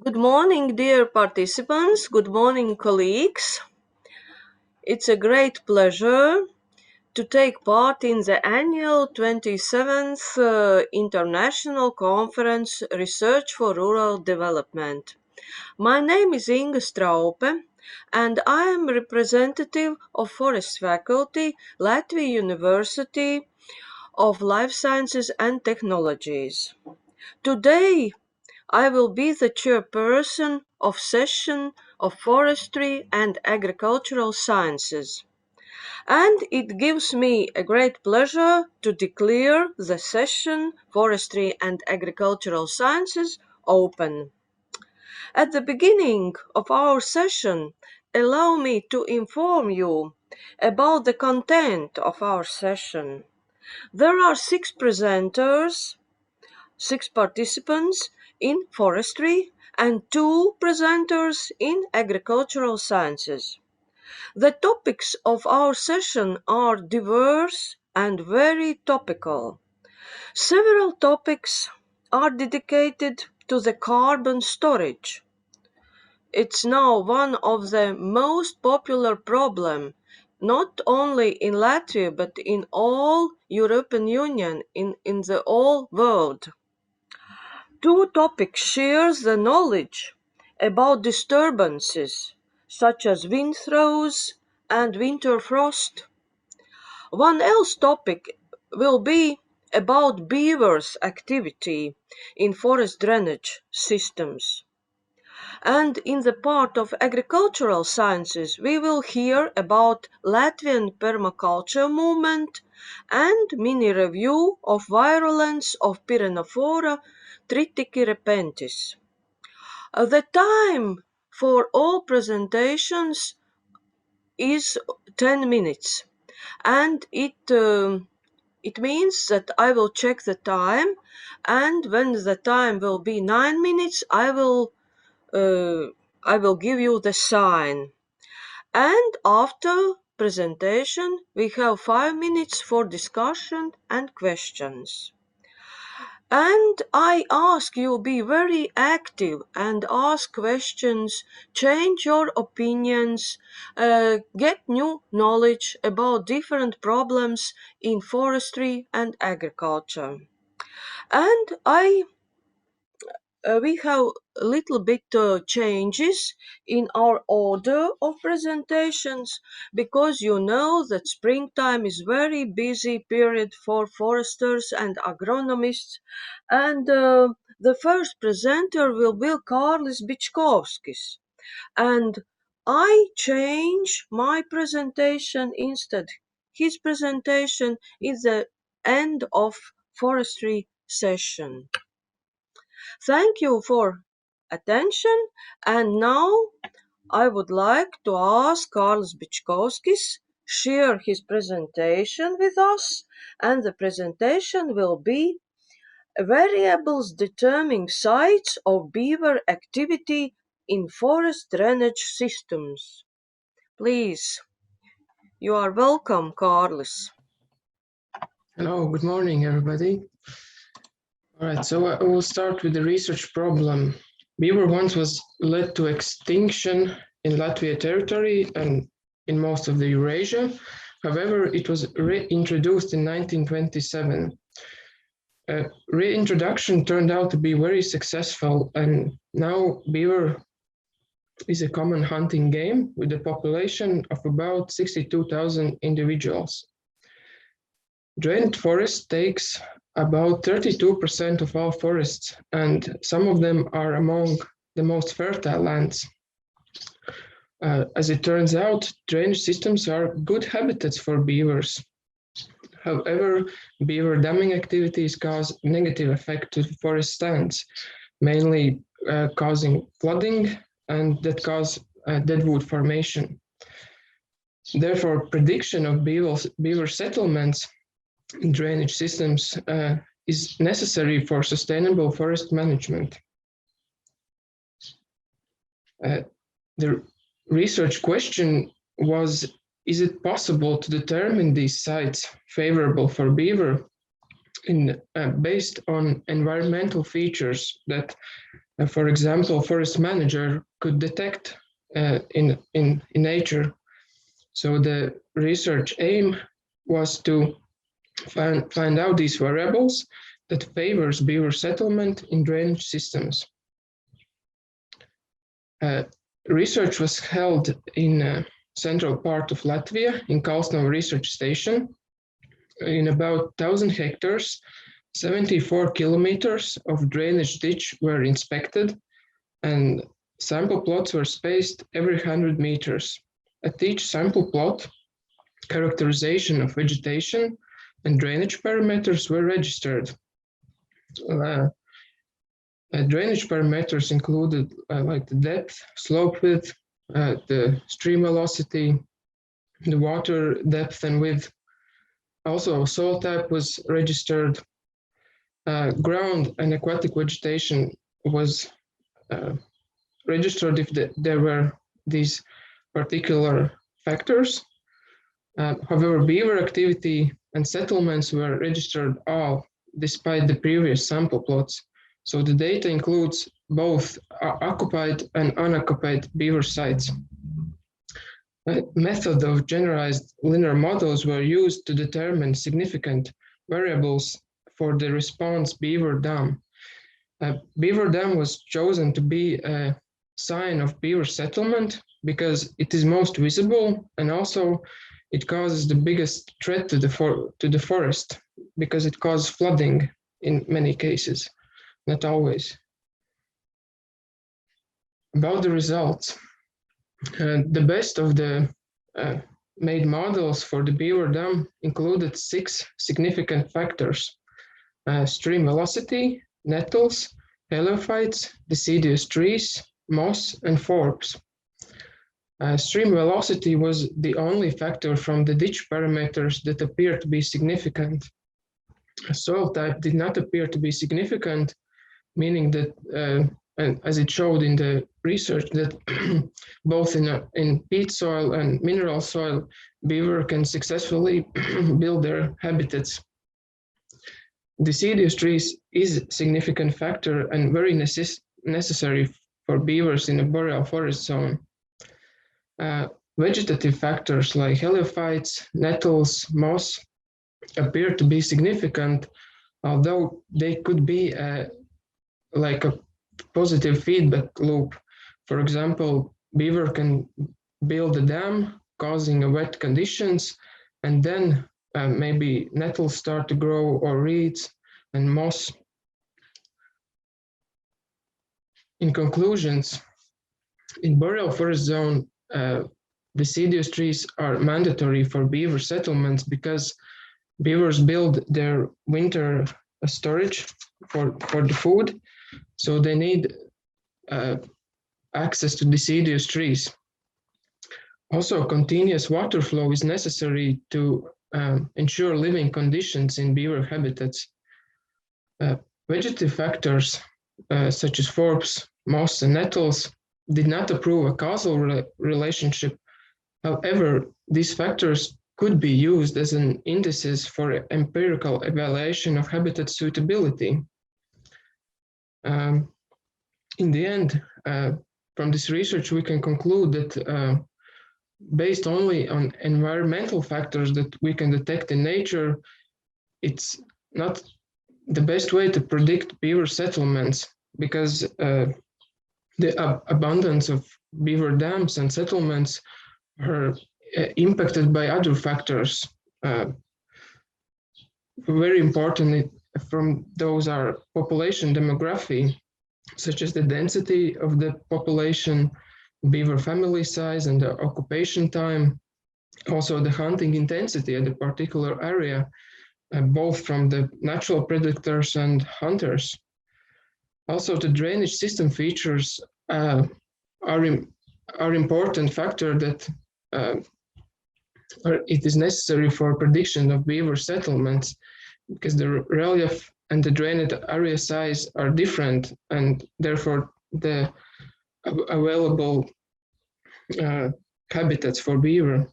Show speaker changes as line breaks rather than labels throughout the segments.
Good morning, dear participants. Good morning, colleagues. It's a great pleasure to take part in the annual 27th International Conference Research for Rural Development. My name is Inga Straupe, and I am representative of Forest Faculty, Latvia University of Life Sciences and Technologies. Today, I will be the chairperson of session of Forestry and Agricultural Sciences, and it gives me a great pleasure to declare the session Forestry and Agricultural Sciences open. At the beginning of our session, allow me to inform you about the content of our session. There are 6 participants in forestry and 2 presenters in agricultural sciences. The topics of our session are diverse and very topical. Several topics are dedicated to the carbon storage. It's now one of the most popular problems, not only in Latvia but in all European Union, in the whole world. 2 topics share the knowledge about disturbances such as wind throws and winter frost. One else topic will be about beavers' activity in forest drainage systems. And in the part of agricultural sciences, we will hear about Latvian permaculture movement and mini review of virulence of Pyrenophora triticirrhentis. The time for all presentations is 10 minutes, and it means that I will check the time, and when the time will be 9 minutes, I will give you the sign. And after presentation, we have 5 minutes for discussion and questions. And I ask you be very active and ask questions, change your opinions, get new knowledge about different problems in forestry and agriculture. And we have a little bit changes in our order of presentations because you know that springtime is very busy period for foresters and agronomists, and the first presenter will be Kārlis Bičkovskis, and I change my presentation instead. His presentation is the end of forestry session. Thank you for attention, and now I would like to ask Kārlis Bičkovskis share his presentation with us, and the presentation will be variables determining sites of beaver activity in forest drainage systems. Please, you are welcome, Kārlis.
Hello, good morning, everybody. All right, so I will start with the research problem. Beaver once was led to extinction in Latvia territory and in most of the Eurasia. However, it was reintroduced in 1927. Reintroduction turned out to be very successful, and now beaver is a common hunting game with a population of about 62,000 individuals. Drained forest takes about 32% of all forests, and some of them are among the most fertile lands. As it turns out, drainage systems are good habitats for beavers. However, beaver damming activities cause negative effect to forest stands, mainly causing flooding and that cause deadwood formation. Therefore, prediction of beaver settlements in drainage systems is necessary for sustainable forest management. The research question was, is it possible to determine these sites favorable for beaver based on environmental features that For example, forest manager could detect in nature. So the research aim was to find out these variables that favors beaver settlement in drainage systems. Research was held in central part of Latvia in Kalsnava research station. In about 1,000 hectares, 74 kilometers of drainage ditch were inspected, and sample plots were spaced every 100 meters. At each sample plot, characterization of vegetation and drainage parameters were registered. Drainage parameters included like the depth, slope width, the stream velocity, the water depth and width. Also, soil type was registered. Ground and aquatic vegetation was registered if there were these particular factors. However, beaver activity and settlements were registered all despite the previous sample plots. So the data includes both occupied and unoccupied beaver sites. A method of generalized linear models were used to determine significant variables for the response beaver dam. Beaver dam was chosen to be a sign of beaver settlement because it is most visible, and also it causes the biggest threat to the forest because it causes flooding in many cases, not always. About the results, the best of the made models for the beaver dam included 6 significant factors: stream velocity, nettles, heliophytes, deciduous trees, moss, and forbs. Stream velocity was the only factor from the ditch parameters that appeared to be significant. Soil type did not appear to be significant, meaning that, and as it showed in the research, that both in peat soil and mineral soil, beaver can successfully build their habitats. Deciduous trees is a significant factor and very necessary for beavers in a boreal forest zone. Vegetative factors like heliophytes, nettles, moss appear to be significant, although they could be like a positive feedback loop. For example, beaver can build a dam causing wet conditions, and then maybe nettles start to grow, or reeds and moss. In conclusions, in boreal forest zone, deciduous trees are mandatory for beaver settlements because beavers build their winter storage for the food, so they need access to deciduous trees. Also, continuous water flow is necessary to ensure living conditions in beaver habitats. Vegetative factors such as forbs, moss, and nettles did not prove a causal relationship. However, these factors could be used as an indices for empirical evaluation of habitat suitability. In the end, from this research, we can conclude that based only on environmental factors that we can detect in nature, it's not the best way to predict beaver settlements, because the abundance of beaver dams and settlements are impacted by other factors. Very important from those are population demography, such as the density of the population, beaver family size, and the occupation time. Also, the hunting intensity at the particular area, both from the natural predators and hunters. Also, the drainage system features are important factor that it is necessary for prediction of beaver settlements, because the relief and the drained area size are different, and therefore the available habitats for beaver.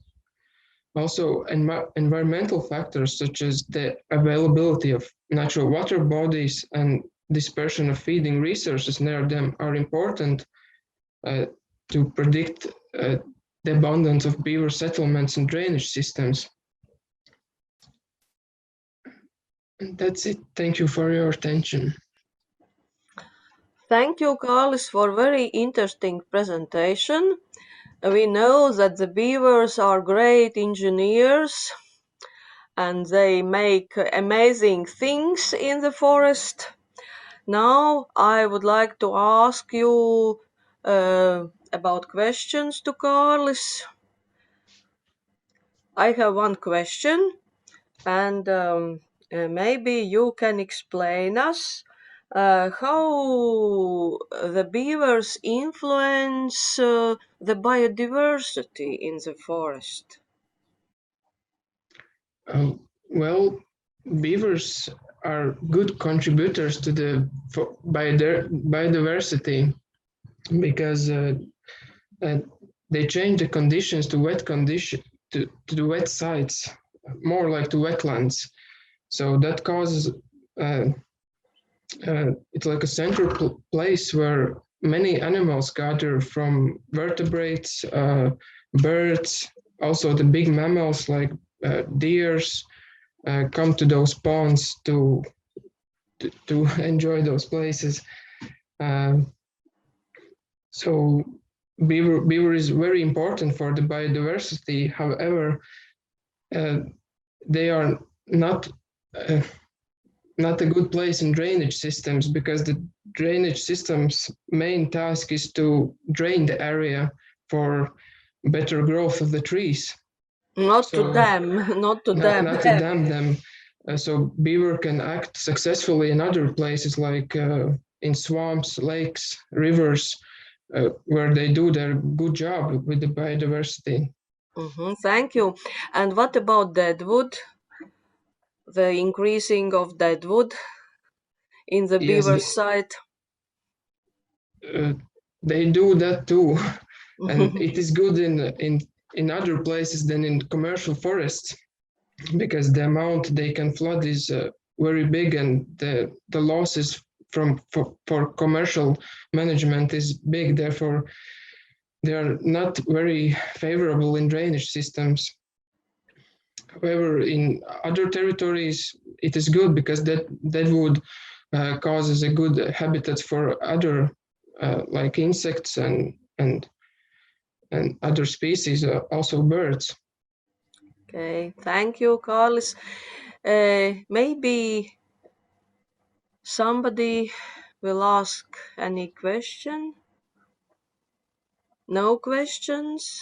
Also, environmental factors such as the availability of natural water bodies and dispersion of feeding resources near them are important to predict the abundance of beaver settlements and drainage systems. And that's it. Thank you for your attention.
Thank you, Kārlis, for very interesting presentation. We know that the beavers are great engineers and they make amazing things in the forest. Now I would like to ask you about questions to Kārlis. I have one question, and maybe you can explain us how the beavers influence the biodiversity in the forest.
Well, beavers are good contributors to the biodiversity because they change the conditions to wet to the wet sites, more like to wetlands. So that causes it's like a central place where many animals gather, from vertebrates, birds, also the big mammals like deers come to those ponds to enjoy those places. So beaver is very important for the biodiversity. However, they are not a good place in drainage systems, because the drainage system's main task is to drain the area for better growth of the trees.
Not to dam
them. So beaver can act successfully in other places, like in swamps, lakes, rivers, where they do their good job with the biodiversity.
Thank you. And what about deadwood? The increasing of deadwood in the beaver site?
They do that too, and it is good in other places than in commercial forests, because the amount they can flood is very big, and the losses for commercial management is big. Therefore, they are not very favorable in drainage systems. However, in other territories, it is good, because that would causes a good habitat for other like insects and other species, also birds.
Okay, thank you, Kārlis. Maybe somebody will ask any question? No questions?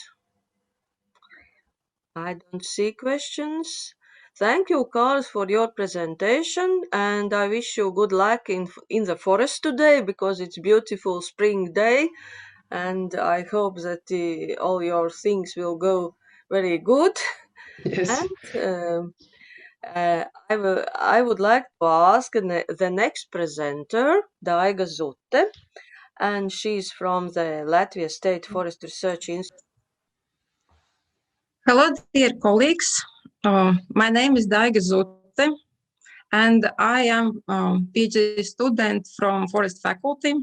I don't see questions. Thank you, Kārlis, for your presentation, and I wish you good luck in the forest today, because it's beautiful spring day, and I hope that all your things will go very good.
Yes.
And I would like to ask the next presenter, Daiga Zute, and she's from the Latvia State Forest Research Institute.
Hello, dear colleagues. My name is Daiga Zute, and I am a PhD student from Forest Faculty.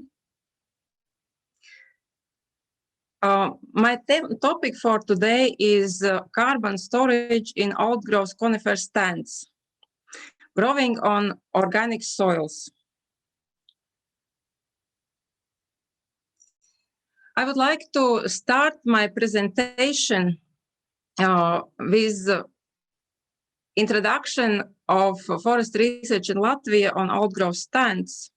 My topic for today is carbon storage in old-growth conifer stands, growing on organic soils. I would like to start my presentation with introduction of forest research in Latvia on old-growth stands,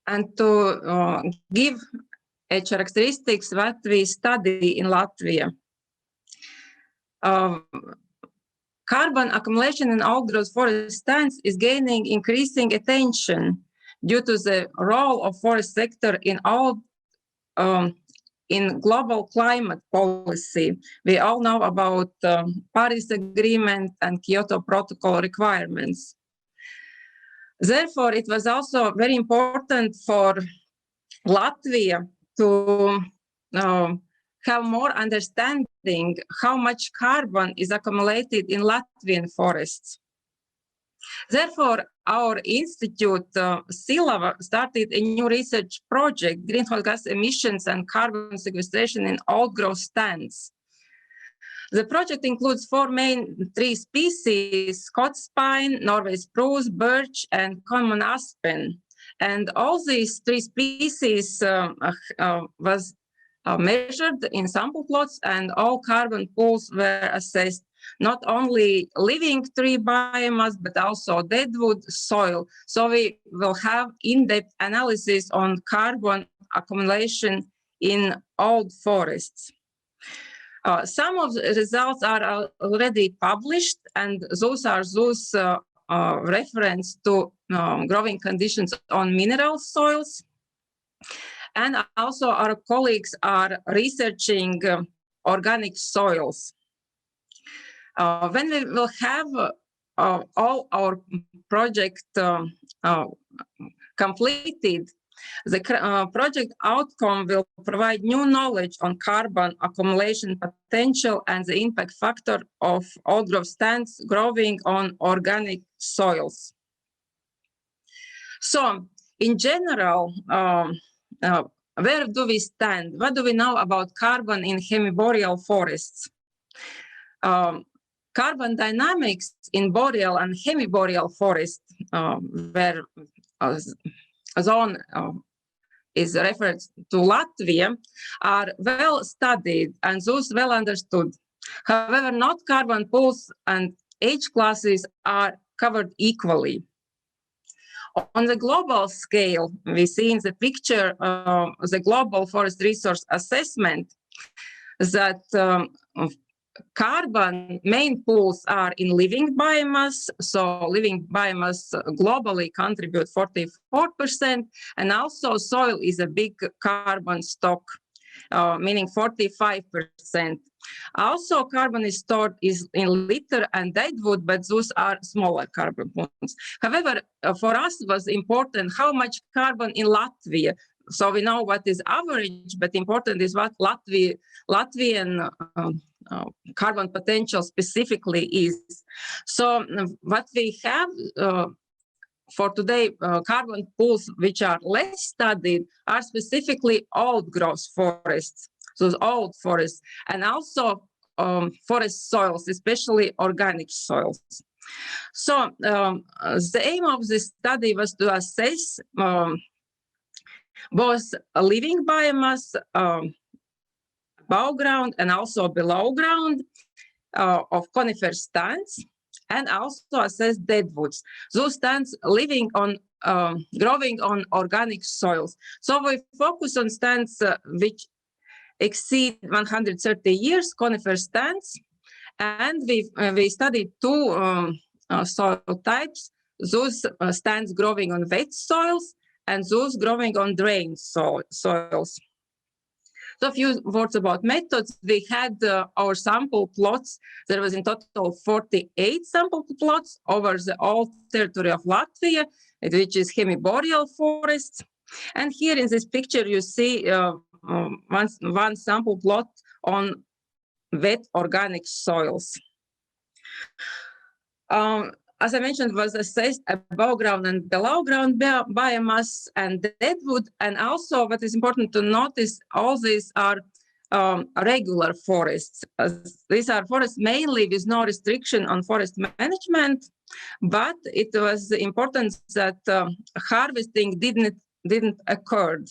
and to give a characteristics what we study in Latvia. Carbon accumulation in old-growth forest stands is gaining increasing attention due to the role of forest sector in global climate policy. We all know about Paris Agreement and Kyoto Protocol requirements. Therefore, it was also very important for Latvia to have more understanding how much carbon is accumulated in Latvian forests. Therefore, our institute, SILAVA, started a new research project, greenhouse gas emissions and carbon sequestration in old growth stands. The project includes 4 main tree species: Scots pine, Norway spruce, birch, and common aspen. And all these 3 species was measured in sample plots, and all carbon pools were assessed, not only living tree biomass, but also deadwood soil. So we will have in-depth analysis on carbon accumulation in old forests. Some of the results are already published, and those are reference to growing conditions on mineral soils. And also our colleagues are researching organic soils. When we will have all our project completed, the project outcome will provide new knowledge on carbon accumulation potential and the impact factor of old growth stands growing on organic soils. So, in general, where do we stand? What do we know about carbon in hemiboreal forests? Carbon dynamics in boreal and hemiboreal forests, where zone is referred to Latvia, are well studied and thus well understood. However, not carbon pools and age classes are covered equally. On the global scale, we see in the picture the Global Forest Resource Assessment that carbon main pools are in living biomass. So living biomass globally contribute 44%, and also soil is a big carbon stock, meaning 45%. Also, carbon is stored in litter and deadwood, but those are smaller carbon pools. However, for us it was important how much carbon in Latvia. So we know what is average, but important is what Latvian carbon potential specifically is. So what we have for today, carbon pools which are less studied are specifically old growth forests, so old forests, and also forest soils, especially organic soils. So the aim of this study was to assess both living biomass above ground and also below ground of conifer stands, and also assess deadwoods, those stands living on growing on organic soils. So we focus on stands which exceed 130 years, conifer stands, and we studied 2 soil types: those stands growing on wet soils and those growing on drained soils. So a few words about methods. We had our sample plots. There was in total 48 sample plots over the whole territory of Latvia, which is hemiboreal forests. And here in this picture, you see one sample plot on wet organic soils. As I mentioned, was assessed above ground and below ground biomass and deadwood. And also what is important to notice, all these are regular forests. These are forests mainly with no restriction on forest management, but it was important that harvesting didn't occur.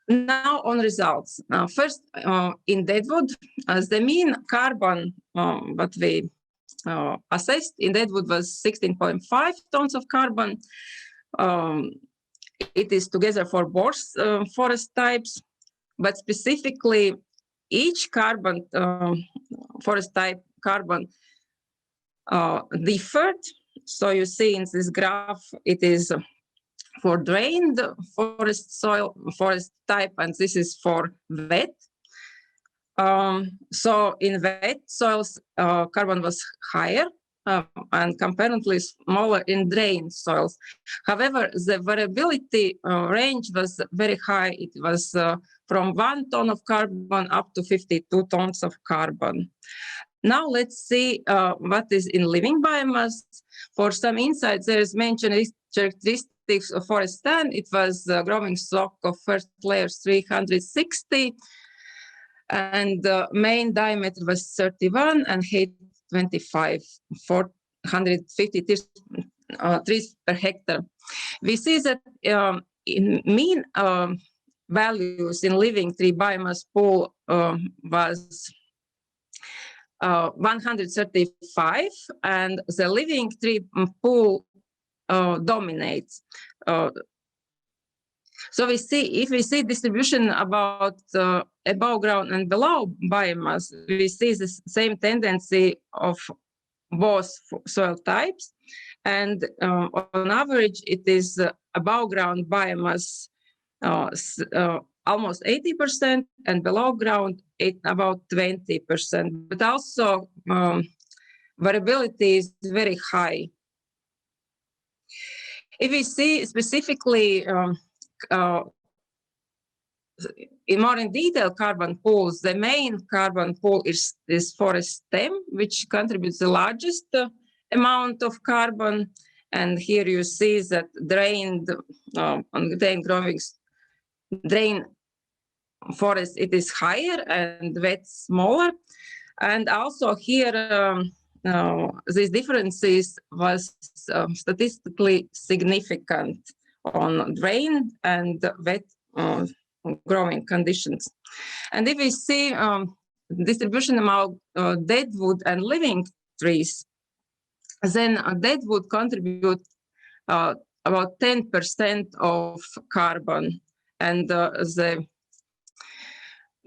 Now on results. First, in deadwood, the mean carbon what we assessed in deadwood was 16.5 tons of carbon. It is together for both forest types, but specifically each carbon forest type carbon differed. So you see in this graph, it is for drained forest soil, forest type, and this is for wet. So in wet soils, carbon was higher and comparatively smaller in drained soils. However, the variability range was very high. It was from 1 ton of carbon up to 52 tons of carbon. Now let's see what is in living biomass. For some insights, there is mentioned characteristics of forest stand. It was growing stock of first layers 360, and the main diameter was 31 and height 25, 450 trees per hectare. We see that in mean values in living tree biomass pool was 135, and the living tree pool dominates. So we see, if we see distribution about above ground and below biomass, we see the same tendency of both soil types. And on average, it is above ground biomass almost 80%, and below ground about 20%. But also variability is very high. If we see specifically in more in detail carbon pools, the main carbon pool is forest stem, which contributes the largest amount of carbon. And here you see that drain forest, it is higher, and wet smaller. And also here, these differences was statistically significant on drain and wet growing conditions. And if we see distribution among deadwood and living trees, then deadwood contribute about 10% of carbon, and the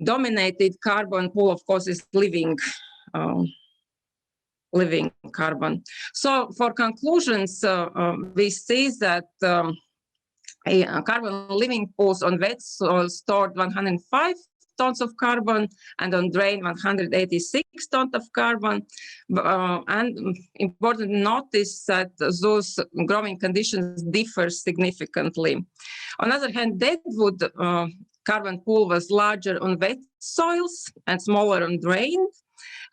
dominated carbon pool, of course, is living carbon. So for conclusions, we see that carbon living pools on wet soil stored 105 tons of carbon, and on drain 186 tons of carbon. And important to notice that those growing conditions differ significantly. On the other hand, deadwood carbon pool was larger on wet soils and smaller on drain.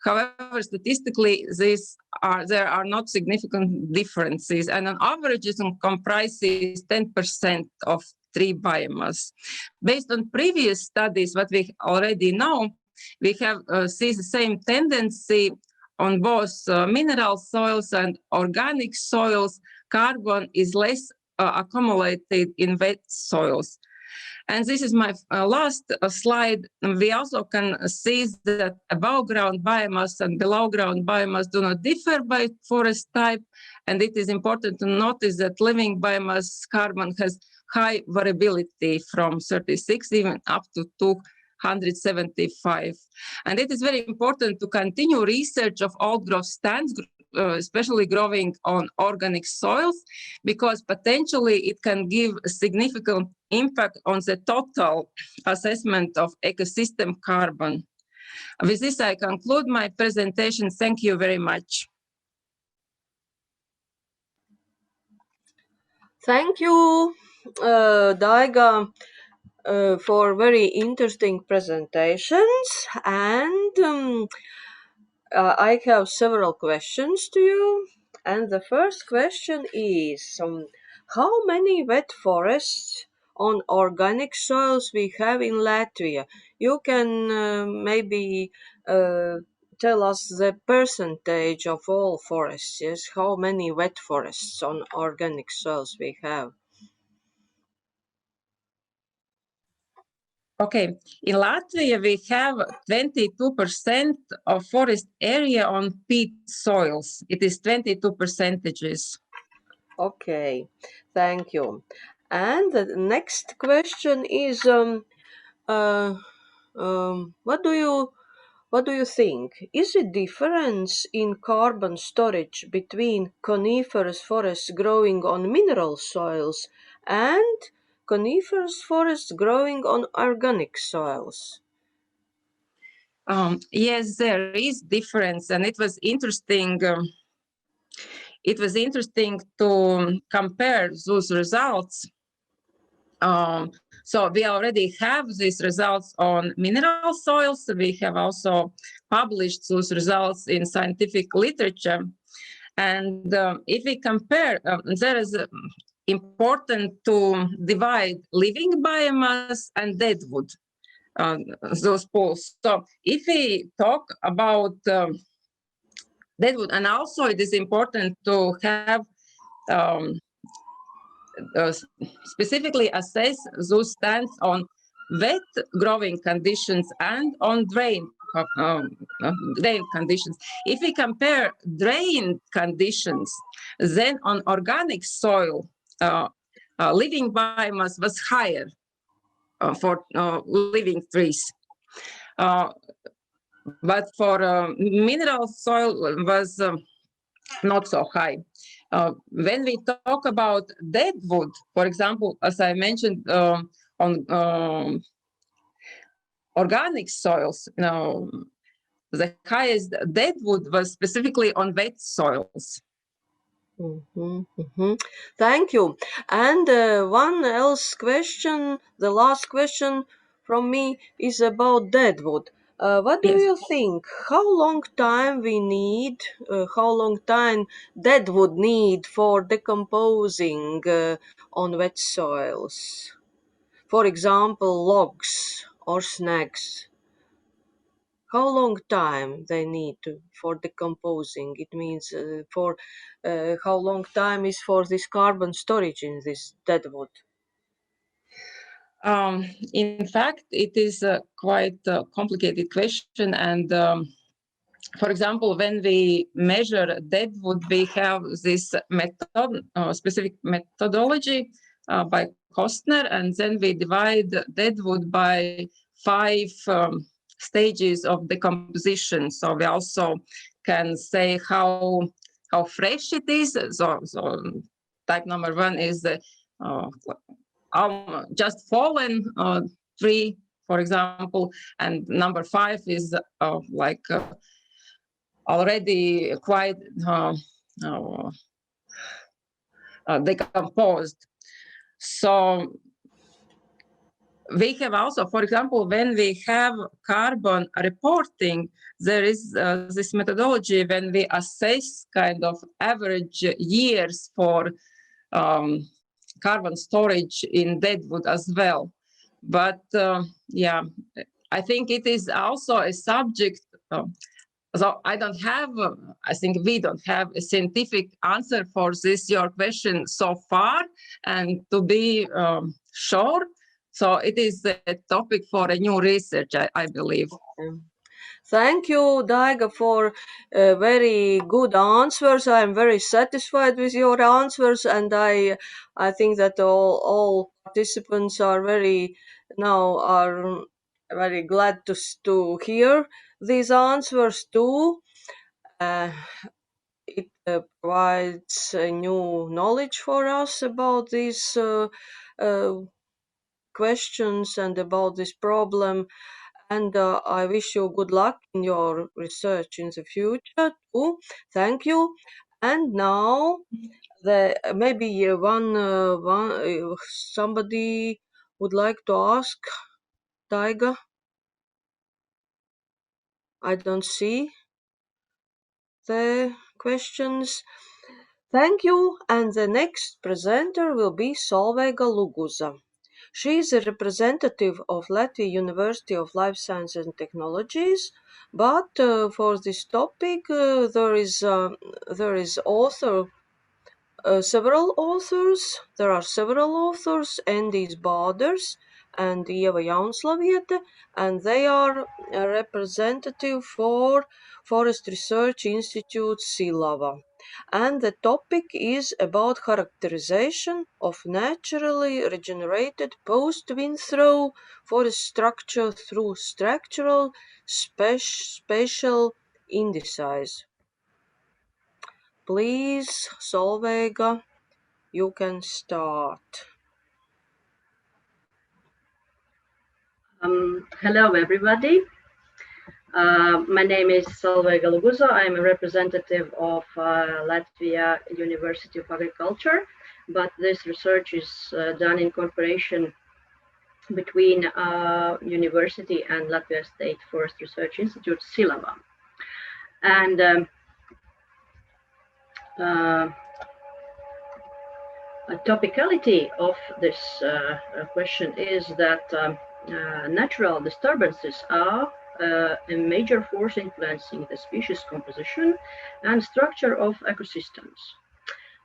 However, statistically, there are not significant differences, and on average, it comprises 10% of tree biomass. Based on previous studies, what we already know, we have see the same tendency on both mineral soils and organic soils. Carbon is less accumulated in wet soils. And this is my last slide. We also can see that above ground biomass and below ground biomass do not differ by forest type. And it is important to notice that living biomass carbon has high variability from 36 even up to 275. And it is very important to continue research of old growth stands, especially growing on organic soils, because potentially it can give a significant impact on the total assessment of ecosystem carbon. With this, I conclude my presentation. Thank you very much.
Thank you, Daiga, for very interesting presentations. And I have several questions to you. And the first question is, how many wet forests on organic soils we have in Latvia? You can maybe tell us the percentage of all forests, yes? How many wet forests on organic soils we have?
Okay, in Latvia, we have 22% of forest area on peat soils. It is 22%.
Okay, thank you. And the next question is, what do you think? Is a difference in carbon storage between coniferous forests growing on mineral soils and coniferous forests growing on organic soils?
Yes, there is difference, and it was interesting. It was interesting to compare those results So we already have these results on mineral soils. We have also published those results in scientific literature. And if we compare, there is important to divide living biomass and dead wood, those pools. So if we talk about dead wood, and also it is important to have specifically assess those stands on wet growing conditions and on drain conditions. If we compare drain conditions, then on organic soil, living biomass was higher for living trees. But for mineral soil was not so high. When we talk about dead wood, for example, as I mentioned, on organic soils, the highest dead wood was specifically on wet soils.
Thank you. And one else question, the last question from me is about deadwood. What do
Yes.
you think? How long time we need? How long time deadwood need for decomposing on wet soils? For example, logs or snags. How long time they need for decomposing? It means for how long time is for this carbon storage in this deadwood?
In fact, it is a quite complicated question. And for example, when we measure deadwood, we have this specific methodology by Kostner, and then we divide deadwood by 5 stages of decomposition. So we also can say how fresh it is. So type number 1 is the just fallen tree, for example, and number 5 is already quite decomposed. So we have also, for example, when we have carbon reporting, there is this methodology when we assess kind of average years for carbon storage in deadwood as well. But yeah, I think it is also a subject. So I don't have, I think we don't have a scientific answer for this, your question so far, and to be sure. So it is a topic for a new research, I believe.
Thank you, Daiga, for very good answers. I am very satisfied with your answers, and I think that all participants are very glad to hear these answers too. It provides new knowledge for us about these questions and about this problem. And I wish you good luck in your research in the future too. Thank you. And now, maybe somebody would like to ask Taiga. I don't see the questions. Thank you. And the next presenter will be Solveiga Luguza. She is a representative of Latvia University of Life Sciences and Technologies, but for this topic there is several authors. There are several authors, Endijs Bāders and Ieva Jaunslaviete, and they are a representative for Forest Research Institute Silava. And the topic is about characterization of naturally regenerated post-wind-throw forest structure through structural spatial indices. Please, Solveiga, you can start.
Hello, everybody. My name is Solveiga Luguza. I'm a representative of Latvia University of Agriculture, but this research is done in cooperation between university and Latvia State Forest Research Institute, Silava. And a topicality of this question is that natural disturbances are a major force influencing the species composition and structure of ecosystems.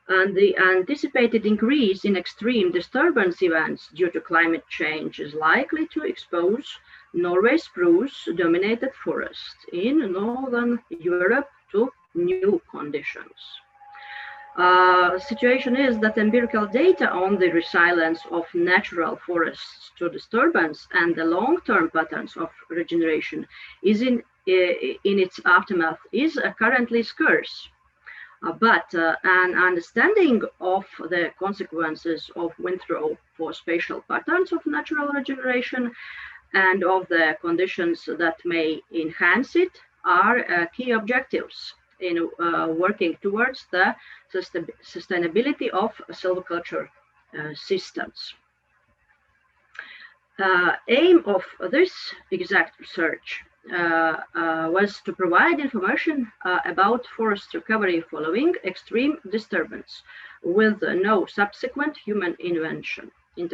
And the anticipated increase in extreme disturbance events due to climate change is likely to expose Norway spruce-dominated forests in Northern Europe to new conditions. Situation is that empirical data on the resilience of natural forests to disturbance and the long-term patterns of regeneration is in its aftermath is currently scarce. But an understanding of the consequences of windthrow for spatial patterns of natural regeneration and of the conditions that may enhance it are key objectives in working towards the sustainability of silviculture systems. Aim of this exact research was to provide information about forest recovery following extreme disturbance with no subsequent human intervention, and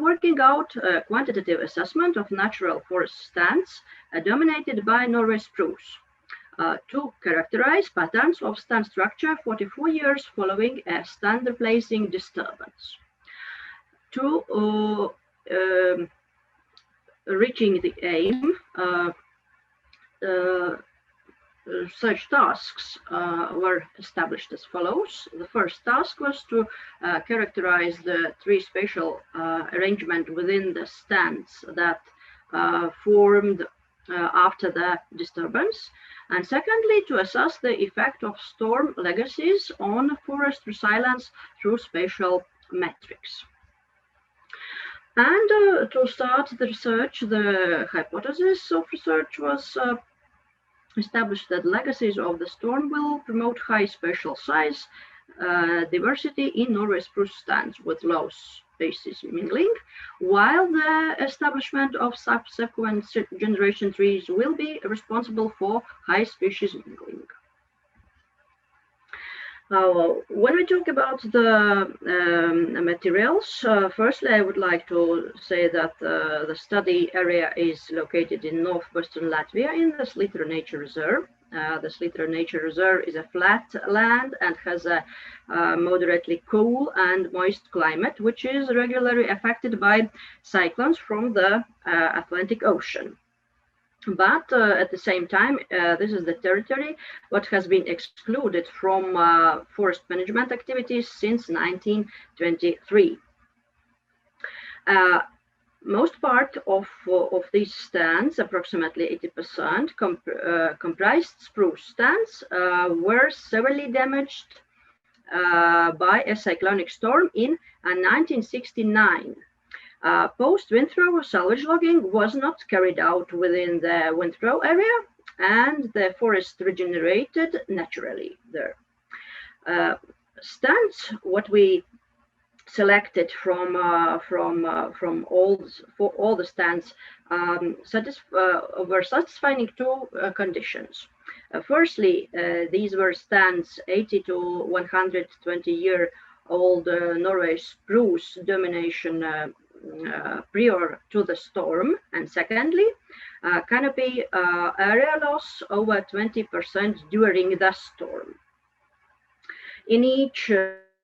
working out a quantitative assessment of natural forest stands dominated by Norway spruce to characterize patterns of stand structure 44 years following a stand replacing disturbance. To reaching the aim, such tasks were established as follows. The first task was to characterize the tree spatial arrangement within the stands that formed after the disturbance. And secondly, to assess the effect of storm legacies on forest resilience through spatial metrics. And to start the research, the hypothesis of research was established that legacies of the storm will promote high spatial size diversity in Norway spruce stands with low species mingling, while the establishment of subsequent generation trees will be responsible for high species mingling. When we talk about the materials, firstly, I would like to say that the study area is located in northwestern Latvia in the Slītere Nature Reserve. The Slītere Nature Reserve is a flat land and has a moderately cool and moist climate, which is regularly affected by cyclones from the Atlantic Ocean. But at the same time, this is the territory what has been excluded from forest management activities since 1923. Most part of these stands, approximately 80%, comprised spruce stands, were severely damaged by a cyclonic storm in 1969. Post-windthrow salvage logging was not carried out within the windthrow area, and the forest regenerated naturally there. Stands, what we selected from all the stands, were satisfying two conditions. Firstly, these were stands 80 to 120-year-old Norway spruce domination prior to the storm, and secondly, canopy area loss over 20% during the storm. In each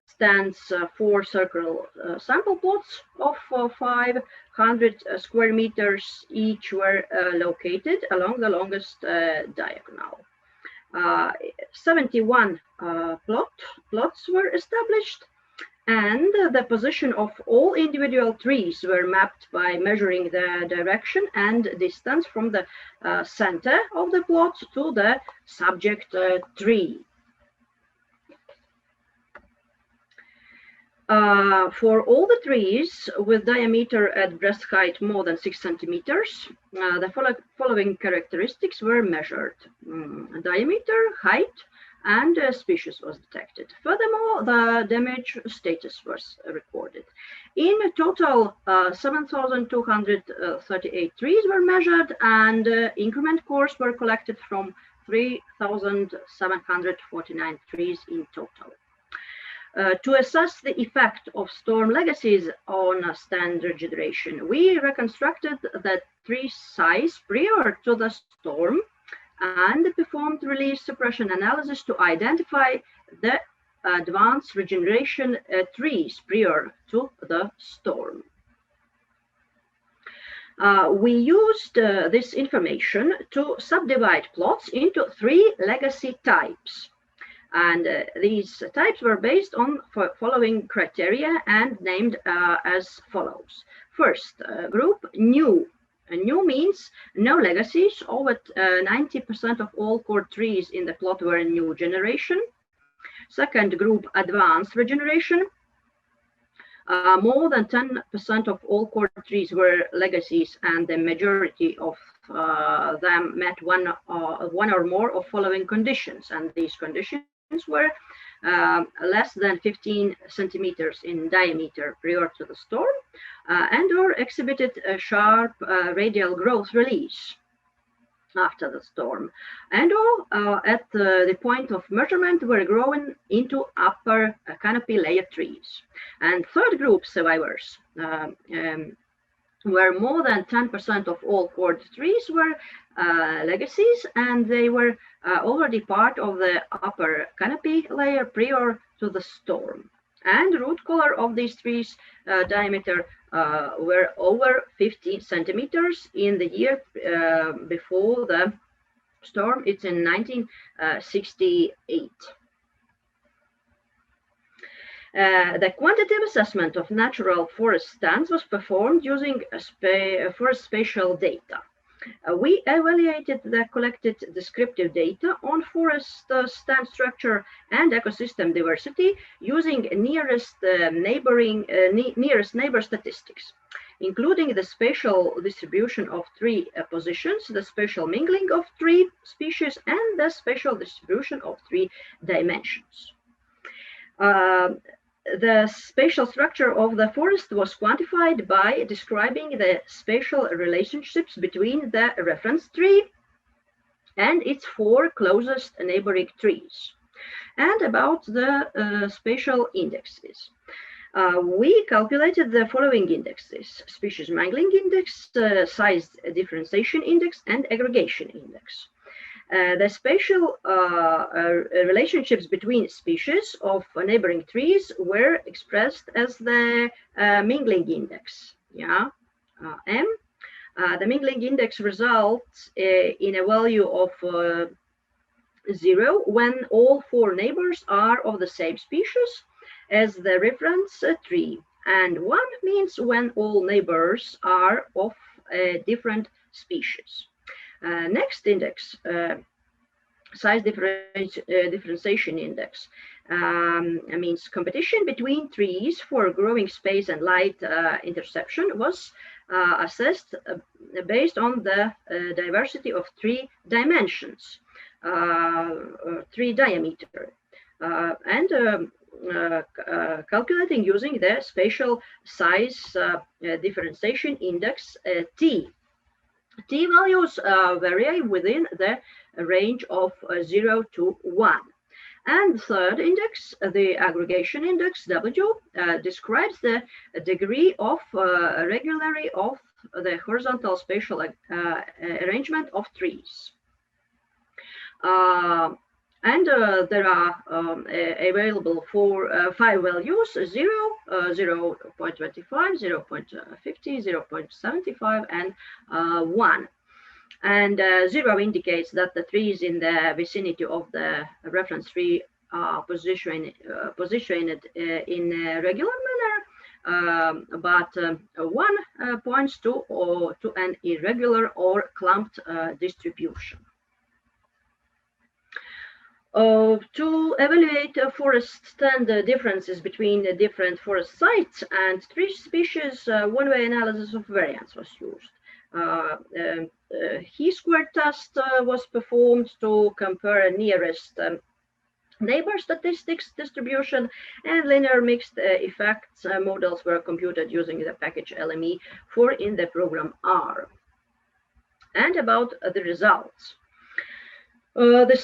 stands 4 circular sample plots of 500 square meters each were located along the longest diagonal. 71 plots were established, and the position of all individual trees were mapped by measuring the direction and distance from the center of the plot to the subject tree. For all the trees with diameter at breast height more than 6 centimeters, the following characteristics were measured: diameter, height, and a species was detected. Furthermore, the damage status was recorded. In total, 7,238 trees were measured, and increment cores were collected from 3,749 trees in total. To assess the effect of storm legacies on stand regeneration, we reconstructed the tree size prior to the storm and performed release suppression analysis to identify the advanced regeneration trees prior to the storm. We used this information to subdivide plots into 3 legacy types. And these types were based on following criteria and named as follows. First, group new. New means no legacies. Over 90% of all core trees in the plot were new generation. Second group, advanced regeneration. More than 10% of all core trees were legacies, and the majority of them met one or more of following conditions. And these conditions were less than 15 centimeters in diameter prior to the storm, and or exhibited a sharp radial growth release after the storm, and or at the point of measurement were growing into upper canopy layer trees. And third group survivors where more than 10% of all core trees were legacies, and they were already part of the upper canopy layer prior to the storm. And root color of these trees diameter were over 50 centimeters in the year before the storm. It's in 1968. The quantitative assessment of natural forest stands was performed using forest spatial data. We evaluated the collected descriptive data on forest stand structure and ecosystem diversity using nearest neighbor statistics, including the spatial distribution of tree positions, the spatial mingling of tree species, and the spatial distribution of tree dimensions. The spatial structure of the forest was quantified by describing the spatial relationships between the reference tree and its 4 closest neighboring trees, and about the spatial indexes. We calculated the following indexes: species mingling index, size differentiation index, and aggregation index. The spatial relationships between species of neighboring trees were expressed as the mingling index, M. The mingling index results in a value of 0 when all 4 neighbors are of the same species as the reference tree, and 1 means when all neighbors are of a different species. Next index, size differentiation index, means competition between trees for growing space and light interception was assessed based on the diversity of tree dimensions, tree diameter, and calculating using the spatial size differentiation index T. T values vary within the range of 0 to 1. And third index, the aggregation index W, describes the degree of regularity of the horizontal spatial arrangement of trees. There are available for 5 values: 0, 0.25, 0.50, 0.75, and 1. And 0 indicates that the trees in the vicinity of the reference tree are positioned in a regular manner, but 1 points to an irregular or clumped distribution. To evaluate forest stand differences between the different forest sites and tree species, one-way analysis of variance was used. Chi-square test was performed to compare nearest Neighbor statistics distribution and linear mixed effects models were computed using the package LME for in the program R. And about the results. The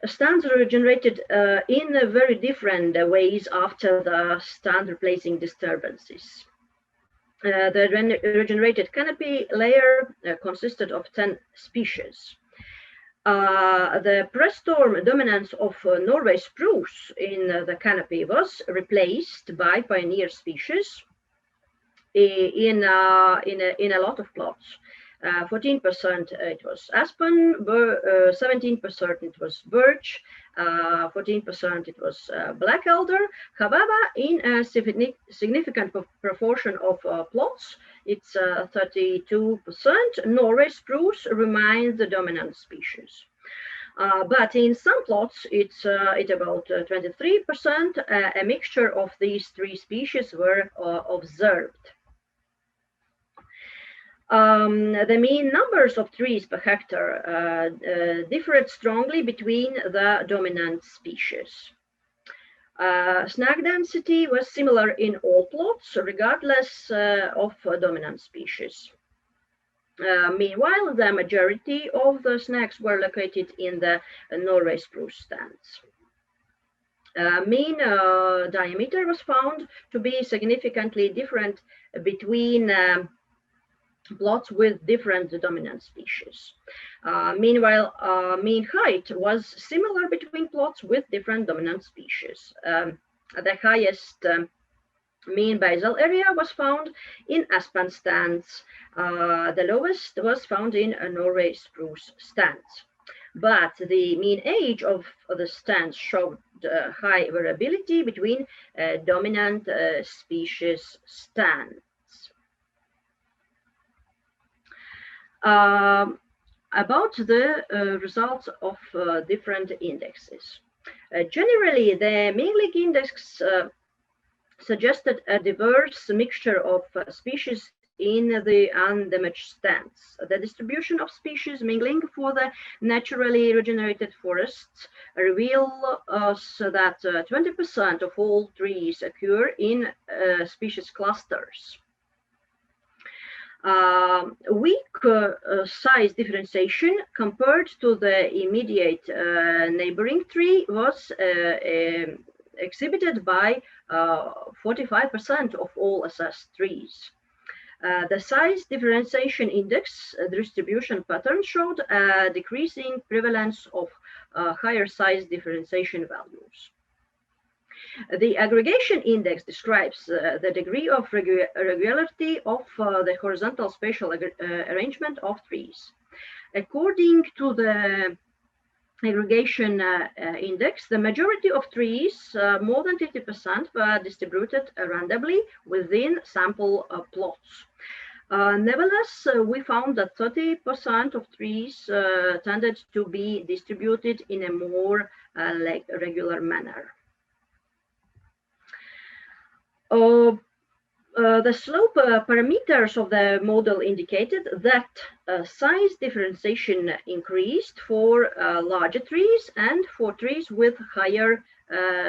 stands are generated in very different ways after the stand replacing disturbances. The regenerated canopy layer consisted of 10 species. The pre-storm dominance of Norway spruce in the canopy was replaced by pioneer species in a lot of plots. 14% it was aspen, 17% it was birch, 14% it was black elder. However, in a significant proportion of plots, it's 32%, Norway spruce remains the dominant species. But in some plots, it's about 23%. A mixture of these three species were observed. The mean numbers of trees per hectare differed strongly between the dominant species. Snag density was similar in all plots, regardless of dominant species. Meanwhile, the majority of the snags were located in the Norway spruce stands. Mean diameter was found to be significantly different between plots with different dominant species. Meanwhile, mean height was similar between plots with different dominant species. The highest mean basal area was found in aspen stands. The lowest was found in Norway spruce stands. But the mean age of the stands showed high variability between dominant species stands. About the results of different indexes. Generally, the Mingling index suggested a diverse mixture of species in the undamaged stands. The distribution of species mingling for the naturally regenerated forests reveal us that 20% of all trees occur in species clusters. Weak size differentiation compared to the immediate neighboring tree was exhibited by 45% of all assessed trees. The size differentiation index distribution pattern showed a decreasing prevalence of higher size differentiation values. The aggregation index describes the degree of regularity of the horizontal spatial arrangement of trees. According to the aggregation index, the majority of trees, more than 50%, were distributed randomly within sample plots. Nevertheless, we found that 30% of trees tended to be distributed in a more regular manner. The slope parameters of the model indicated that size differentiation increased for larger trees and for trees with higher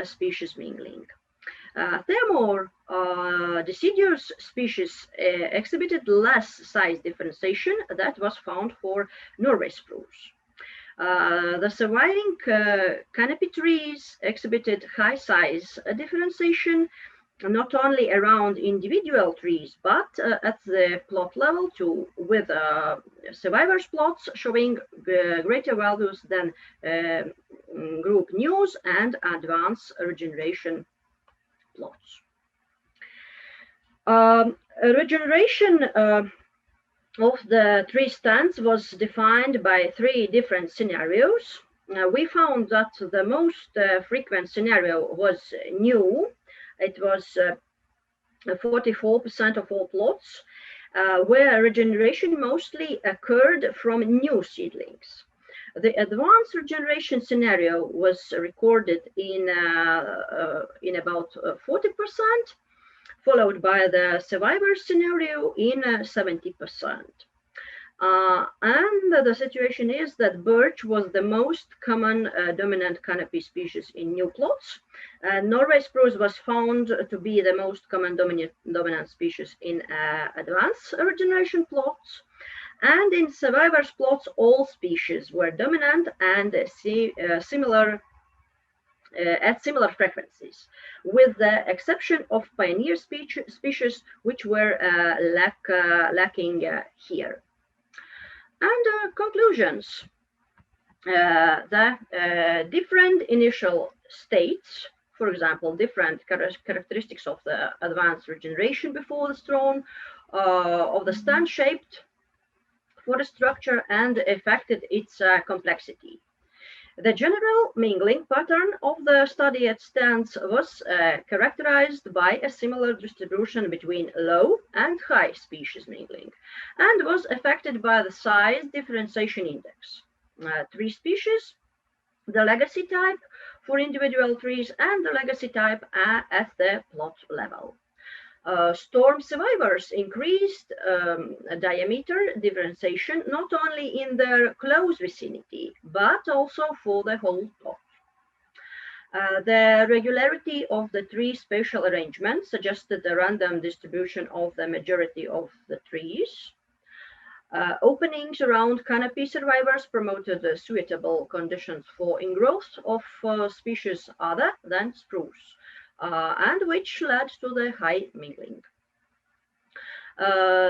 species mingling. Furthermore, deciduous species exhibited less size differentiation that was found for Norway spruce. The surviving canopy trees exhibited high size differentiation, not only around individual trees, but at the plot level too, with survivors plots showing greater values than group news and advanced regeneration plots. Regeneration of the tree stands was defined by three different scenarios. We found that the most frequent scenario was new. It was 44% of all plots, where regeneration mostly occurred from new seedlings. The advanced regeneration scenario was recorded in about 40%, followed by the survivor scenario in 70%. And the situation is that birch was the most common dominant canopy species in new plots. Norway spruce was found to be the most common dominant species in advanced regeneration plots. And in survivors plots, all species were dominant and similar at similar frequencies, with the exception of pioneer species, which were lacking here. And conclusions. The different initial states, for example, different characteristics of the advanced regeneration before the storm, of the stand shaped forest structure and affected its complexity. The general mingling pattern of the study at stands was characterized by a similar distribution between low and high species mingling, and was affected by the size differentiation index. Tree species, the legacy type for individual trees, and the legacy type at the plot level. Storm survivors increased diameter differentiation not only in their close vicinity, but also for the whole plot. The regularity of the tree spatial arrangement suggested the random distribution of the majority of the trees. Openings around canopy survivors promoted suitable conditions for ingrowth of species other than spruce, and which led to the high mingling.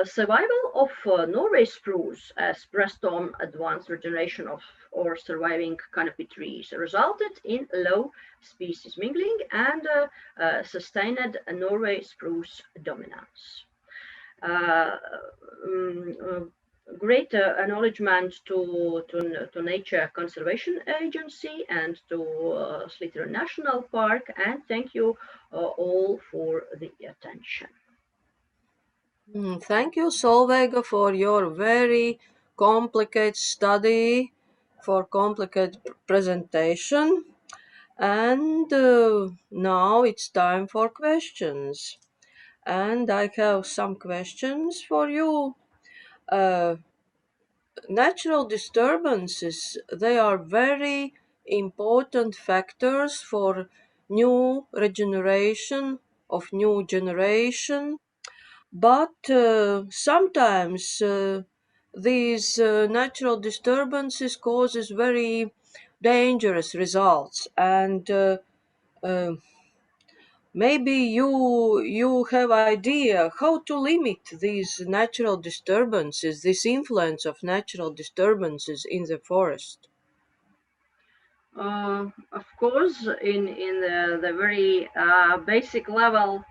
Survival of Norway spruce as pre-storm advanced regeneration of or surviving canopy trees resulted in low species mingling and sustained Norway spruce dominance. Great acknowledgement to Nature Conservation Agency and to Sliter National Park, and thank you all for the attention.
Thank you, Solveig, for your very complicated study, for complicated presentation. And now it's time for questions. And I have some questions for you. Natural disturbances, they are very important factors for new regeneration of new generation, but sometimes these natural disturbances causes very dangerous results, and maybe you have idea how to limit these natural disturbances, this influence of natural disturbances in the forest.
Of course, in the very basic level,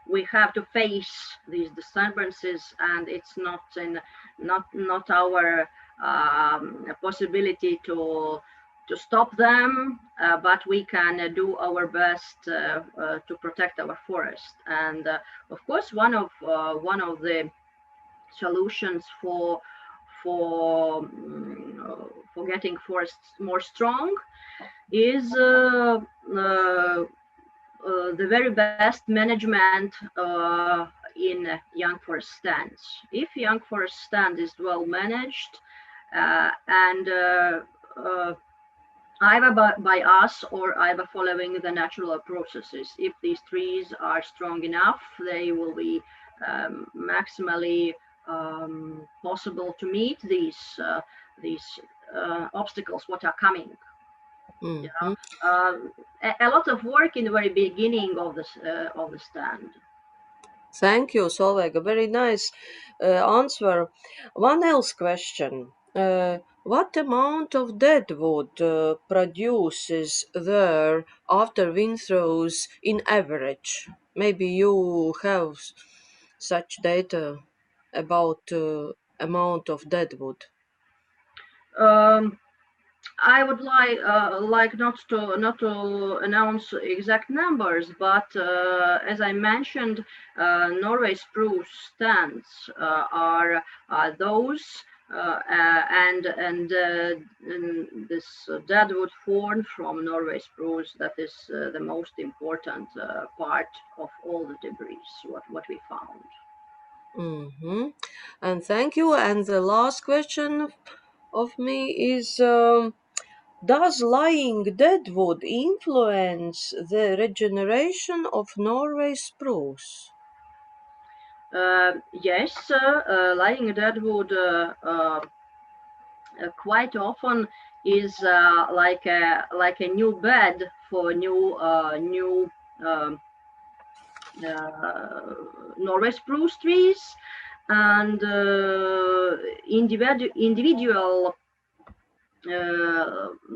we have to face these disturbances, and it's not our possibility to stop them, but we can do our best to protect our forest. And of course, one of the solutions for getting forests more strong is the very best management in young forest stands. If young forest stand is well managed and either by us or either following the natural processes, if these trees are strong enough, they will be maximally possible to meet these obstacles what are coming.
Mhm.
You know? A lot of work in the very beginning of the stand.
Thank you, Solveig. A very nice answer. One else question. What amount of dead wood produces there after wind throws in average? Maybe you have such data about amount of dead wood.
I would like not to announce exact numbers, but as I mentioned, Norway spruce stands are those and this deadwood formed from Norway spruce that is the most important part of all the debris what we found.
And thank you. And the last question of me is, does lying dead wood influence the regeneration of Norway spruce?
Yes, lying deadwood quite often is like a new bed for new um, Norway spruce trees, and individual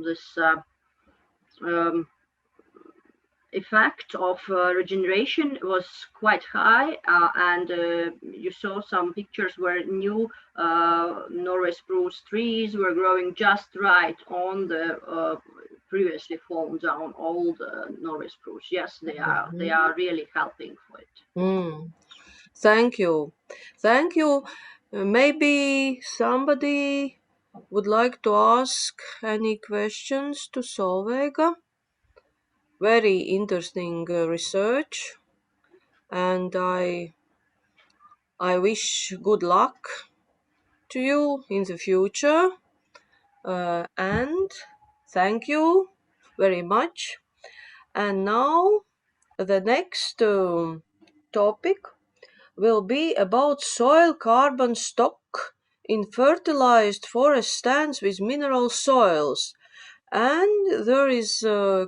this um, effect of regeneration was quite high, and you saw some pictures where new Norway spruce trees were growing just right on the previously fallen down old Norway spruce. Yes, they are really helping for it.
Thank you. Thank you. Maybe somebody would like to ask any questions to Solveiga. Very interesting research, and I wish good luck to you in the future. And thank you very much. And now the next topic will be about soil carbon stock in fertilized forest stands with mineral soils. And there is a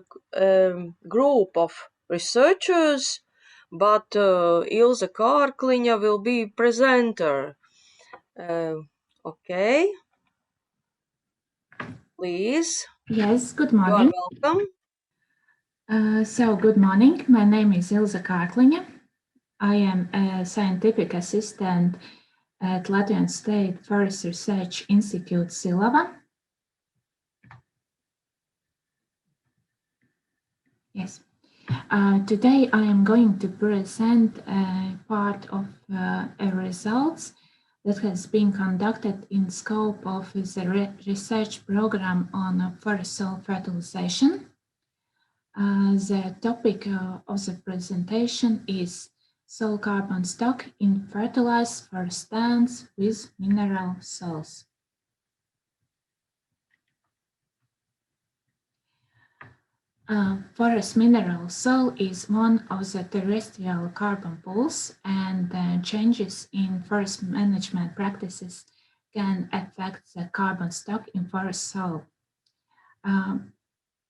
group of researchers, but Ilze Kārkliņa will be presenter. Okay, please.
Yes, good
You are
morning.
welcome.
Good morning. My name is Ilze Kārkliņa. I am a scientific assistant at Latvian State Forest Research Institute, Silava. Yes. Today I am going to present part of results that has been conducted in scope of the research program on forest soil fertilization. The topic of the presentation is soil carbon stock in fertilized forest stands with mineral soils. Forest mineral soil is one of the terrestrial carbon pools, and changes in forest management practices can affect the carbon stock in forest soil.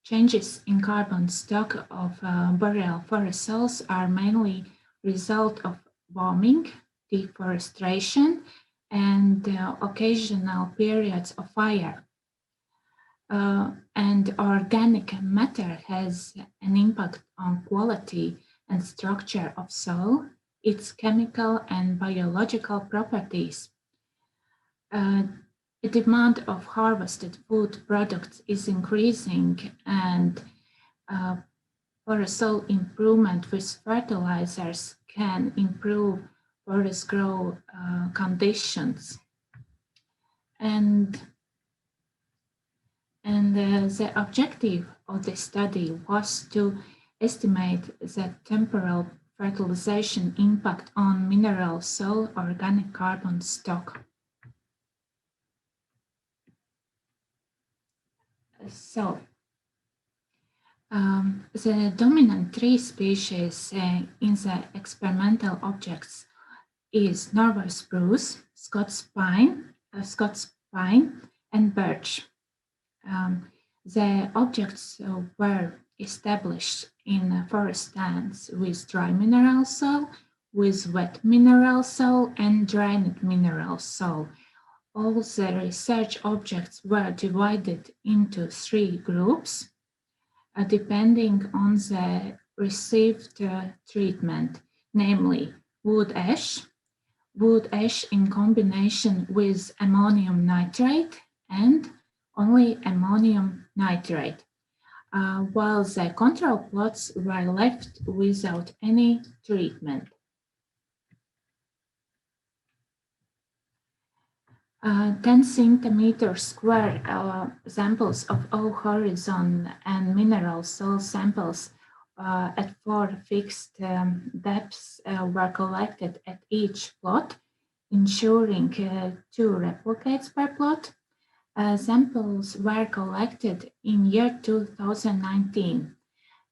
Changes in carbon stock of boreal forest soils are mainly result of warming, deforestation, and occasional periods of fire. And organic matter has an impact on quality and structure of soil, its chemical and biological properties. The demand of harvested food products is increasing, and forest soil improvement with fertilizers can improve forest growth conditions. And the objective of the study was to estimate the temporal fertilization impact on mineral soil organic carbon stock. So, the dominant tree species in the experimental objects is Norway spruce, Scots pine, and birch. The objects were established in forest stands with dry mineral soil, with wet mineral soil, and drained mineral soil. All the research objects were divided into 3 groups, depending on the received treatment, namely wood ash in combination with ammonium nitrate, and only ammonium nitrate, while the control plots were left without any treatment. 10 centimeter square samples of all horizon and mineral soil samples at 4 fixed depths were collected at each plot ensuring 2 replicates per plot. Samples were collected in year 2019,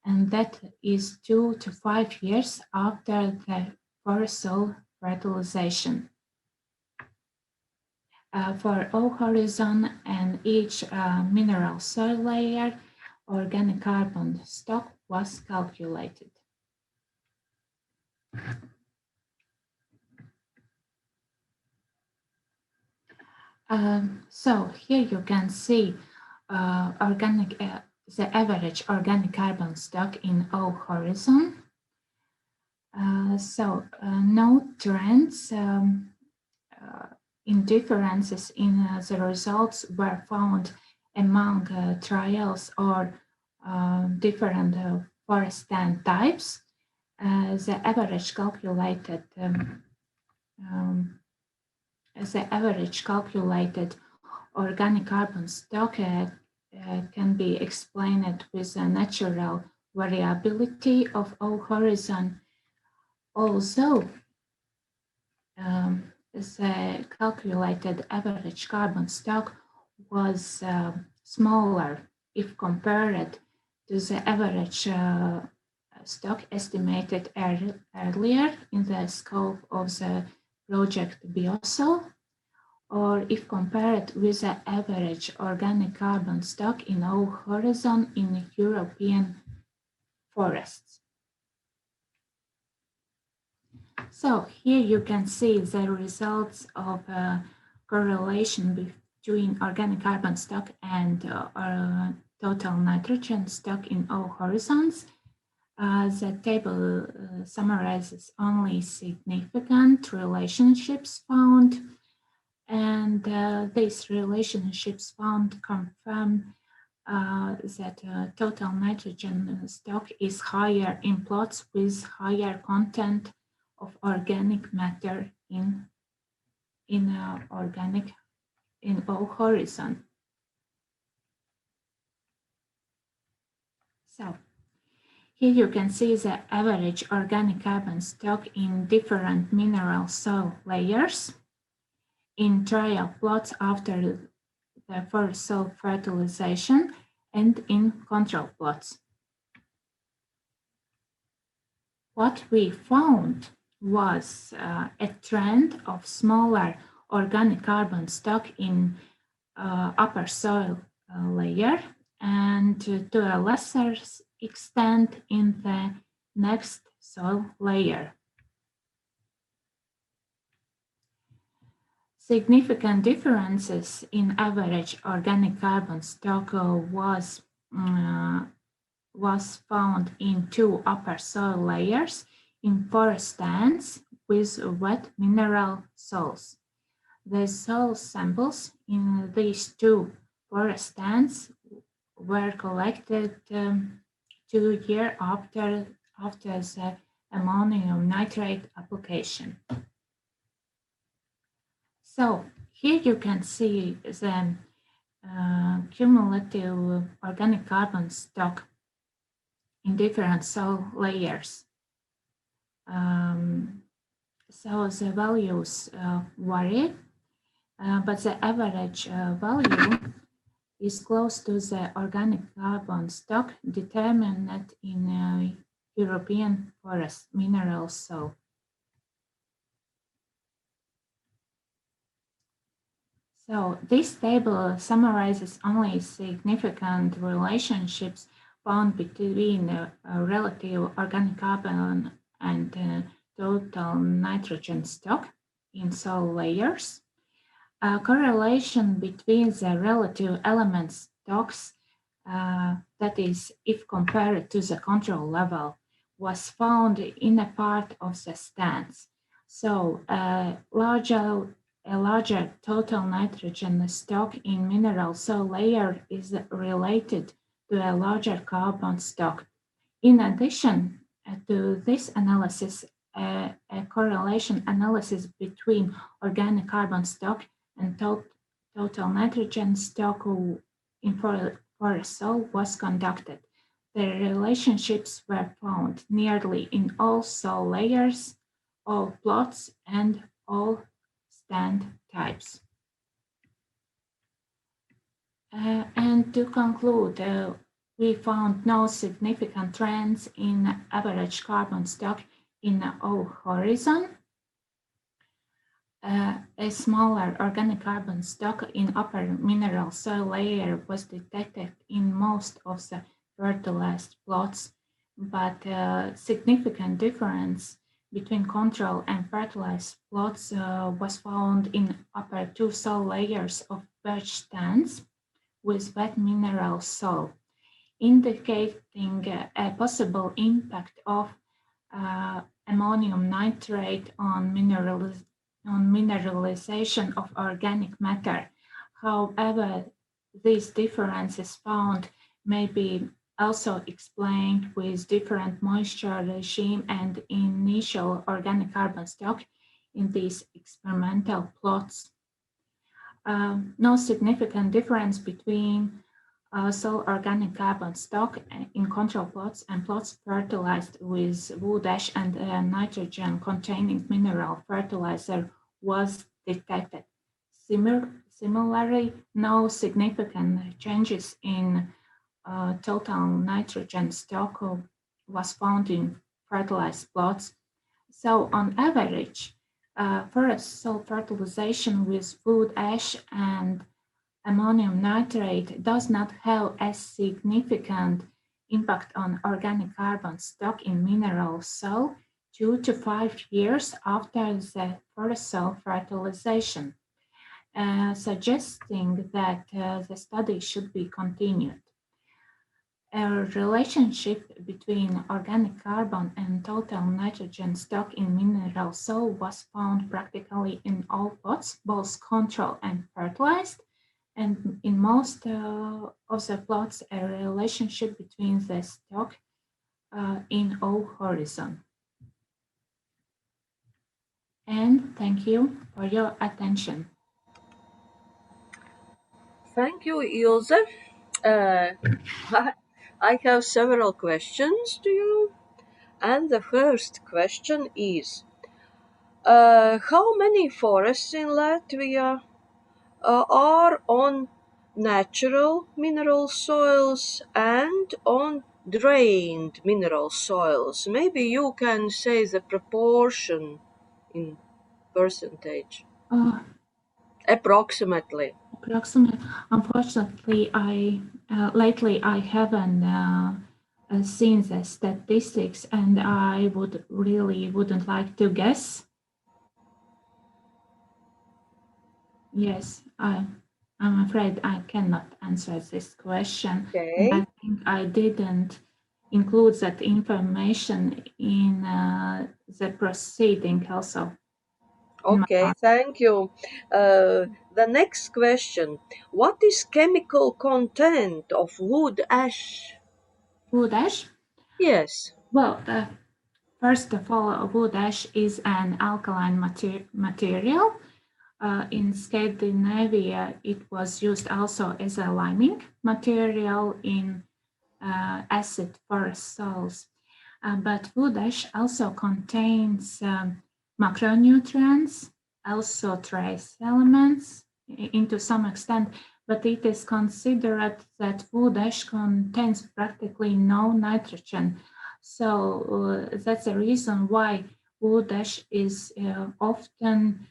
and that is 2 to 5 years after the forest soil fertilization. For all horizon and each mineral soil layer, organic carbon stock was calculated. So here you can see the average organic carbon stock in all horizon. No trends in differences in the results were found among trials or different forest stand types. The average calculated organic carbon stock can be explained with the natural variability of all horizon. Also, the calculated average carbon stock was smaller if compared to the average stock estimated earlier in the scope of the project Biosoil, or if compared with the average organic carbon stock in all horizon in European forests. So here you can see the results of correlation between organic carbon stock and total nitrogen stock in all horizons. The table summarizes only significant relationships found, and these relationships found confirm that total nitrogen stock is higher in plots with higher content of organic matter in all horizon. So here you can see the average organic carbon stock in different mineral soil layers in trial plots after the forest soil fertilization and in control plots. What we found was a trend of smaller organic carbon stock in upper soil layer, and to a lesser extent in the next soil layer. Significant differences in average organic carbon stock was found in 2 upper soil layers in forest stands with wet mineral soils. The soil samples in these 2 forest stands were collected 2 years after the ammonium nitrate application. So here you can see the cumulative organic carbon stock in different soil layers. So the values vary, but the average value is close to the organic carbon stock determined in European forest mineral soil. So this table summarizes only significant relationships found between relative organic carbon and total nitrogen stock in soil layers. A correlation between the relative element stocks, that is, if compared to the control level, was found in a part of the stands. So a larger total nitrogen stock in mineral soil layer is related to a larger carbon stock. In addition to this analysis, a correlation analysis between organic carbon stock and total nitrogen stock in forest soil was conducted. The relationships were found nearly in all soil layers, all plots, and all stand types. And to conclude, we found no significant trends in average carbon stock in O horizon. A smaller organic carbon stock in upper mineral soil layer was detected in most of the fertilized plots, but a significant difference between control and fertilized plots was found in upper two soil layers of birch stands with wet mineral soil, indicating a possible impact of ammonium nitrate on mineralization of organic matter. However, these differences found may be also explained with different moisture regime and initial organic carbon stock in these experimental plots. No significant difference between soil organic carbon stock in control plots and plots fertilized with wood ash and nitrogen containing mineral fertilizer was detected. Similarly, no significant changes in total nitrogen stock was found in fertilized plots. So on average, forest soil fertilization with wood ash and ammonium nitrate does not have a significant impact on organic carbon stock in mineral soil 2 to 5 years after the forest soil fertilization, suggesting that the study should be continued. A relationship between organic carbon and total nitrogen stock in mineral soil was found practically in all plots, both control and fertilized, and in most of the plots, a relationship between the stock in O horizon. And thank you for your attention.
Thank you, Ilse. I have several questions to you. And the first question is, how many forests in Latvia are on natural mineral soils and on drained mineral soils? Maybe you can say the proportion in percentage. Approximately.
Unfortunately, lately I haven't seen the statistics, and I wouldn't like to guess. Yes, I'm afraid I cannot answer this question.
Okay.
I think I didn't include that information in the proceeding also.
Okay, thank you. The next question. What is chemical content of wood ash?
Wood ash?
Yes.
Well, first of all, wood ash is an alkaline material. In Scandinavia, it was used also as a liming material in acid forest soils. But wood ash also contains macronutrients, also trace elements into some extent, but it is considered that wood ash contains practically no nitrogen. So that's the reason why wood ash is often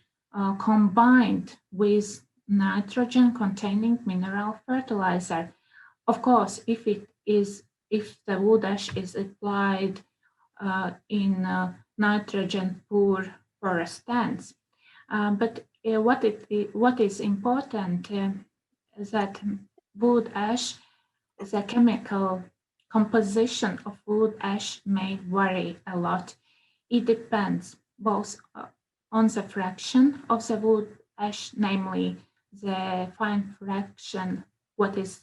combined with nitrogen containing mineral fertilizer. Of course, if the wood ash is applied in nitrogen poor forest stands. But what is important is that wood ash, the chemical composition of wood ash may vary a lot. It depends both on the fraction of the wood ash, namely the fine fraction, what is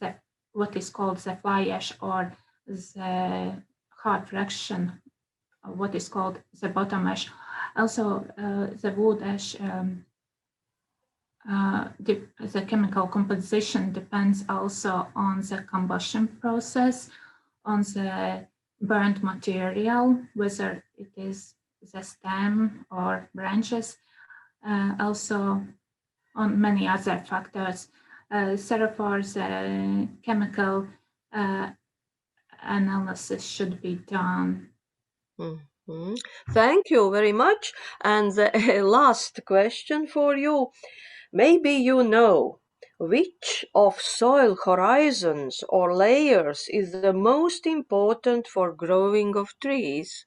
called the fly ash, or the hard fraction, what is called the bottom ash. Also, the wood ash, the chemical composition depends also on the combustion process, on the burnt material, whether it is the stem or branches. also on many other factors. Therefore, the chemical analysis should be done.
Mhm. Thank you very much. And the last question for you. Maybe you know which of soil horizons or layers is the most important for growing of trees?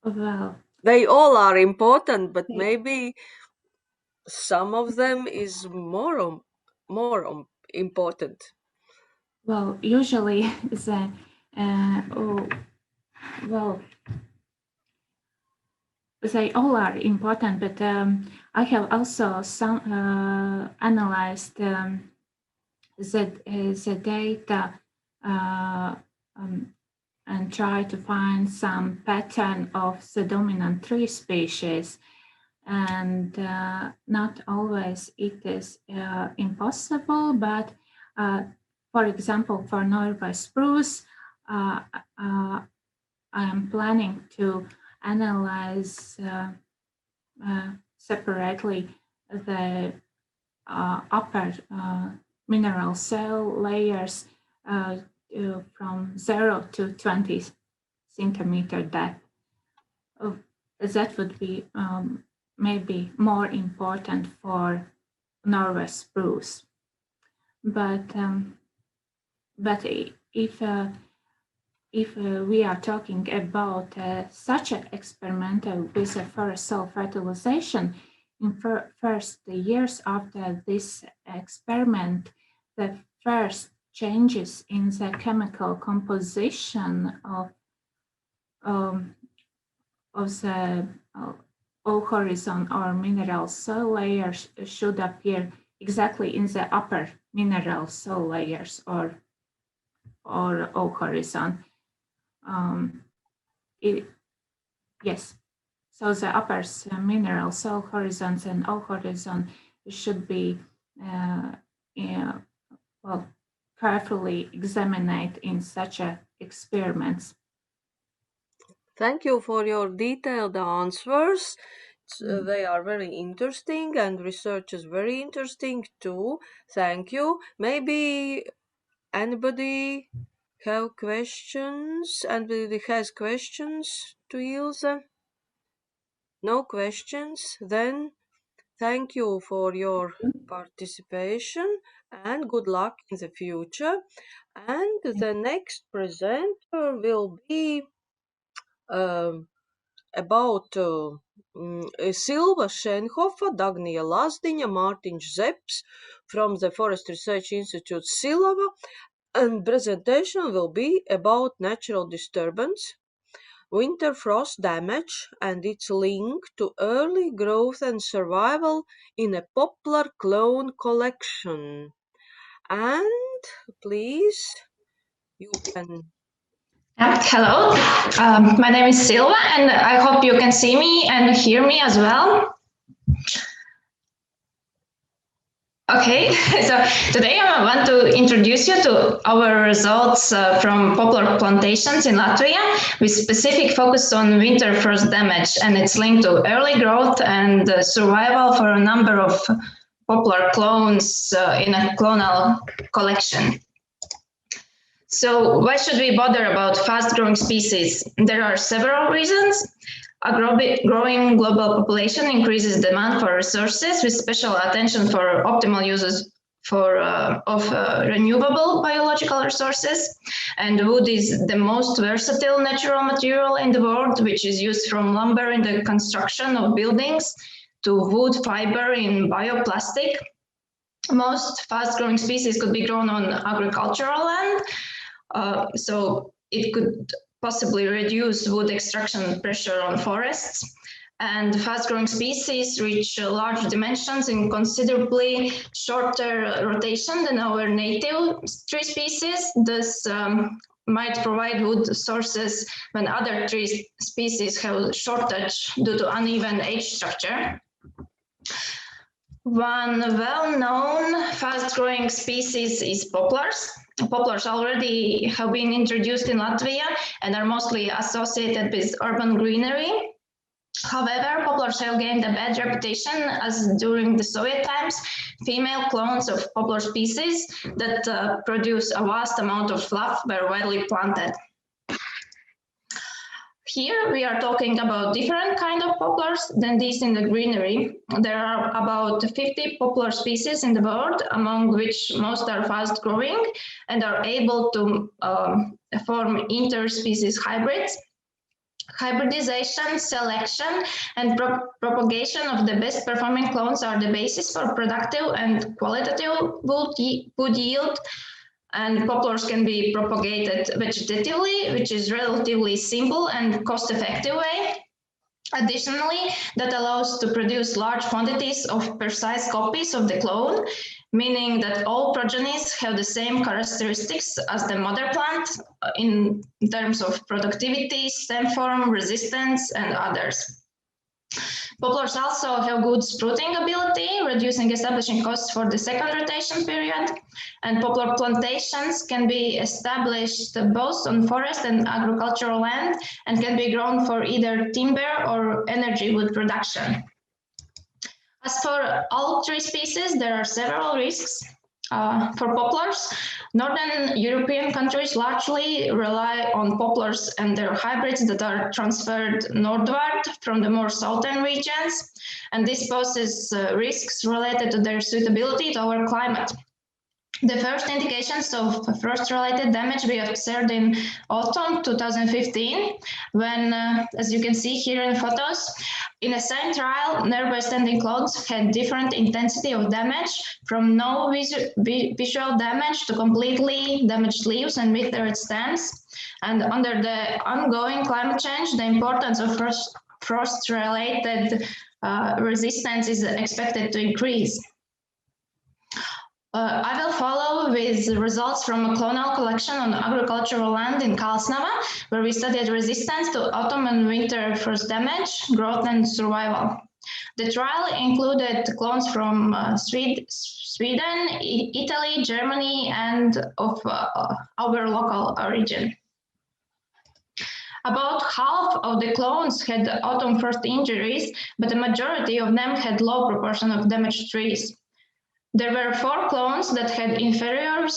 Well,
They all are important, but maybe some of them is more important.
well, usually the well, they all are important, but I have also analyzed the data and try to find some pattern of the dominant tree species. And not always it is impossible, but for example, for Norway spruce, I am planning to analyze separately the upper mineral cell layers from 0 to 20 centimeter depth. That would be maybe more important for Norway spruce. But if we are talking about such an experiment with a forest soil fertilization, in first years after this experiment, the first changes in the chemical composition of the O horizon or mineral soil layers should appear exactly in the upper mineral soil layers or O horizon. Yes, so the upper mineral soil horizons and O horizon should be well, carefully examined in such experiments.
Thank you for your detailed answers. They are very interesting, and research is very interesting too. Thank you. Maybe anybody have questions? Anybody has questions to Ilse? No questions? Then thank you for your participation and good luck in the future. And the next presenter will be about Silva Šenhofa, Dagnija Lazdiņa, Mārtiņš Zepes from the Forest Research Institute Silava, and presentation will be about natural disturbance, winter frost damage, and its link to early growth and survival in a poplar clone collection. And please, you can.
Hello, my name is Silva, and I hope you can see me and hear me as well. Okay, so today I want to introduce you to our results from poplar plantations in Latvia, with specific focus on winter frost damage and its link to early growth and survival for a number of poplar clones in a clonal collection. So why should we bother about fast-growing species? There are several reasons. A growing global population increases demand for resources, with special attention for optimal uses of renewable biological resources. And wood is the most versatile natural material in the world, which is used from lumber in the construction of buildings to wood fiber in bioplastic. Most fast-growing species could be grown on agricultural land, so it could possibly reduce wood extraction pressure on forests. And fast-growing species reach large dimensions in considerably shorter rotation than our native tree species. This might provide wood sources when other tree species have shortage due to uneven age structure. One well-known fast-growing species is poplars. Poplars already have been introduced in Latvia and are mostly associated with urban greenery. However, poplars have gained a bad reputation as during the Soviet times, female clones of poplar species that produce a vast amount of fluff were widely planted. Here we are talking about different kind of poplars than these in the greenery. There are about 50 poplar species in the world, among which most are fast growing and are able to form interspecies hybrids. Hybridization, selection, and propagation of the best performing clones are the basis for productive and qualitative wood yield. And poplars can be propagated vegetatively, which is relatively simple and cost-effective way. Additionally, that allows to produce large quantities of precise copies of the clone, meaning that all progenies have the same characteristics as the mother plant in terms of productivity, stem form, resistance, and others. Poplars also have good sprouting ability, reducing establishing costs for the second rotation period. And poplar plantations can be established both on forest and agricultural land and can be grown for either timber or energy wood production. As for all tree species, there are several risks. For poplars, Northern European countries largely rely on poplars and their hybrids that are transferred northward from the more southern regions, and this poses risks related to their suitability to our climate. The first indications of frost-related damage we observed in autumn 2015, when, as you can see here in photos, in the same trial, nearby standing clouds had different intensity of damage, from no visual damage to completely damaged leaves and withered stems. And under the ongoing climate change, the importance of frost-related resistance is expected to increase. I will follow with results from a clonal collection on agricultural land in Kalsnava, where we studied resistance to autumn and winter frost damage, growth, and survival. The trial included clones from Sweden, Italy, Germany, and of our local origin. About half of the clones had autumn frost injuries, but the majority of them had low proportion of damaged trees. There were 4 clones that had inferior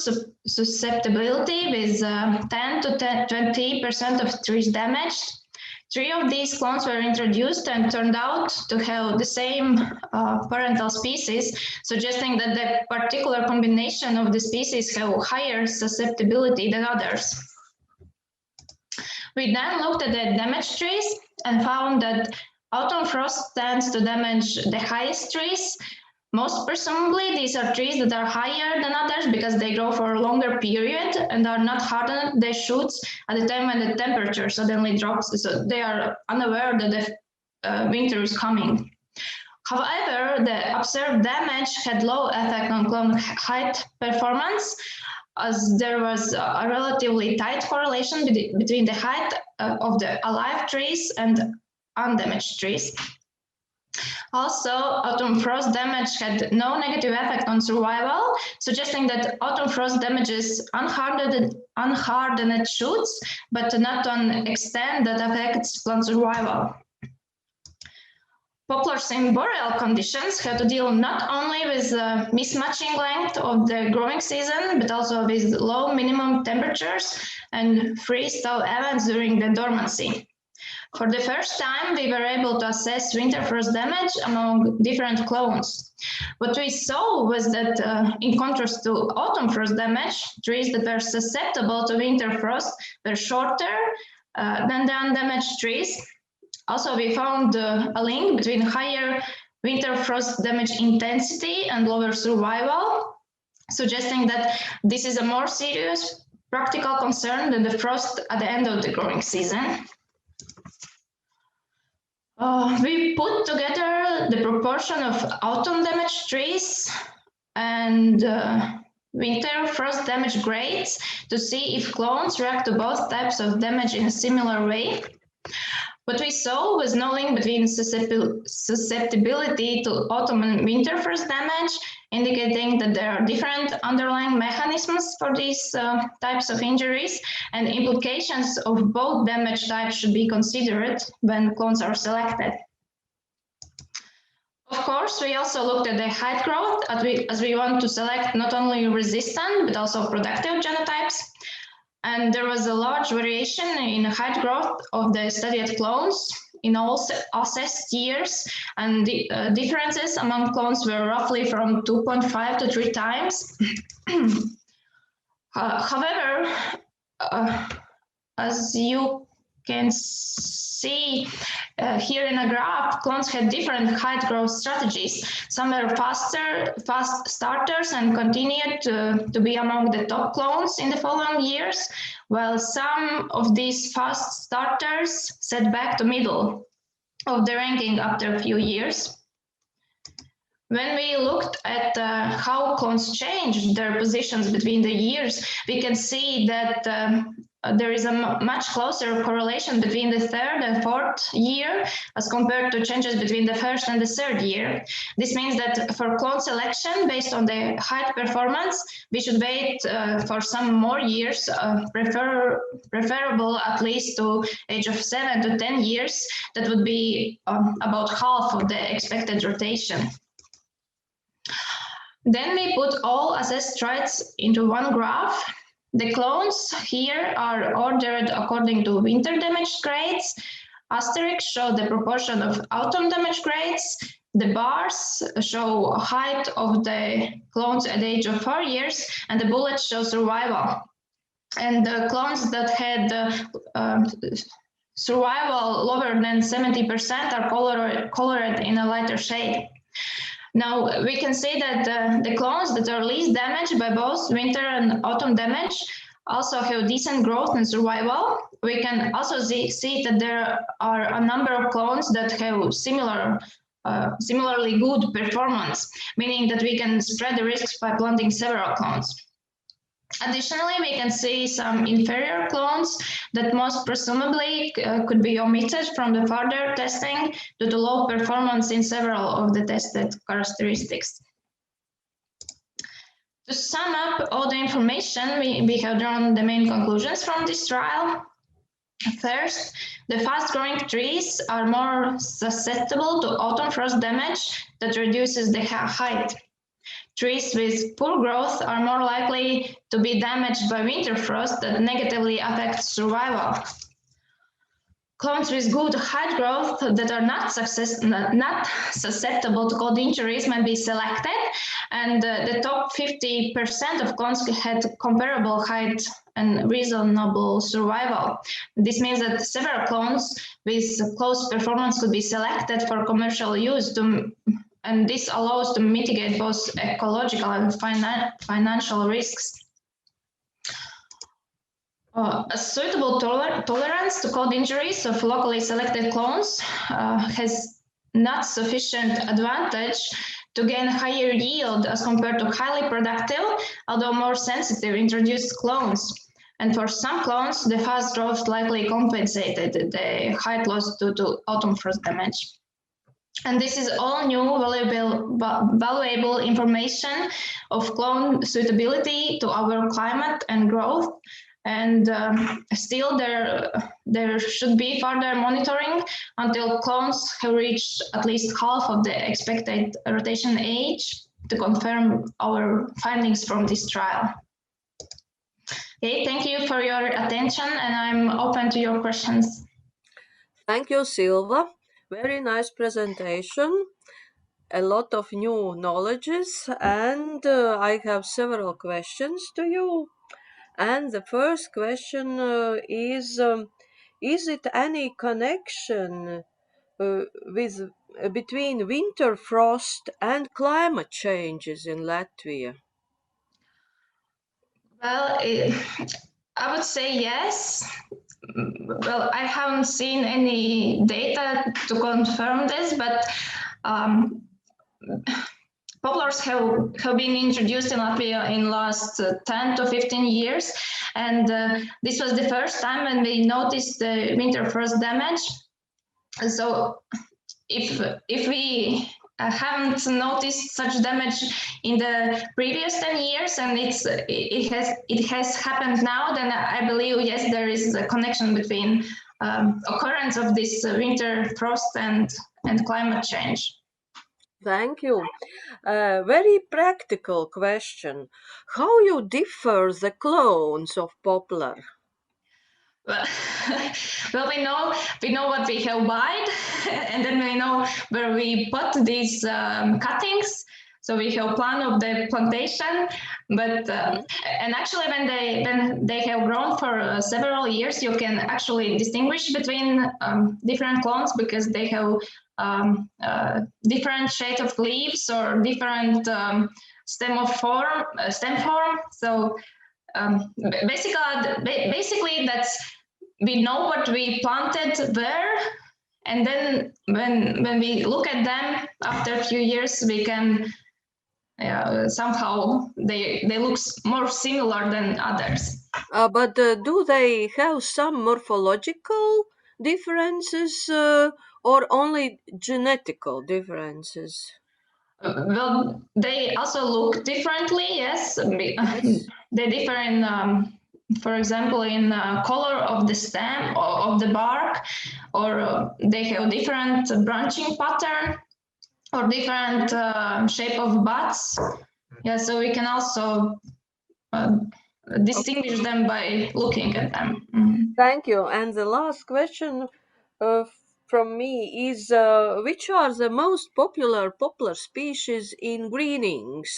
susceptibility with 10 to 20% of trees damaged. 3 of these clones were introduced and turned out to have the same parental species, suggesting that the particular combination of the species have higher susceptibility than others. We then looked at the damaged trees and found that autumn frost tends to damage the highest trees. Most presumably, these are trees that are higher than others because they grow for a longer period and are not hardened their shoots at the time when the temperature suddenly drops, so they are unaware that the winter is coming. However, the observed damage had low effect on clone height performance, as there was a relatively tight correlation between the height of the alive trees and undamaged trees. Also, autumn frost damage had no negative effect on survival, suggesting that autumn frost damages unhardened shoots, but not on extent that affects plant survival. Poplars in boreal conditions have to deal not only with mismatching length of the growing season, but also with low minimum temperatures and freeze-thaw events during the dormancy. For the first time, we were able to assess winter frost damage among different clones. What we saw was that, in contrast to autumn frost damage, trees that were susceptible to winter frost were shorter than the undamaged trees. Also, we found a link between higher winter frost damage intensity and lower survival, suggesting that this is a more serious practical concern than the frost at the end of the growing season. We put together the proportion of autumn damaged trees and winter frost damage grades to see if clones react to both types of damage in a similar way. What we saw was no link between susceptibility to autumn and winter frost damage, indicating that there are different underlying mechanisms for these types of injuries, and implications of both damage types should be considered when clones are selected. Of course, we also looked at the height growth as we want to select not only resistant but also productive genotypes. And there was a large variation in height growth of the studied clones in all assessed years, and the differences among clones were roughly from 2.5 to 3 times. However, as you can see here in a graph, clones had different height growth strategies. Some were fast starters and continued to be among the top clones in the following years, while some of these fast starters set back to middle of the ranking after a few years. When we looked at how clones changed their positions between the years, we can see that there is a much closer correlation between the third and fourth year as compared to changes between the first and the third year. This means that for clone selection based on the height performance, we should wait for some more years, preferable at least to age of 7 to 10 years. That would be about half of the expected rotation. Then we put all assessed traits into one graph. The clones here are ordered according to winter damage grades. Asterisks show the proportion of autumn damage grades. The bars show height of the clones at the age of 4 years, and the bullets show survival. And the clones that had survival lower than 70% are colored in a lighter shade. Now, we can see that the clones that are least damaged by both winter and autumn damage also have decent growth and survival. We can also see that there are a number of clones that have similarly good performance, meaning that we can spread the risks by planting several clones. Additionally, we can see some inferior clones that most presumably could be omitted from the further testing due to low performance in several of the tested characteristics. To sum up all the information, we have drawn the main conclusions from this trial. First, the fast-growing trees are more susceptible to autumn frost damage that reduces the height. Trees with poor growth are more likely to be damaged by winter frost that negatively affects survival. Clones with good height growth that are not susceptible to cold injuries might be selected, and the top 50% of clones had comparable height and reasonable survival. This means that several clones with close performance could be selected for commercial use, and this allows to mitigate both ecological and financial risks. A suitable tolerance to cold injuries of locally selected clones has not sufficient advantage to gain higher yield as compared to highly productive, although more sensitive introduced clones. And for some clones, the fast growth likely compensated the height loss due to autumn frost damage. And this is all new, valuable information of clone suitability to our climate and growth. And still there should be further monitoring until clones have reached at least half of the expected rotation age to confirm our findings from this trial. Okay, thank you for your attention, and I'm open to your questions.
Thank you, Silva. Very nice presentation. A lot of new knowledges, and I have several questions to you. And the first question is it any connection between winter frost and climate changes in Latvia?
Well, I would say yes. Well, I haven't seen any data to confirm this, but poplars have been introduced in Latvia in last 10 to 15 years, and this was the first time when we noticed the winter frost damage. So if we haven't noticed such damage in the previous 10 years and it has happened now, then I believe, yes, there is a connection between occurrence of this winter frost and climate change.
Thank you. Very practical question. How you differ the clones of poplar?
Well, well, we know what we have buyed, and then we know where we put these cuttings. So we have plan of the plantation, but and actually when they have grown for several years, you can actually distinguish between different clones because they have different shade of leaves or different stem form. So basically that's we know what we planted where, and then when we look at them after a few years, we can somehow they look more similar than others.
But do they have some morphological differences or only genetical differences?
Well, they also look differently. Yes,
Yes.
they differ in, for example, in color of the stem or of the bark, or they have different branching pattern or different shape of buds. Yeah, so we can also uh, distinguish them by looking at them. Mhm.
Thank you. And the last question uh, from me is which are the most popular poplar species in greenings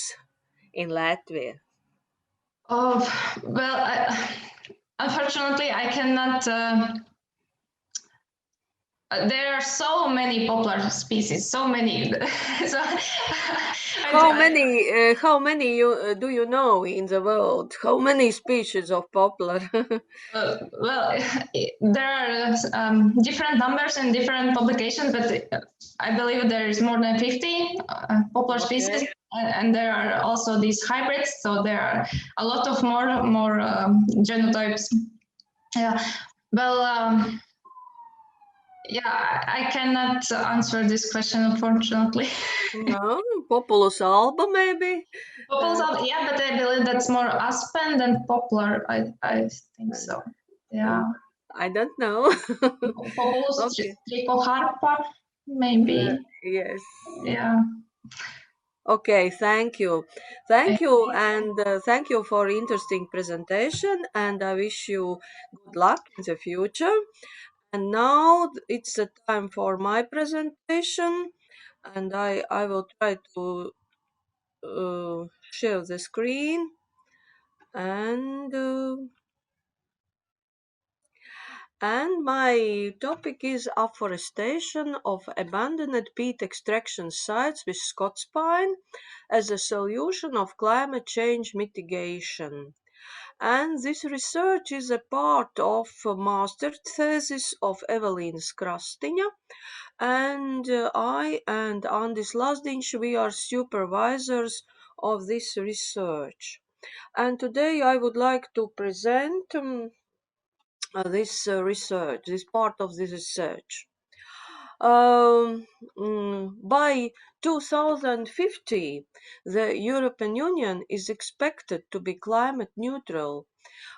in Latvia?
Oh, well, unfortunately, I cannot. There are so many popular species, so many. So,
How many do you know in the world? How many species of poplar?
well, there are different numbers in different publications, but I believe there is more than 50 popular species,
Okay.
and there are also these hybrids. So there are a lot of more genotypes. Yeah. Well, yeah, I cannot answer this question, unfortunately.
No, Populus alba maybe.
Yeah, but I believe that's more aspen than poplar. I think so. Yeah.
I don't know.
Populus
Okay.
trichoharpa, maybe.
Yes.
Yeah.
Okay, thank you. Thank you, and thank you for interesting presentation, and I wish you good luck in the future. And now it's the time for my presentation, and I will try to share the screen and and my topic is afforestation of abandoned peat extraction sites with Scots pine as a solution of climate change mitigation. And this research is a part of a master thesis of Evelīna Krastiņa, and I and Andis Lazdiņš, we are supervisors of this research. And today I would like to present this research, this part of this research. By 2050, the European Union is expected to be climate neutral,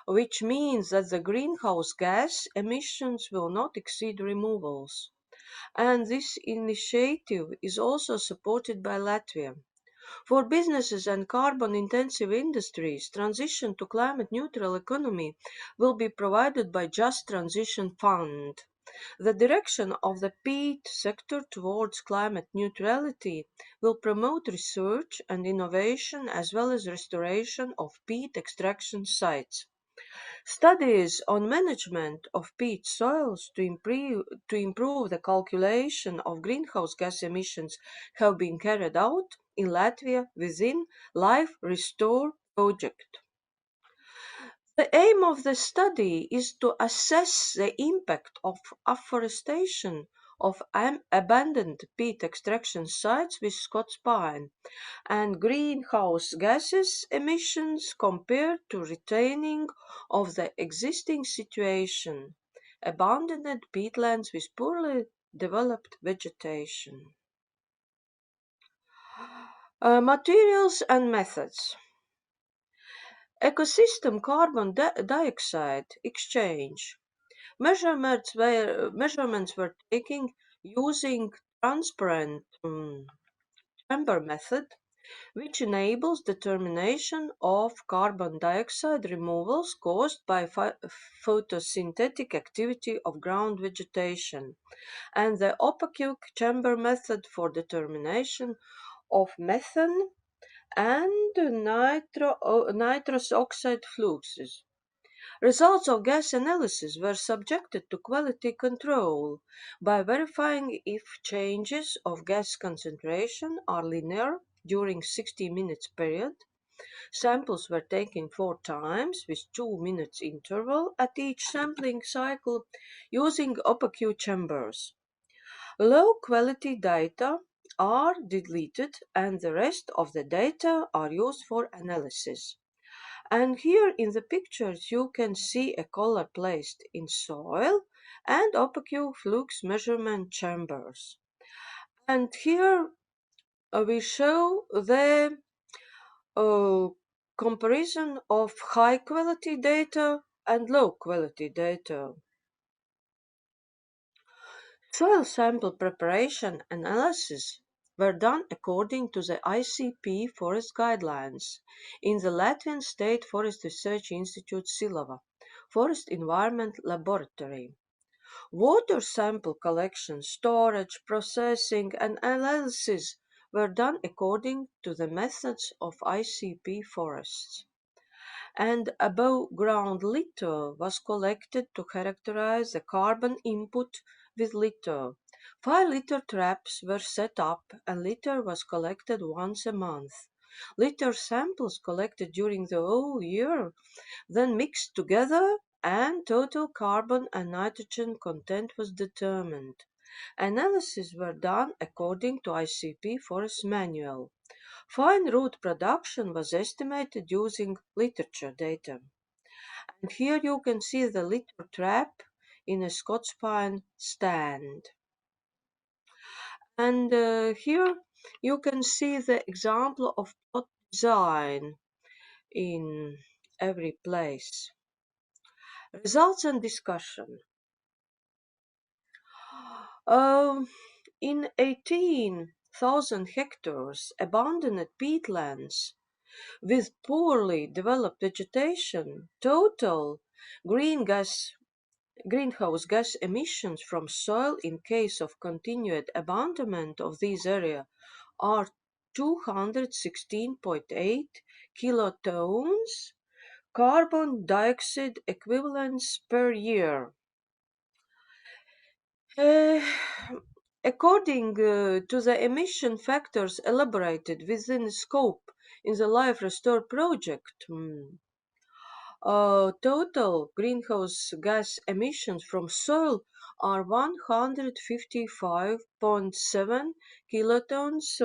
which means that the greenhouse gas emissions will not exceed removals. And this initiative is also supported by Latvia. For businesses and carbon-intensive industries, transition to climate-neutral economy will be provided by Just Transition Fund. The direction of the peat sector towards climate neutrality will promote research and innovation as well as restoration of peat extraction sites. Studies on management of peat soils to improve the calculation of greenhouse gas emissions have been carried out in Latvia within Life Restore project. The aim of the study is to assess the impact of afforestation of abandoned peat extraction sites with Scots pine and greenhouse gases emissions compared to retaining of the existing situation, abandoned peatlands with poorly developed vegetation. Materials and methods. Ecosystem carbon dioxide exchange. Measurements were taken using transparent chamber method, which enables determination of carbon dioxide removals caused by photosynthetic activity of ground vegetation, and the opaque chamber method for determination of methane and nitrous oxide fluxes. Results of gas analysis were subjected to quality control by verifying if changes of gas concentration are linear during 60 minutes period. Samples were taken 4 times with 2 minutes interval at each sampling cycle using opaque chambers. Low quality data are deleted and the rest of the data are used for analysis. And here in the pictures you can see a collar placed in soil and opaque flux measurement chambers. And here we show the comparison of high quality data and low quality data. Soil sample preparation analysis were done according to the ICP forest guidelines in the Latvian State Forest Research Institute Silava Forest Environment Laboratory. Water sample collection, storage, processing, and analysis were done according to the methods of ICP forests. And above-ground litter was collected to characterize the carbon input with litter. 5 litter traps were set up and litter was collected once a month. Litter samples collected during the whole year, then mixed together and total carbon and nitrogen content was determined. Analyses were done according to ICP Forest Manual. Fine root production was estimated using literature data. And here you can see the litter trap in a Scots pine stand. And here you can see the example of plot design in every place. Results and discussion. In 18,000 hectares abandoned peatlands with poorly developed vegetation, total greenhouse gas emissions from soil in case of continued abandonment of these areas are 216.8 kilotons carbon dioxide equivalents per year. According to the emission factors elaborated within the scope in the Life Restore project, total greenhouse gas emissions from soil are 155.7 kilotons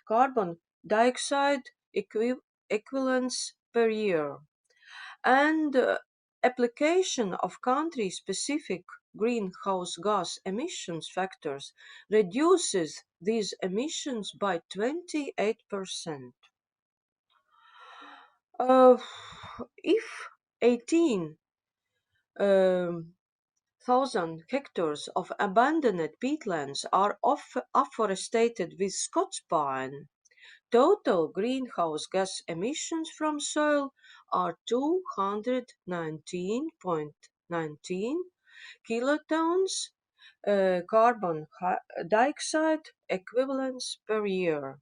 carbon dioxide equivalents per year. And application of country-specific greenhouse gas emissions factors reduces these emissions by 28%. If 18,000 hectares of abandoned peatlands are afforested with Scots pine, total greenhouse gas emissions from soil are 219.19 kilotons carbon dioxide equivalents per year.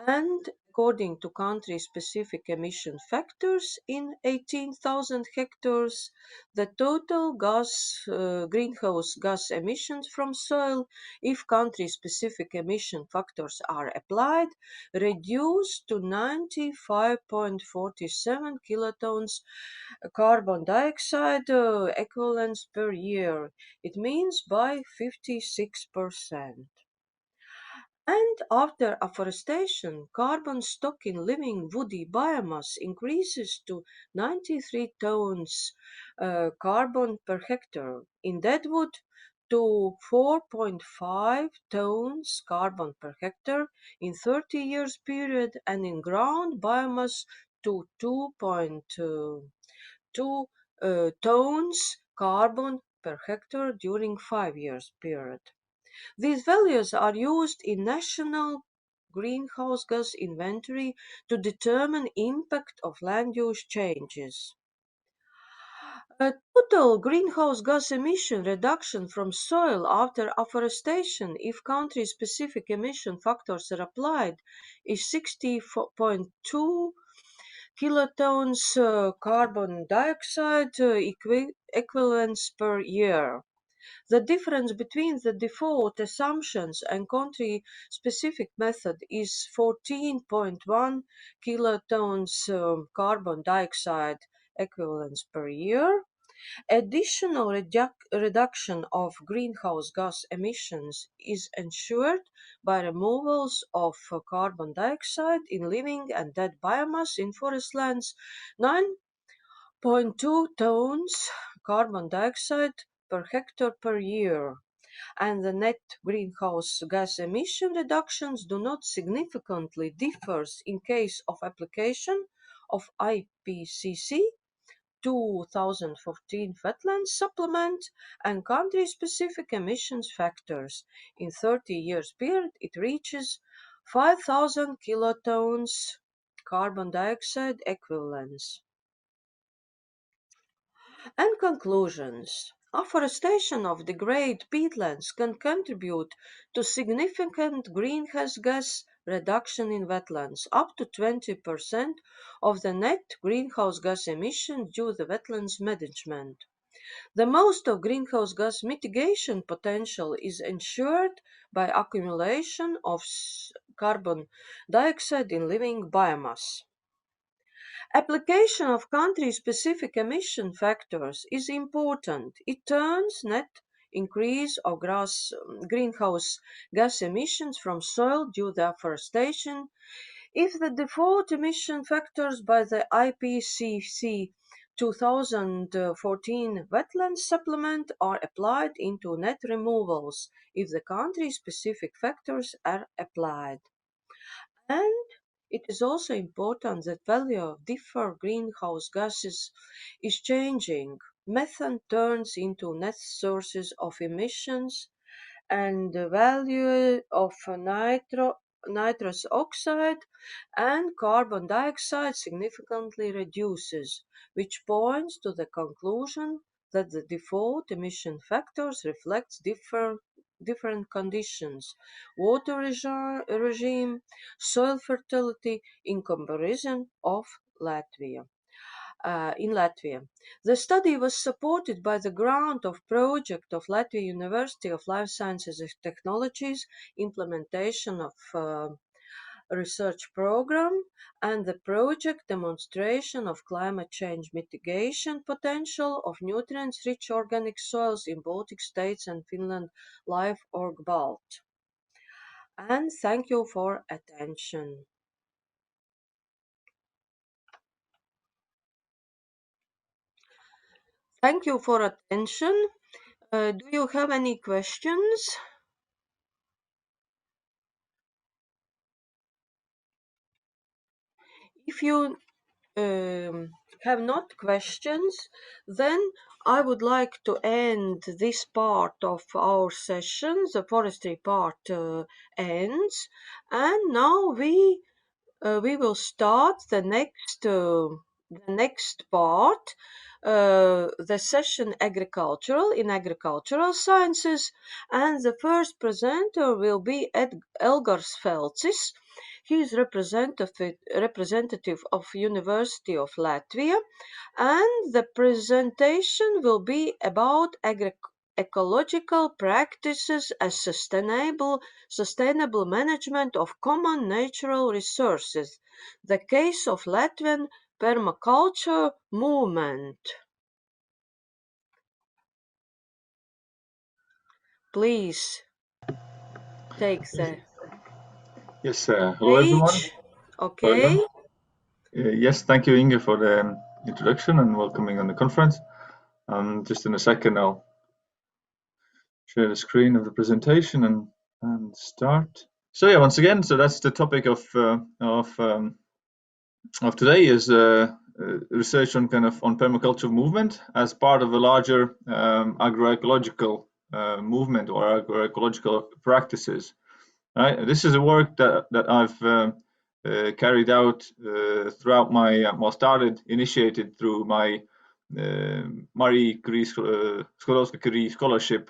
And according to country-specific emission factors in 18,000 hectares, the total greenhouse gas emissions from soil, if country-specific emission factors are applied, reduce to 95.47 kilotons carbon dioxide equivalents per year. It means by 56%. And after afforestation, carbon stock in living woody biomass increases to 93 tons carbon per hectare. In deadwood, to 4.5 tons carbon per hectare in 30 years period, and in ground biomass to 2.2 tons carbon per hectare during 5 years period. These values are used in national greenhouse gas inventory to determine impact of land use changes. A total greenhouse gas emission reduction from soil after afforestation, if country-specific emission factors are applied, is 60.2 kilotons carbon dioxide equivalents per year. The difference between the default assumptions and country-specific method is 14.1 kilotons carbon dioxide equivalents per year. Additional reduction of greenhouse gas emissions is ensured by removals of carbon dioxide in living and dead biomass in forest lands, 9.2 tons carbon dioxide per hectare per year, and the net greenhouse gas emission reductions do not significantly differ in case of application of IPCC 2014 wetlands supplement and country-specific emissions factors. In 30 years period, it reaches 5,000 kilotons carbon dioxide equivalents. And conclusions. Afforestation of degraded peatlands can contribute to significant greenhouse gas reduction in wetlands, up to 20% of the net greenhouse gas emissions due to wetlands management. The most of greenhouse gas mitigation potential is ensured by accumulation of carbon dioxide in living biomass. Application of country-specific emission factors is important. It turns net increase of greenhouse gas emissions from soil due to afforestation if the default emission factors by the IPCC 2014 wetlands supplement are applied into net removals if the country-specific factors are applied. And it is also important that value of different greenhouse gases is changing. Methane turns into net sources of emissions, and the value of nitrous oxide and carbon dioxide significantly reduces, which points to the conclusion that the default emission factors reflect different conditions, water regime, soil fertility in comparison of Latvia. In Latvia. The study was supported by the grant of project of Latvia University of Life Sciences and Technologies, implementation of research program, and the project demonstration of climate change mitigation potential of nutrients-rich organic soils in Baltic states and Finland Life Org Balt. And thank you for attention. Thank you for attention. Do you have any questions? If you have not questions, then I would like to end this part of our session. The forestry part ends, and now we will start the next part. The session in agricultural sciences, and the first presenter will be Elgars Felcis. He is representative of University of Latvia, and the presentation will be about ecological practices as sustainable management of common natural resources, the case of Latvian permaculture movement. Please take the
Yes, hello everyone.
Okay.
Yes, thank you, Inge, for the introduction and welcoming on the conference. Just in a second, I'll share the screen of the presentation and start. So yeah, once again, so that's the topic of today is research on permaculture movement as part of a larger agroecological movement or agroecological practices. Right? This is a work that I've carried out throughout my initiated through my Marie Skłodowska-Curie Scholarship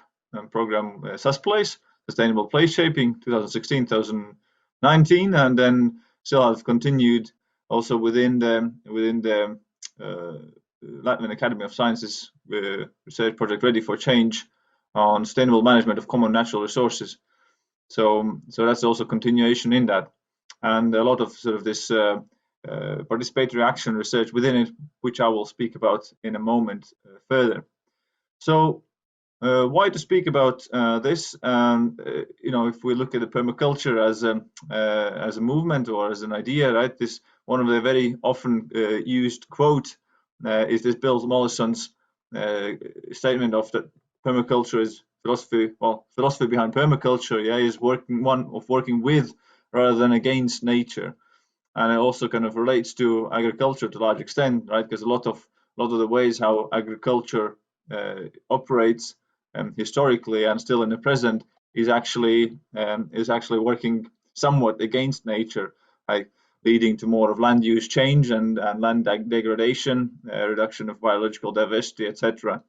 Program, SUSPLACE, Sustainable Place Shaping, 2016-2019, and then still have continued also within the Latvian Academy of Sciences research project Ready for Change on sustainable management of common natural resources. So that's also continuation in that, and a lot of sort of this participatory action research within it, which I will speak about in a moment further. So why to speak about this? If we look at the permaculture as a movement or as an idea, right? This one of the very often used quote is this Bill Mollison's statement of that permaculture is philosophy. Well, philosophy behind permaculture, is working with rather than against nature, and it also kind of relates to agriculture to a large extent, right? Because a lot of the ways how agriculture operates historically and still in the present is actually working somewhat against nature, right? Leading to more of land use change and land degradation, reduction of biological diversity, etc.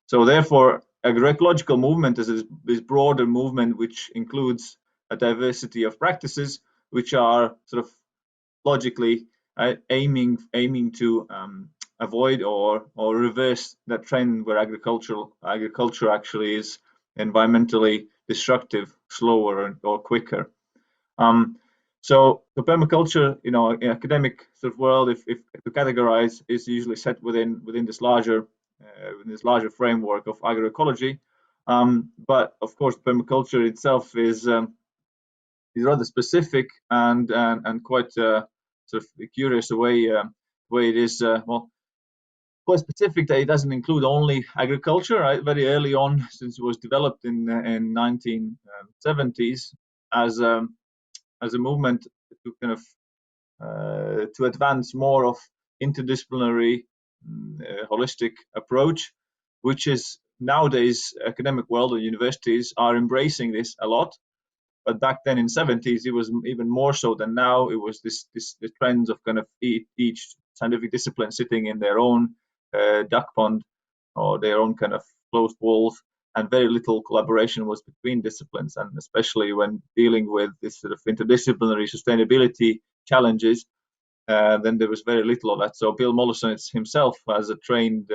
So therefore, agroecological movement is this broader movement which includes a diversity of practices which are sort of logically aiming to avoid or reverse that trend where agriculture actually is environmentally destructive, slower or quicker. So the permaculture, in academic sort of world, if to categorize, is usually set within this larger framework of agroecology. But of course, permaculture itself is rather specific and quite sort of curious the way it is. Quite specific that it doesn't include only agriculture. Right? Very early on, since it was developed in 1970s as a movement to kind of to advance more of interdisciplinary, holistic approach, which is nowadays academic world or universities are embracing this a lot. But back then in 70s, it was even more so than now. It was the trends of kind of each scientific discipline sitting in their own duck pond or their own kind of closed walls, and very little collaboration was between disciplines, and especially when dealing with this sort of interdisciplinary sustainability challenges, then there was very little of that. So Bill Mollison himself, as a trained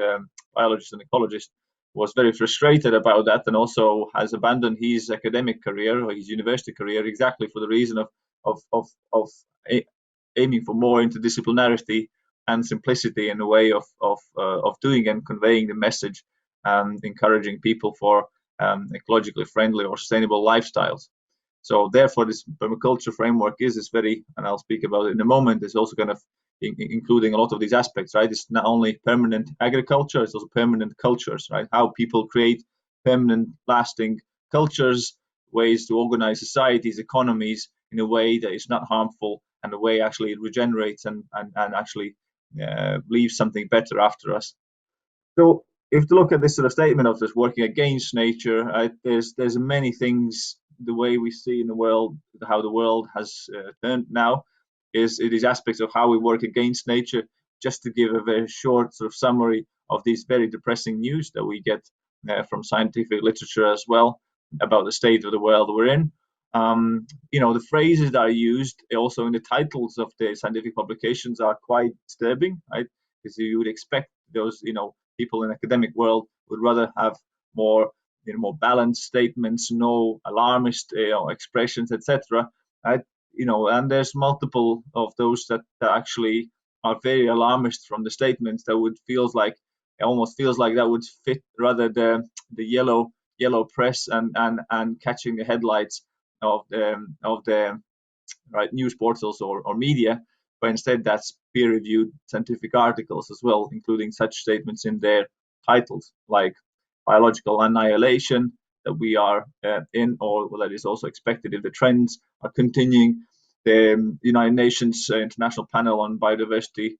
biologist and ecologist, was very frustrated about that, and also has abandoned his academic career or his university career exactly for the reason of aiming for more interdisciplinarity and simplicity in the way of doing and conveying the message, and encouraging people for ecologically friendly or sustainable lifestyles. So therefore, this permaculture framework is very, and I'll speak about it in a moment, is also kind of including a lot of these aspects, right? It's not only permanent agriculture, it's also permanent cultures, right? How people create permanent, lasting cultures, ways to organize societies, economies in a way that is not harmful, and a way actually it regenerates and actually leaves something better after us. So if you look at this sort of statement of this working against nature, right, there's many things, the way we see in the world, how the world has turned now, is aspects of how we work against nature. Just to give a very short sort of summary of these very depressing news that we get from scientific literature as well about the state of the world we're in. The phrases that are used also in the titles of the scientific publications are quite disturbing, right? Because you would expect those, people in the academic world would rather have more balanced statements, no alarmist expressions, etc. Right? And there's multiple of those that actually are very alarmist from the statements that would almost feels like that would fit rather the yellow press and catching the headlights of the right news portals or media, but instead that's peer-reviewed scientific articles as well, including such statements in their titles, like biological annihilation that we are in, or that is also expected if the trends are continuing. The United Nations International Panel on Biodiversity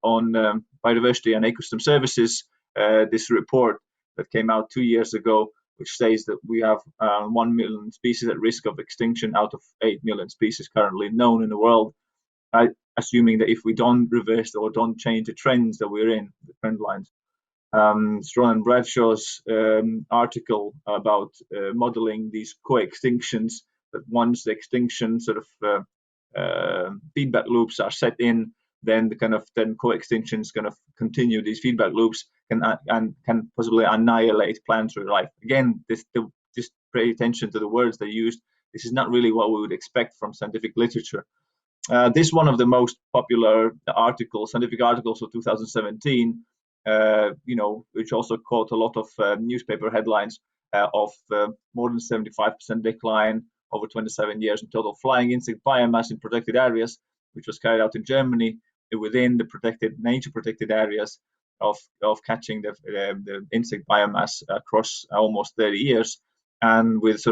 Biodiversity and Ecosystem Services, this report that came out 2 years ago, which says that we have 1 million species at risk of extinction out of 8 million species currently known in the world, right? Assuming that if we don't reverse or don't change the trends that we're in, the trend lines. Strachan and Bradshaw's article about modeling these co-extinctions, that once the extinction sort of feedback loops are set in, then then co-extinctions kind of continue these feedback loops and can possibly annihilate planetary life. Again, just pay attention to the words they used. This is not really what we would expect from scientific literature. This one of the most popular scientific articles of 2017, which also caught a lot of newspaper headlines of more than 75% decline over 27 years in total flying insect biomass in protected areas, which was carried out in Germany within the nature protected areas of catching the insect biomass across almost 30 years, and with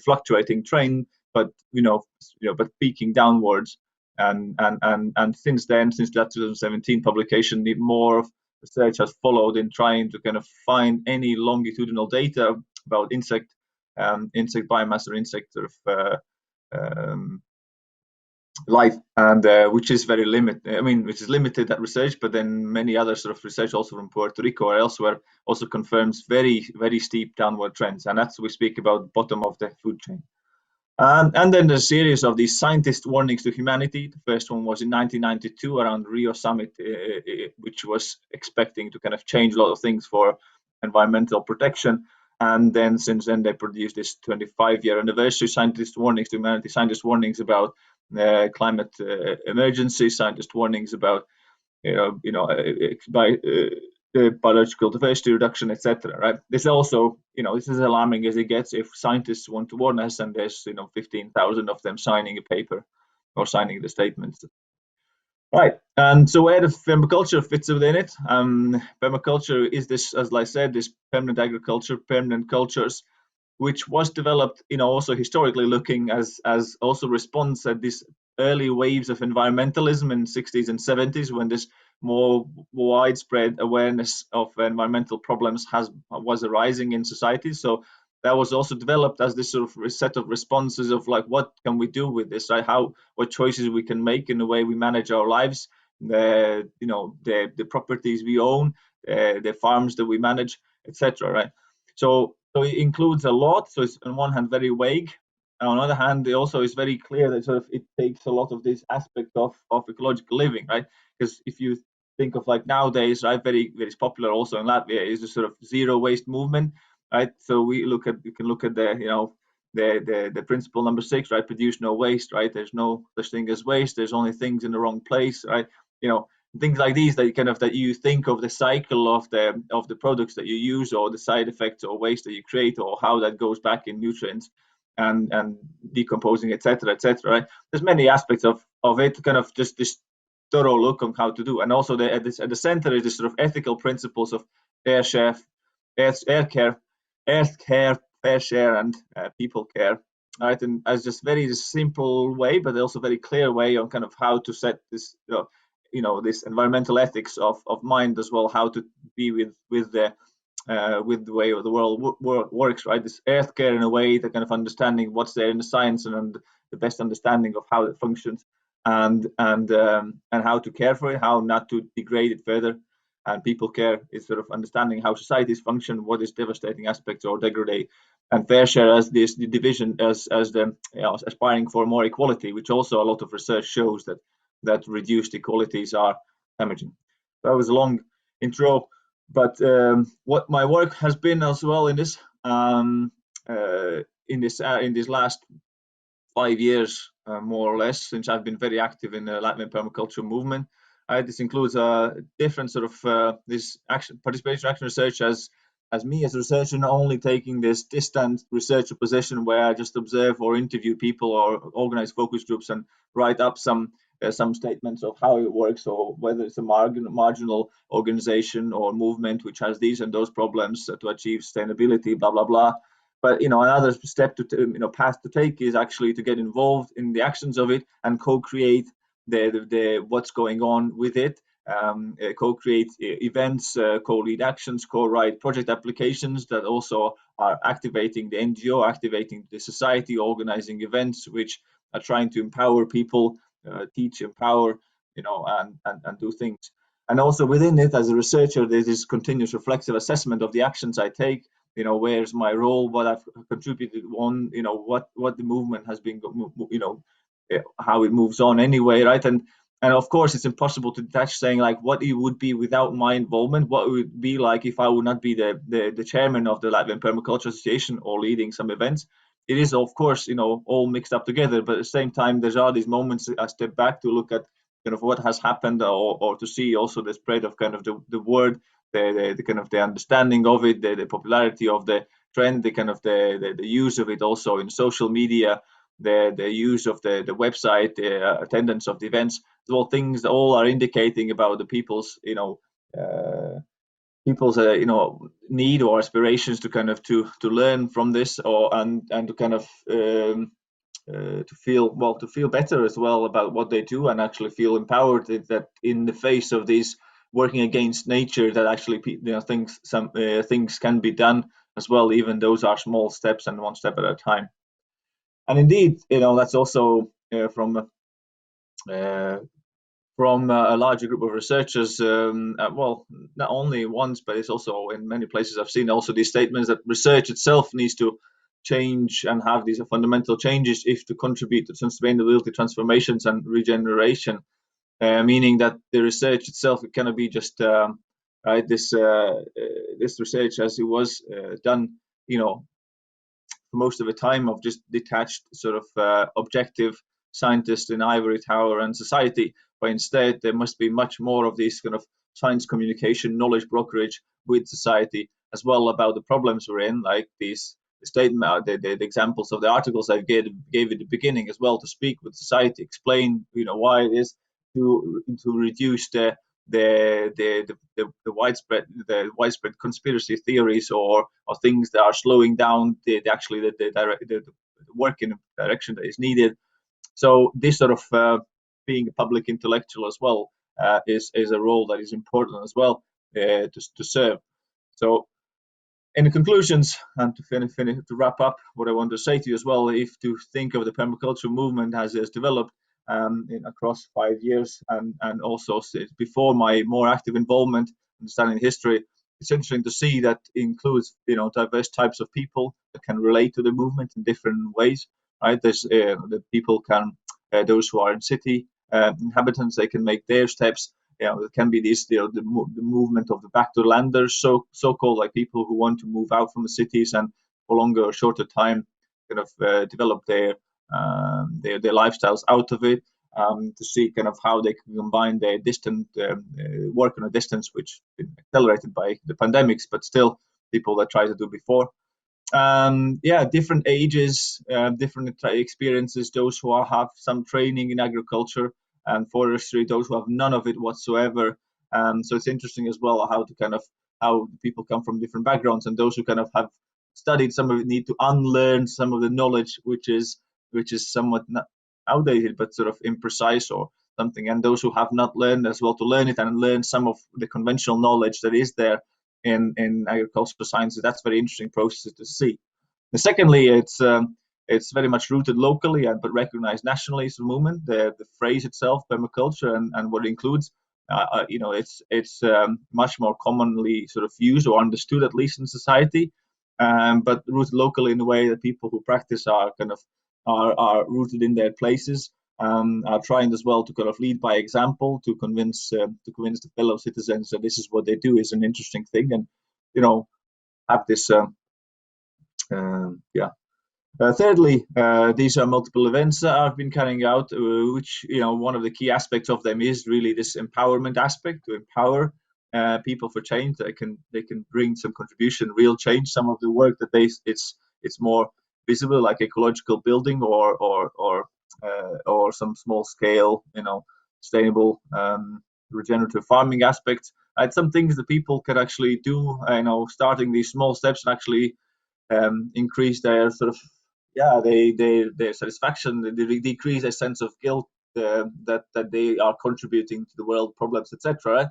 fluctuating trend, but but peaking downwards. And since then, since that 2017 publication, more research has followed in trying to kind of find any longitudinal data about insect biomass or insect sort of life, and which is very limited. I mean, which is limited, that research, but then many other sort of research also from Puerto Rico or elsewhere also confirms very, very steep downward trends, and that's we speak about bottom of the food chain. And then there's a series of these scientist warnings to humanity. The first one was in 1992 around Rio Summit, which was expecting to kind of change a lot of things for environmental protection. And then since then, they produced this 25-year anniversary scientist warnings to humanity, scientist warnings about climate emergency, scientist warnings about biological diversity reduction, etc. Right? This also, this is alarming as it gets if scientists want to warn us, and there's 15,000 of them signing a paper or signing the statements. Right, and so where does permaculture fits within it? Permaculture is this, as I said, this permanent agriculture, permanent cultures, which was developed, also historically looking as also response at these early waves of environmentalism in 60s and 70s, when this more widespread awareness of environmental problems was arising in society. So that was also developed as this sort of set of responses of like, what can we do with this, right? What choices we can make in the way we manage our lives, the properties we own, the farms that we manage, etc. Right? So it includes a lot. So it's on one hand very vague. On the other hand, it also is very clear that sort of it takes a lot of this aspect of ecological living, right? Because if you think of like nowadays, right, very, very popular also in Latvia is the sort of zero waste movement, right? So you can look at the principle number 6, right? Produce no waste, right? There's no such thing as waste. There's only things in the wrong place, right? Things like these that you think of the cycle of the products that you use, or the side effects or waste that you create, or how that goes back in nutrients and decomposing, etc., right? There's many aspects of it, kind of just this thorough look on how to do. And also at the center is this sort of ethical principles of fair share, earth care, fair share, and people care, right? And as just very simple way, but also very clear way on kind of how to set this, this environmental ethics of mind as well, how to be with the way the world works, right? This earth care in a way, the kind of understanding what's there in the science and the best understanding of how it functions, and how to care for it, how not to degrade it further. And people care is sort of understanding how societies function, what is devastating aspects or degrade. And fair share as this division, as the aspiring for more equality, which also a lot of research shows that reduced equalities are damaging. That was a long intro, but what my work has been as well in this last 5 years, more or less, since I've been very active in the Latvian permaculture movement. This includes different sort of this participation action research as me as a researcher, not only taking this distant researcher position where I just observe or interview people or organize focus groups and write up some statements of how it works, or whether it's a marginal organization or movement which has these and those problems to achieve sustainability, blah, blah, blah. But, another step path to take is actually to get involved in the actions of it and co-create the what's going on with it, co-create events, co-lead actions, co-write project applications that also are activating the NGO, activating the society, organizing events which are trying to empower people, teach, empower, and do things. And also within it, as a researcher, there's this continuous reflexive assessment of the actions I take. Where's my role, what I've contributed on, what the movement has been, how it moves on anyway, right? And of course, it's impossible to detach saying like what it would be without my involvement, what it would be like if I would not be the chairman of the Latvian Permaculture Association or leading some events. It is, of course, all mixed up together, but at the same time, there's all these moments I step back to look at kind of what has happened, or to see also the spread of kind of the word, the kind of the understanding of it, the popularity of the trend, the kind of the use of it also in social media, the use of the website, the attendance of the events. All things that all are indicating about the people's need or aspirations to kind of to learn from this, and to kind of to feel better as well about what they do, and actually feel empowered that in the face of these working against nature, that actually things can be done as well, even those are small steps and one step at a time. And indeed, that's also from a larger group of researchers, well, not only once, but it's also in many places I've seen also these statements that research itself needs to change and have these fundamental changes if to contribute to sustainability transformations and regeneration, meaning that the research itself, it cannot be just this research as it was done, for most of the time, of just detached sort of objective scientists in ivory tower and society, but instead there must be much more of this kind of science communication, knowledge brokerage with society as well about the problems we're in, like these statement, the examples of the articles I gave at the beginning as well, to speak with society, explain why it is to reduce the widespread conspiracy theories or things that are slowing down the work in the direction that is needed. So this sort of being a public intellectual as well is a role that is important as well to serve. So in the conclusions, and to wrap up, what I want to say to you as well, if to think of the permaculture movement as developed across 5 years, and also before my more active involvement, understanding history, it's interesting to see that includes diverse types of people that can relate to the movement in different ways. Right, there's the people can those who are in city inhabitants, they can make their steps. It can be this the movement of the back to landers, so-called, like people who want to move out from the cities and for longer or shorter time kind of develop their lifestyles out of it, to see kind of how they can combine their distant work on a distance, which been accelerated by the pandemics, but still people that try to do before. Different ages, different experiences, those who have some training in agriculture and forestry, those who have none of it whatsoever. So it's interesting as well how people come from different backgrounds, and those who kind of have studied some of it need to unlearn some of the knowledge which is somewhat not outdated but sort of imprecise or something, and those who have not learned as well to learn it and learn some of the conventional knowledge that is there in agricultural sciences. That's very interesting process to see. And secondly, it's very much rooted locally but recognized nationally as a movement. The phrase itself, permaculture, and what it includes, it's much more commonly sort of used or understood, at least in society, but rooted locally in a way that people who practice are kind of are rooted in their places, are trying as well to kind of lead by example, to convince the fellow citizens that this is what they do is an interesting thing, and have this thirdly, these are multiple events that I've been carrying out, which one of the key aspects of them is really this empowerment aspect, to empower people for change. They can bring some contribution, real change. Some of the work that it's more visible, like ecological building or some small scale, sustainable regenerative farming aspects. Some things that people can actually do, starting these small steps and actually increase their sort of their satisfaction, they decrease their sense of guilt, that they are contributing to the world problems, etc.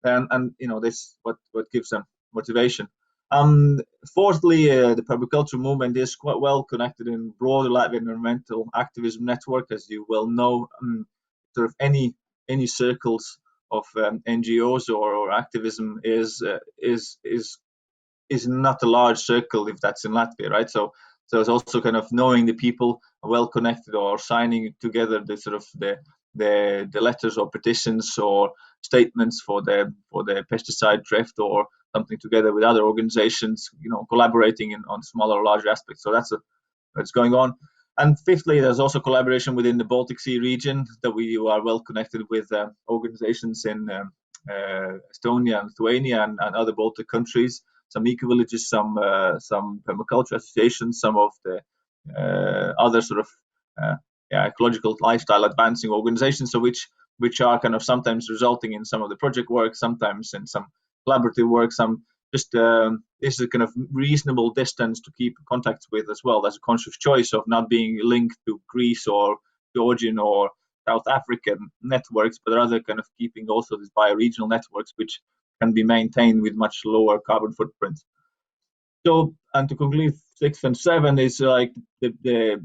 And you know, this what gives them motivation. Fourthly, the permaculture movement is quite well connected in broader Latvian environmental activism network, as you well know. Sort of any circles of NGOs or activism is not a large circle if that's in Latvia, right? So it's also kind of knowing the people well connected or signing together the sort of the letters or petitions or statements for the pesticide drift or something together with other organizations, you know, collaborating on smaller or larger aspects. So that's going on. And fifthly, there's also collaboration within the Baltic Sea region that we are well connected with organizations in Estonia and Lithuania and other Baltic countries, some eco-villages, some permaculture associations, some of the other sort of ecological lifestyle advancing organizations, so which are kind of sometimes resulting in some of the project work, sometimes in some collaborative work, some just this is a kind of reasonable distance to keep contact with as well. That's a conscious choice of not being linked to Greece or Georgian or South African networks, but rather kind of keeping also these bioregional networks, which can be maintained with much lower carbon footprint. So, and to conclude, 6 and 7 is like the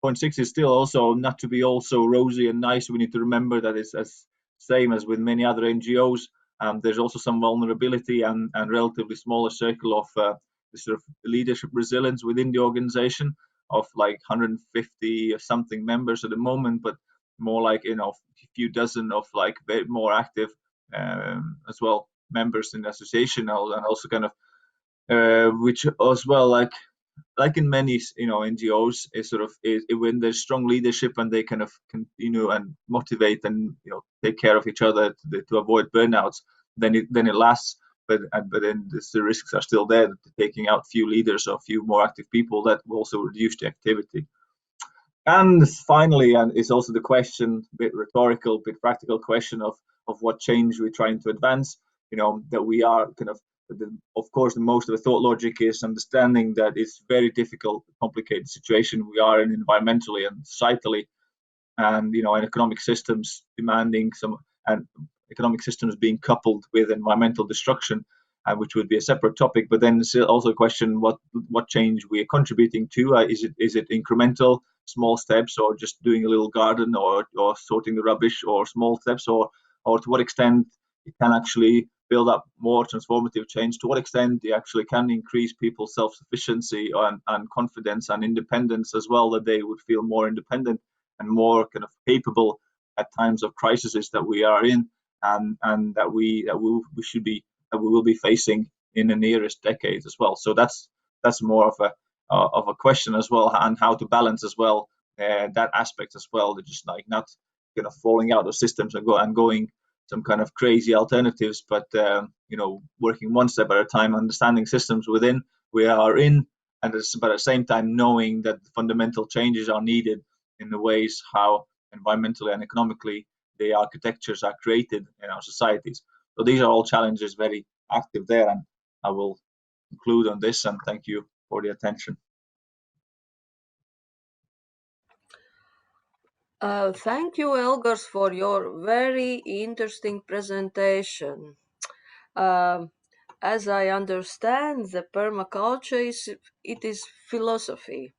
point 6 is still also not to be also rosy and nice. We need to remember that it's as same as with many other NGOs. There's also some vulnerability and relatively smaller circle of the sort of leadership resilience within the organization of like 150 or something members at the moment, but more like, you know, a few dozen of like more active as well members in the association, and also kind of which as well, like in many, you know, NGOs, is sort of when there's strong leadership and they kind of continue and motivate and, you know, take care of each other to avoid burnouts, then it lasts. But then the risks are still there. Taking out few leaders or a few more active people, that will also reduce the activity. And finally, and it's also the question, bit rhetorical, bit practical question of what change we're trying to advance. You know, that we are kind of course, the most of the thought logic is understanding that it's very difficult, complicated situation we are in environmentally and societally, and, you know, and economic systems demanding and economic systems being coupled with environmental destruction, which would be a separate topic. But then it's also a question what change we are contributing to. Is it incremental, small steps, or just doing a little garden, or sorting the rubbish, or small steps, or to what extent it can actually build up more transformative change, to what extent it actually can increase people's self-sufficiency and confidence and independence as well, that they would feel more independent and more kind of capable at times of crises that we are in, and that we will be facing in the nearest decades as well. So that's more of a question as well, and how to balance as well that aspect as well. They're just like not kind of falling out of systems and going some kind of crazy alternatives, but you know, working one step at a time, understanding systems within we are in, and but at the same time knowing that fundamental changes are needed in the ways how environmentally and economically the architectures are created in our societies. So these are all challenges very active there, and I will conclude on this, and thank you for the attention.
Thank you, Elgars, for your very interesting presentation. As I understand, the permaculture is philosophy.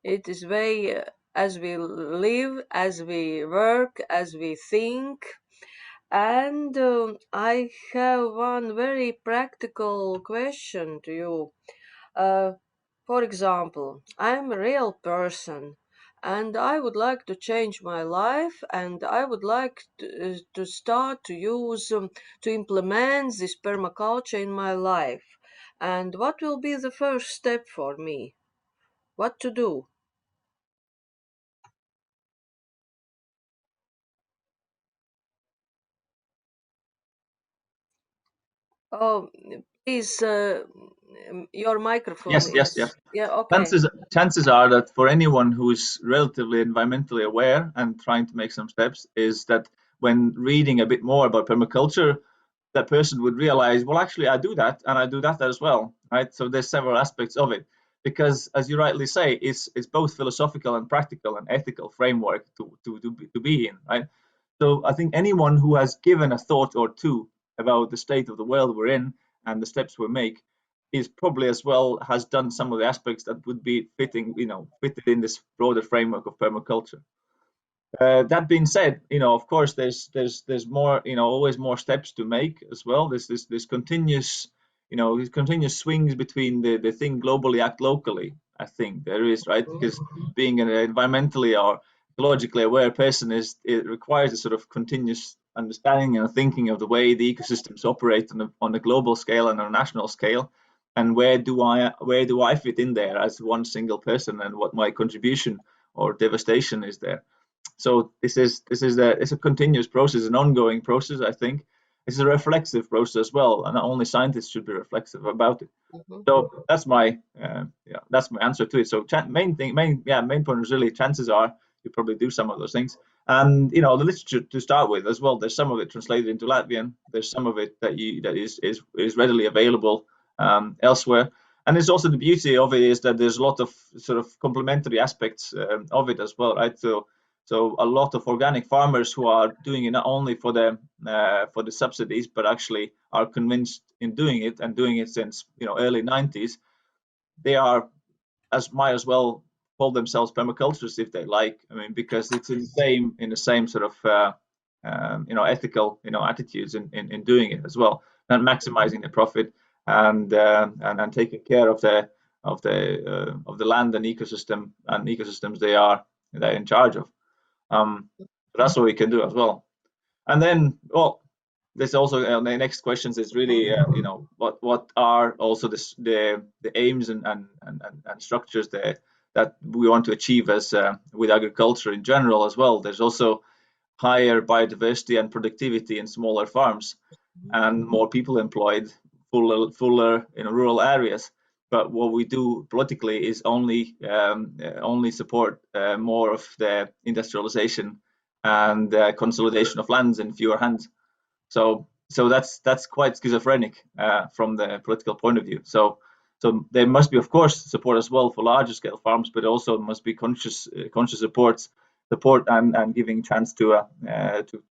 It is way as we live, as we work, as we think. And I have one very practical question to you. For example, I'm a real person and I would like to change my life, and I would like to start to use, to implement this permaculture in my life. And what will be the first step for me? What to do? Oh, please, your microphone
Yes.
Yeah, okay.
Chances are that for anyone who is relatively environmentally aware and trying to make some steps, is that when reading a bit more about permaculture, that person would realize, well, actually, I do that, and I do that as well, right? So there's several aspects of it. because, as you rightly say, it's both philosophical and practical and ethical framework to be in, right? So I think anyone who has given a thought or two about the state of the world we're in and the steps we make is probably as well has done some of the aspects that would be fitting, fitted in this broader framework of permaculture. That being said, of course, there's more, always more steps to make as well. This continuous, these continuous swings between the thing globally, act locally. I think there is, right, because being an environmentally or ecologically aware person it requires a sort of continuous understanding and thinking of the way the ecosystems operate on a global scale and on a national scale, and where do I fit in there as one single person, and what my contribution or devastation is there. So it's a continuous process, an ongoing process. I think it's a reflexive process as well, and only scientists should be reflexive about it. So that's my answer to it. So main point is really, chances are you probably do some of those things, and the literature to start with as well. There's some of it translated into Latvian. There's some of it that is readily available elsewhere. And it's also the beauty of it is that there's a lot of sort of complementary aspects of it as well, right? So a lot of organic farmers who are doing it not only for the subsidies, but actually are convinced in doing it and doing it since early 90s. They might as well call themselves permaculturists if they like. I mean, because it's in the same sort of ethical attitudes in doing it as well, and maximizing the profit and taking care of the land and ecosystems they're in charge of. That's what we can do as well. And then, there's also the next questions is really what are also the aims and structures that we want to achieve as with agriculture in general as well. There's also higher biodiversity and productivity in smaller farms, and more people employed, fuller in rural areas. But what we do politically is only support more of the industrialization and consolidation of lands in fewer hands. So that's quite schizophrenic from the political point of view. So there must be, of course, support as well for larger scale farms, but also must be conscious support and giving chance to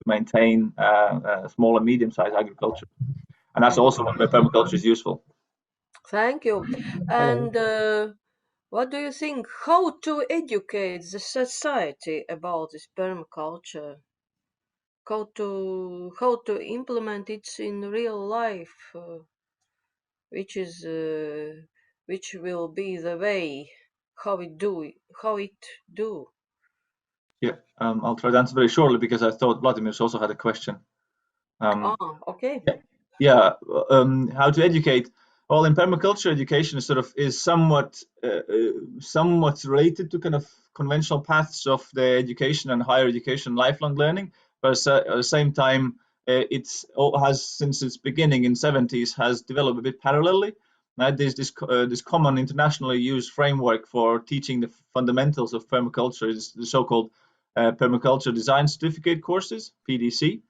maintain small and medium sized agriculture, and that's also where permaculture is useful.
Thank you. And what do you think? How to educate the society about this permaculture? How to implement it in real life? Which will be the way? How it do?
Yeah, I'll try to answer very shortly because I thought Vladimir also had a question.
Okay.
Yeah, how to educate? Well, in permaculture, education is somewhat related to kind of conventional paths of the education and higher education, lifelong learning. But at the same time, has since its beginning in 70s has developed a bit parallelly. There's this common internationally used framework for teaching the fundamentals of permaculture is the so-called permaculture design certificate courses, PDC,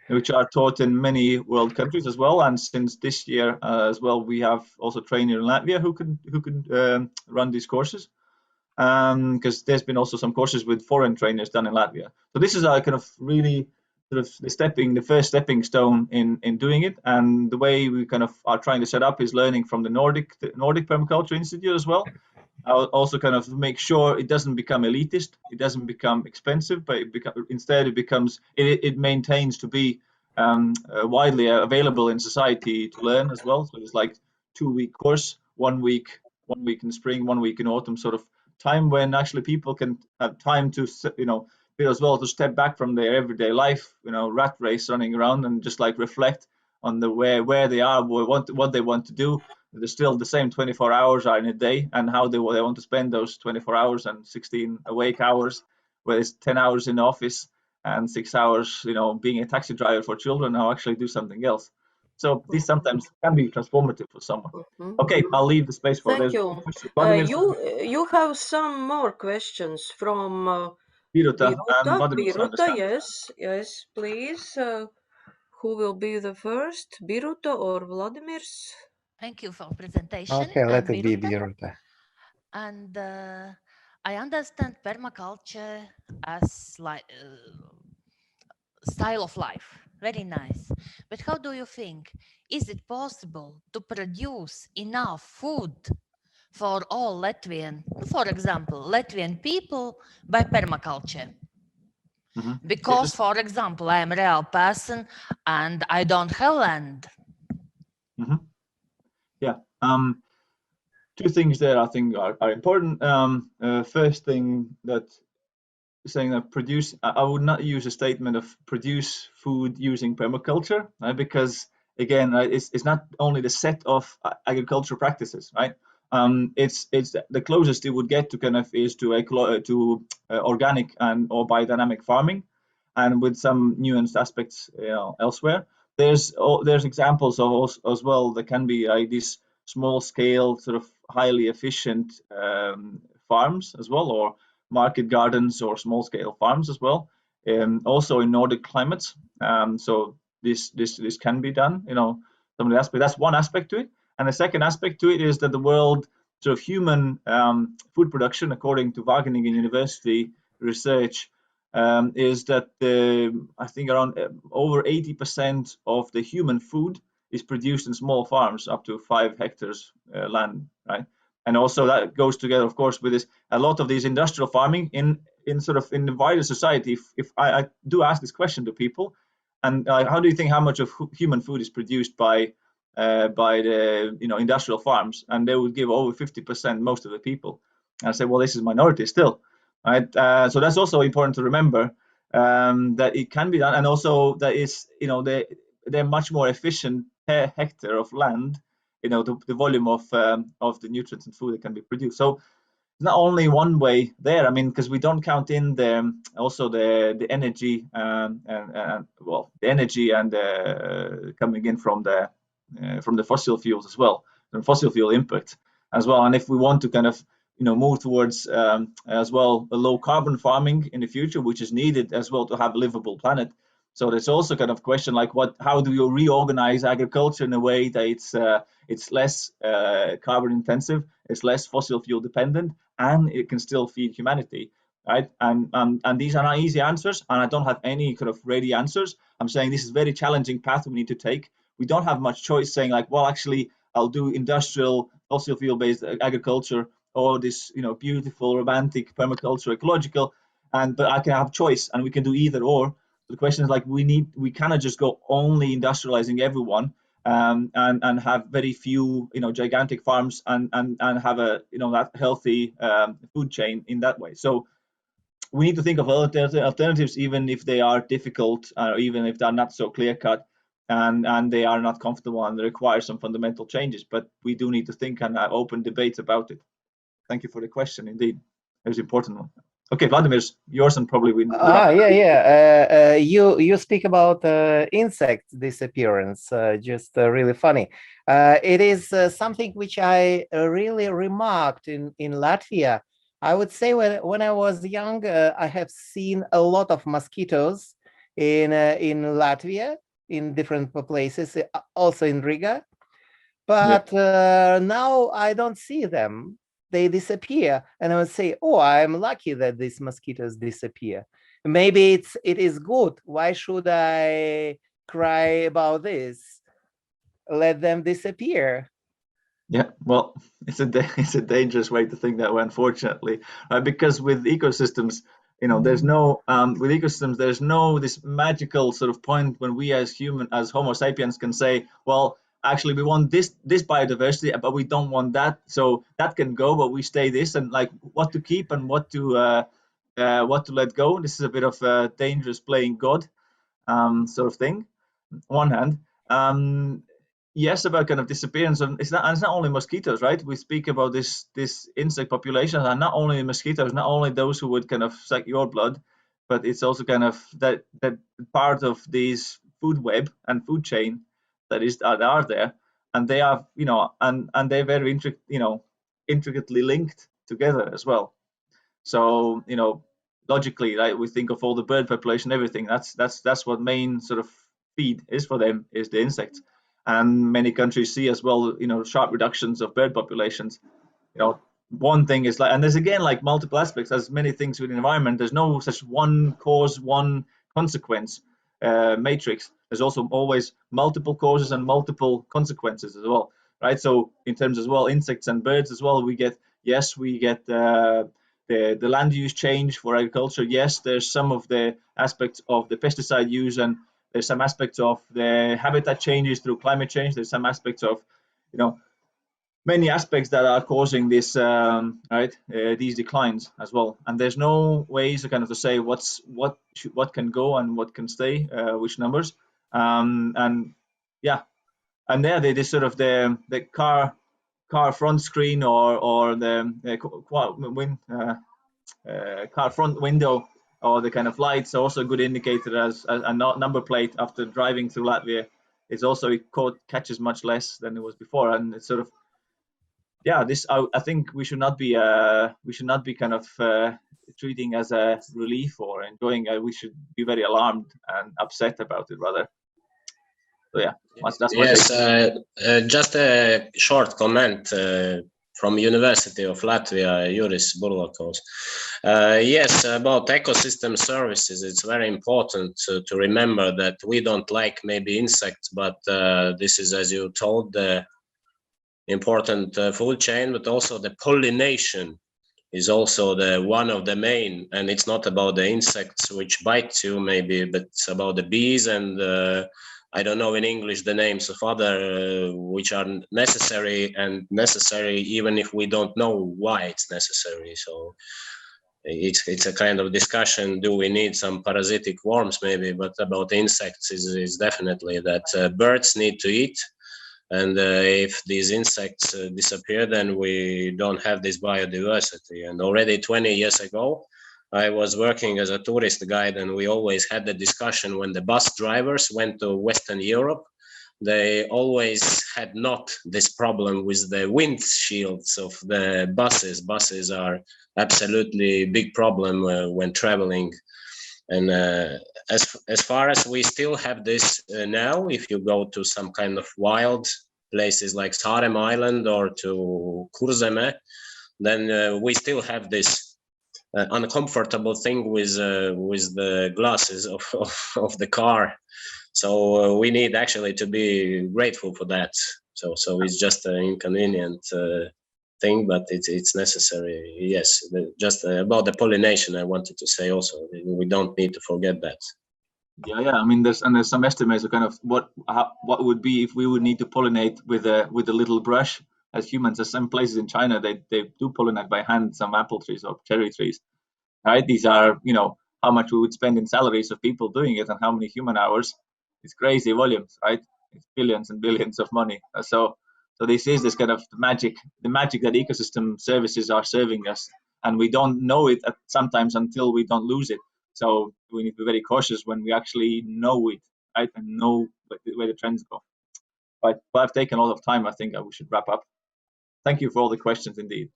which are taught in many world countries as well. And since this year as well, we have also trainers in Latvia who can run these courses, because there's been also some courses with foreign trainers done in Latvia. So this is our kind of really sort of the first stepping stone in doing it. And the way we kind of are trying to set up is learning from the Nordic Permaculture Institute as well. I'll also kind of make sure it doesn't become elitist, it doesn't become expensive, but instead it maintains to be widely available in society to learn as well. So it's like 2-week course, 1 week in spring, 1 week in autumn, sort of time when actually people can have time to as well to step back from their everyday life, rat race running around, and just like reflect on the where they are, what they want to do. There's still the same 24 hours are in a day, and how they want to spend those 24 hours and 16 awake hours, where it's 10 hours in the office and 6 hours, being a taxi driver for children, or actually do something else. So these sometimes can be transformative for someone. Okay, I'll leave the space for
Thank you. You have some more questions from
Biruta.
Biruta, yes, please. Who will be the first, Biruta or Vladimirs?
Thank you for presentation.
Okay, let it be Biruta.
And I understand permaculture as like style of life. Very nice. But how do you think? Is it possible to produce enough food for all Latvian, for example, Latvian people by permaculture? Because, for example, I am a real person and I don't have land.
Yeah. Two things there I think are important. First thing, that saying that produce, I would not use a statement of produce food using permaculture, right? Because again, it's not only the set of agricultural practices, right? It's the closest it would get to kind of is to organic and or biodynamic farming, and with some nuanced aspects, elsewhere. There's examples of as well that can be these small scale sort of highly efficient farms as well, or market gardens or small scale farms as well. Also in Nordic climates. So this can be done. Some of the aspect, that's one aspect to it. And the second aspect to it is that the world sort of human food production, according to Wageningen University research, is that I think around over 80% of the human food is produced in small farms up to 5 hectares land, right? And also that goes together, of course, with this a lot of these industrial farming in the wider society. If I do ask this question to people, and how do you think how much of human food is produced by the industrial farms? And they would give over 50%, most of the people. And I say, well, this is minority still, right? So that's also important to remember, that it can be done, and also that is they're much more efficient per hectare of land. The volume of the nutrients and food that can be produced. So not only one way there. I mean, because we don't count in also the energy and the energy and coming in from the fossil fuels as well, the fossil fuel impact as well. And if we want to kind of move towards as well a low carbon farming in the future, which is needed as well to have a livable planet. So there's also kind of question like how do you reorganize agriculture in a way that it's less carbon intensive, it's less fossil fuel dependent, and it can still feed humanity, right? And these are not easy answers, and I don't have any kind of ready answers. I'm saying this is a very challenging path we need to take. We don't have much choice saying like, well, actually, I'll do industrial fossil fuel based agriculture, or this beautiful romantic permaculture ecological, but I can have choice, and we can do either or. The question is like we cannot just go only industrializing everyone and have very few gigantic farms and have a that healthy food chain in that way. So we need to think of alternatives, even if they are difficult, or even if they're not so clear cut, and they are not comfortable and they require some fundamental changes. But we do need to think and have open debates about it. Thank you for the question. Indeed, it was an important one. Okay, Vladimir, yours, and probably we.
You speak about insect disappearance. Just really funny. It is something which I really remarked in Latvia. I would say when I was young, I have seen a lot of mosquitoes in Latvia, in different places, also in Riga. But now I don't see them. They disappear, and I would say, oh, I'm lucky that these mosquitoes disappear. Maybe it is good. Why should I cry about this? Let them disappear.
Yeah, well, it's a dangerous way to think that way, unfortunately, because with ecosystems, there's no with ecosystems, there's no this magical sort of point when we as Homo sapiens can say, well, actually we want this biodiversity, but we don't want that, so that can go, but we stay this, and like what to keep and what to let go. This is a bit of a dangerous playing God sort of thing. On one hand, yes, about kind of disappearance, and it's not only mosquitoes, right? We speak about this insect population, and not only mosquitoes, not only those who would kind of suck your blood, but it's also kind of that part of these food web and food chain that are there, and they are and they're very intricately linked together as well. So logically, right, we think of all the bird population, everything. That's what main sort of feed is for them, is the insects. And many countries see as well, sharp reductions of bird populations. one thing is like, and there's again like multiple aspects, as many things with the environment. There's no such one cause, one consequence matrix. There's also always multiple causes and multiple consequences as well, right? So in terms as well, insects and birds as well, we get the land use change for agriculture. Yes, there's some of the aspects of the pesticide use, and there's some aspects of the habitat changes through climate change. There's some aspects of, many aspects that are causing this, these declines as well. And there's no ways to kind of to say what can go and what can stay, which numbers. And there they just sort of the car front screen or the car front window or the kind of lights are also a good indicator as a number plate after driving through Latvia. It's also, it catches much less than it was before, and it's sort of, this I think we should not be kind of treating as a relief or enjoying. We should be very alarmed and upset about it rather. So that's my
take. Just a short comment from University of Latvia, Juris Burlakos. Yes, about ecosystem services, it's very important to remember that we don't like maybe insects, but this is, as you told, the important food chain, but also the pollination is also the one of the main, and it's not about the insects which bite you maybe, but it's about the bees and I don't know in English the names of other which are necessary even if we don't know why it's necessary. So it's a kind of discussion, do we need some parasitic worms maybe, but about insects is definitely that birds need to eat. And if these insects disappear, then we don't have this biodiversity. And already 20 years ago, I was working as a tourist guide, and we always had the discussion when the bus drivers went to Western Europe. They always had not this problem with the windshields of the buses. Buses are absolutely big problem when traveling. And as far as we still have this now, if you go to some kind of wild places like Sārem Island or to Kurzeme, then we still have this uncomfortable thing with the glasses of the car. So we need actually to be grateful for that. So it's just an inconvenient thing, but it's necessary. Yes, just about the pollination, I wanted to say also, we don't need to forget that.
Yeah. I mean, there's some estimates of kind of what would be if we would need to pollinate with a little brush as humans. There's some places in China they do pollinate by hand some apple trees or cherry trees. Right? These are, how much we would spend in salaries of people doing it and how many human hours. It's crazy volumes, right? It's billions and billions of money. So this is this kind of the magic that ecosystem services are serving us, and we don't know it sometimes until we don't lose it. So we need to be very cautious when we actually know it, right, and know where the trends go. But I've taken a lot of time. I think we should wrap up. Thank you for all the questions, indeed.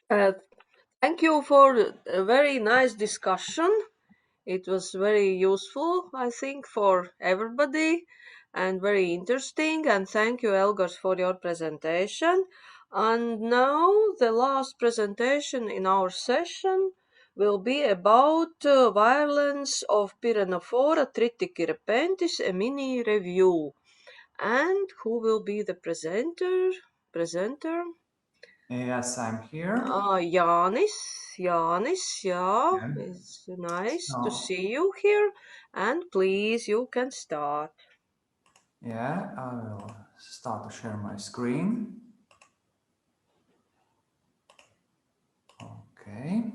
Thank you for a very nice discussion. It was very useful, I think, for everybody and very interesting. And thank you, Elgars, for your presentation. And now the last presentation in our session will be about violence of Pyrenophora triticirpentis, a mini review. And who will be the presenter?
Yes, I'm here.
Jānis, it's nice to see you here. And please, you can start.
Yeah, I will start to share my screen. Okay.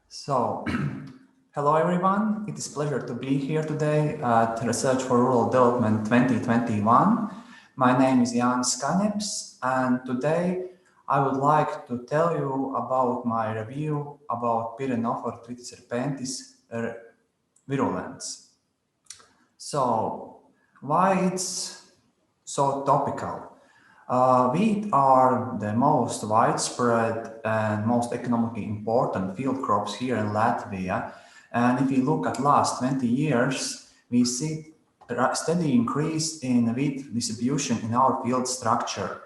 So, hello everyone. It is a pleasure to be here today at Research for Rural Development 2021. My name is Jānis Kaņepes, and today I would like to tell you about my review about Pyrenophora triticirpentis virulence. So, why it's so topical? Wheat are the most widespread and most economically important field crops here in Latvia. And if you look at last 20 years, we see a steady increase in wheat distribution in our field structure.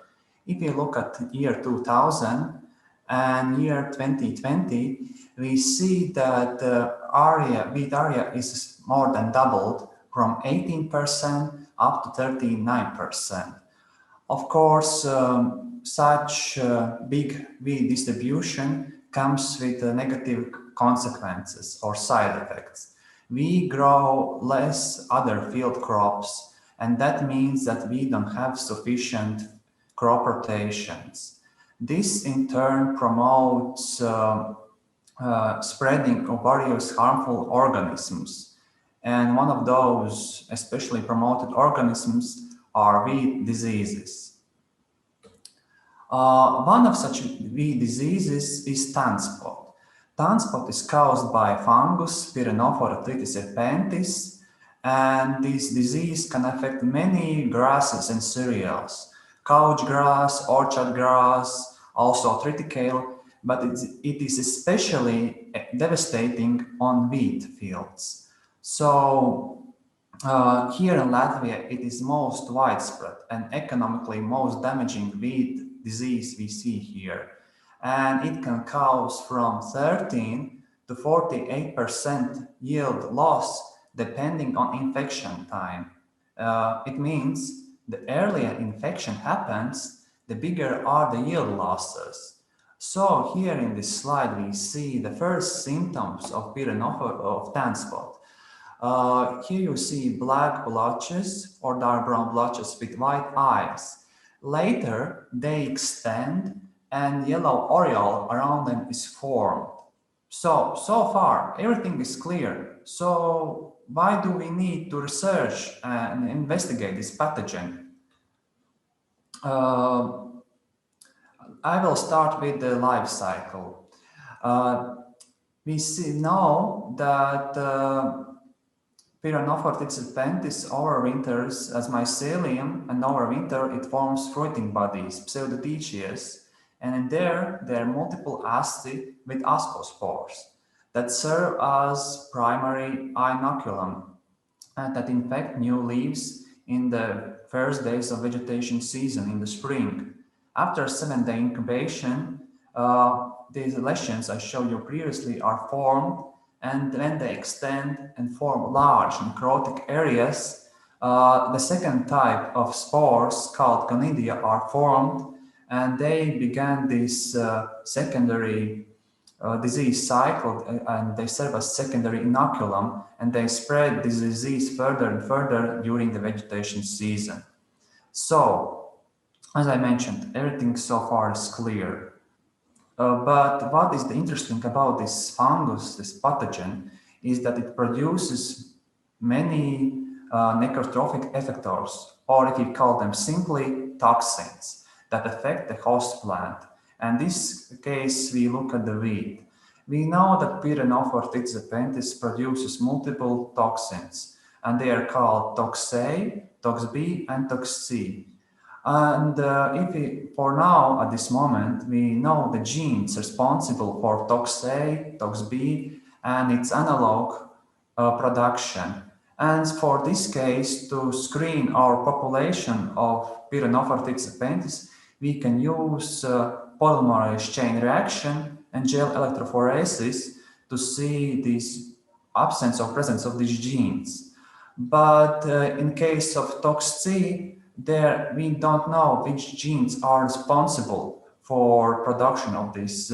If you look at year 2000 and year 2020, we see that the wheat area is more than doubled from 18% up to 39%. Of course, such big wheat distribution comes with negative consequences or side effects. We grow less other field crops, and that means that we don't have sufficient crop rotations. This in turn promotes spreading of various harmful organisms. And one of those especially promoted organisms are wheat diseases. One of such wheat diseases is tan spot. Tan spot is caused by fungus Pyrenophora triticirpentis, and this disease can affect many grasses and cereals, couch grass, orchard grass, also triticale, but it is especially devastating on wheat fields. So here in Latvia, it is most widespread and economically most damaging wheat disease we see here. And it can cause from 13 to 48% yield loss depending on infection time. It means the earlier infection happens, the bigger are the yield losses. So here in this slide, we see the first symptoms of Pyrenophora of tan spot. Here you see black blotches or dark brown blotches with white eyes. Later, they extend and yellow aureole around them is formed. So far, everything is clear. So why do we need to research and investigate this pathogen? I will start with the life cycle. We know that Pyrenophora triticirpentis overwinters as mycelium, and overwinter it forms fruiting bodies, pseudotecious, and in there are multiple asci with ascospores that serve as primary inoculum and that infect new leaves in the first days of vegetation season in the spring. After 7-day incubation, these lesions I showed you previously are formed, and when they extend and form large necrotic areas, the second type of spores called conidia are formed, and they began this secondary disease cycle, and they serve as secondary inoculum, and they spread this disease further and further during the vegetation season. So, as I mentioned, everything so far is clear. But what is interesting about this fungus, this pathogen, is that it produces many necrotrophic effectors, or if you call them simply toxins, that affect the host plant. And in this case, we look at the wheat. We know that Pyrenophora triticirpentis produces multiple toxins, and they are called tox A, tox B, and tox C. And for now, at this moment, we know the genes responsible for tox A, tox B, and its analog production. And for this case, to screen our population of Pyrenophora triticirpentis, we can use polymerase chain reaction and gel electrophoresis to see this absence or presence of these genes. But in case of tox C, there we don't know which genes are responsible for production of this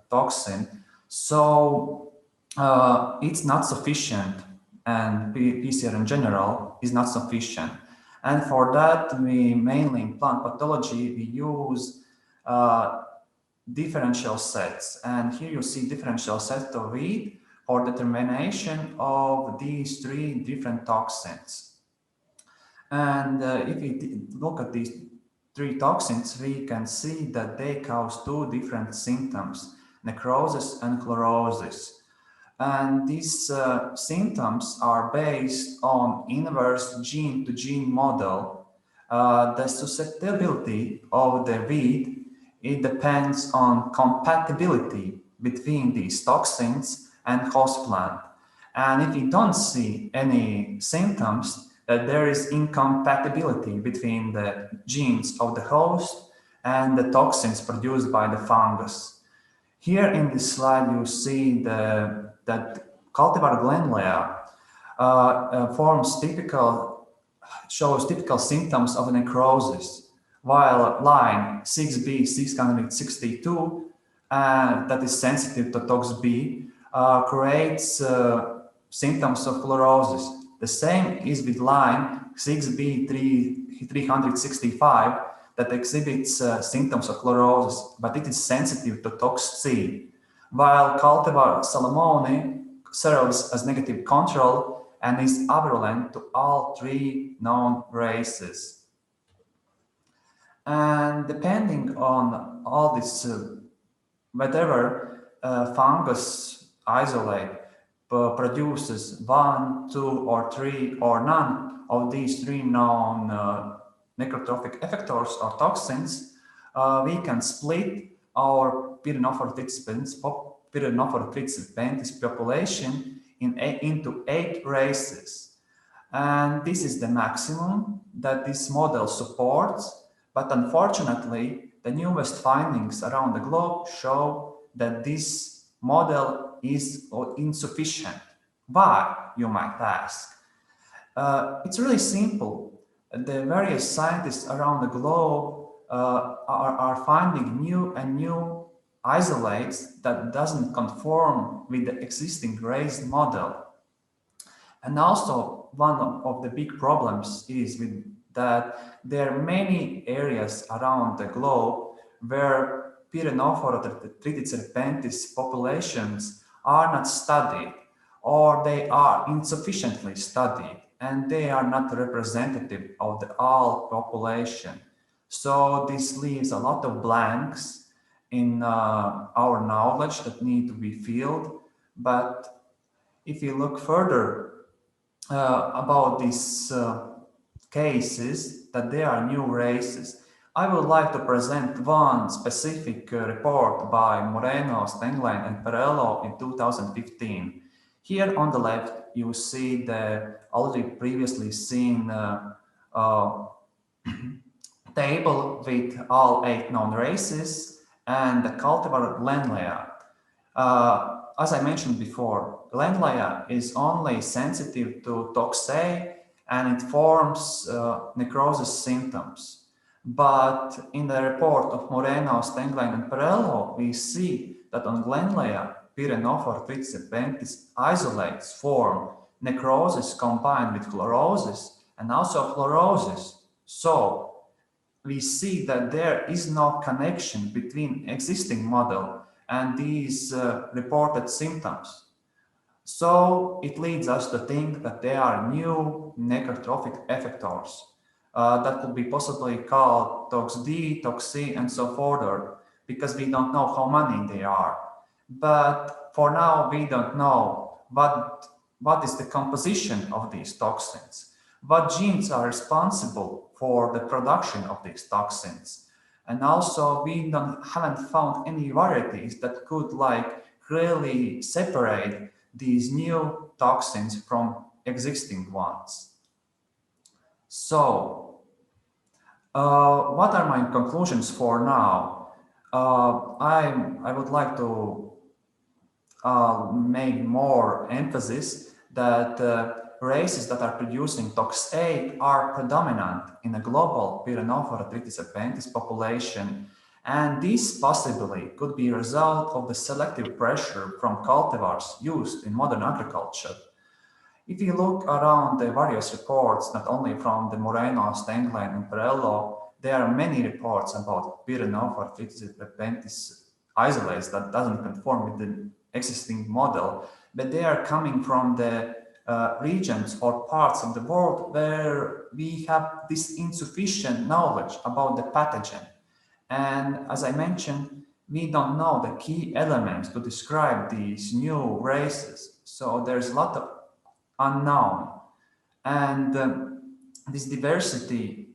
toxin. So it's not sufficient, and PCR in general is not sufficient. And for that, we mainly in plant pathology, we use differential sets. And here you see differential set of wheat for determination of these 3 different toxins. And if we look at these 3 toxins, we can see that they cause 2 different symptoms, necrosis and chlorosis. And these symptoms are based on inverse gene-to-gene model. The susceptibility of the wheat, it depends on compatibility between these toxins and host plant. And if you don't see any symptoms, that there is incompatibility between the genes of the host and the toxins produced by the fungus. Here in this slide, you see that cultivar Glenlea shows typical symptoms of necrosis, while line 6B662, that is sensitive to tox B, creates symptoms of chlorosis. The same is with line 6B365 that exhibits symptoms of chlorosis, but it is sensitive to tox C, while cultivar Salomone serves as negative control and is virulent to all 3 known races. And depending on all this, whatever fungus isolate produces 1, 2, or 3, or none of these 3 known necrotrophic effectors or toxins, we can split our Pyrenophortritis pentis population into 8 races. And this is the maximum that this model supports, but unfortunately, the newest findings around the globe show that this model is insufficient. Why, you might ask? It's really simple. The various scientists around the globe are finding new and new isolates that doesn't conform with the existing race model. And also, one of the big problems is with that there are many areas around the globe where Pyrenophortritis serpentis populations are not studied, or they are insufficiently studied, and they are not representative of the all population. So this leaves a lot of blanks in our knowledge that need to be filled. But if you look further about these cases, that there are new races, I would like to present one specific report by Moreno, Stenglein, and Perello in 2015. Here on the left, you see the already previously seen table with all 8 known races and the cultivar Glenlea. As I mentioned before, Glenlea is only sensitive to tox A and it forms necrosis symptoms. But in the report of Moreno, Stenglein, and Perello, we see that on Glenlea, Pyrenophortritis serpentis isolates form necrosis combined with chlorosis and also chlorosis. So we see that there is no connection between existing model and these reported symptoms. So it leads us to think that there are new necrotrophic effectors that could be possibly called tox D, tox C, and so further, because we don't know how many they are. But for now, we don't know what is the composition of these toxins, what genes are responsible for the production of these toxins. And also, we haven't found any varieties that could really separate these new toxins from existing ones. So, what are my conclusions for now? I would like to make more emphasis that races that are producing tox A are predominant in a global Pyrenophortritis serpentis population, and this possibly could be a result of the selective pressure from cultivars used in modern agriculture. If you look around the various reports, not only from the Moreno, Stenglein, and Perello, there are many reports about Pyrenophortritis serpentis isolates that doesn't conform with the existing model, but they are coming from the regions or parts of the world where we have this insufficient knowledge about the pathogen. And as I mentioned, we don't know the key elements to describe these new races. So there's a lot of unknown. And this diversity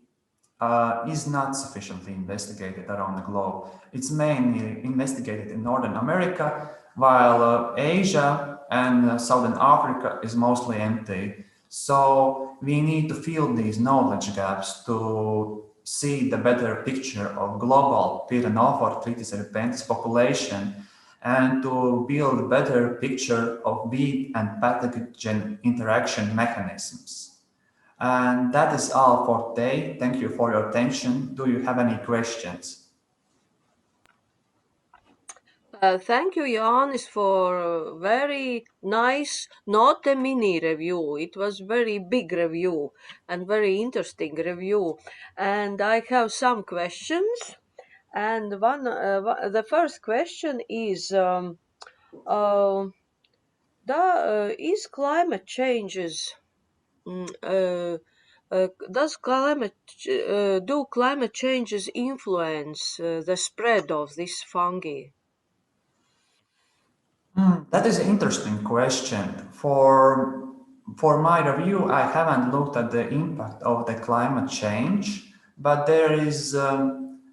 is not sufficiently investigated around the globe. It's mainly investigated in Northern America, while Asia and Southern Africa is mostly empty. So we need to fill these knowledge gaps to see the better picture of global Pyrenophore-Tritis repenthes population and to build a better picture of weed and pathogen interaction mechanisms. And that is all for today. Thank you for your attention. Do you have any questions?
Thank you, Jānis, for a very nice, not a mini review. It was very big review and very interesting review. And I have some questions. And the first question is, is climate changes? Do climate changes influence the spread of this fungi?
That is an interesting question. For my review, I haven't looked at the impact of the climate change, but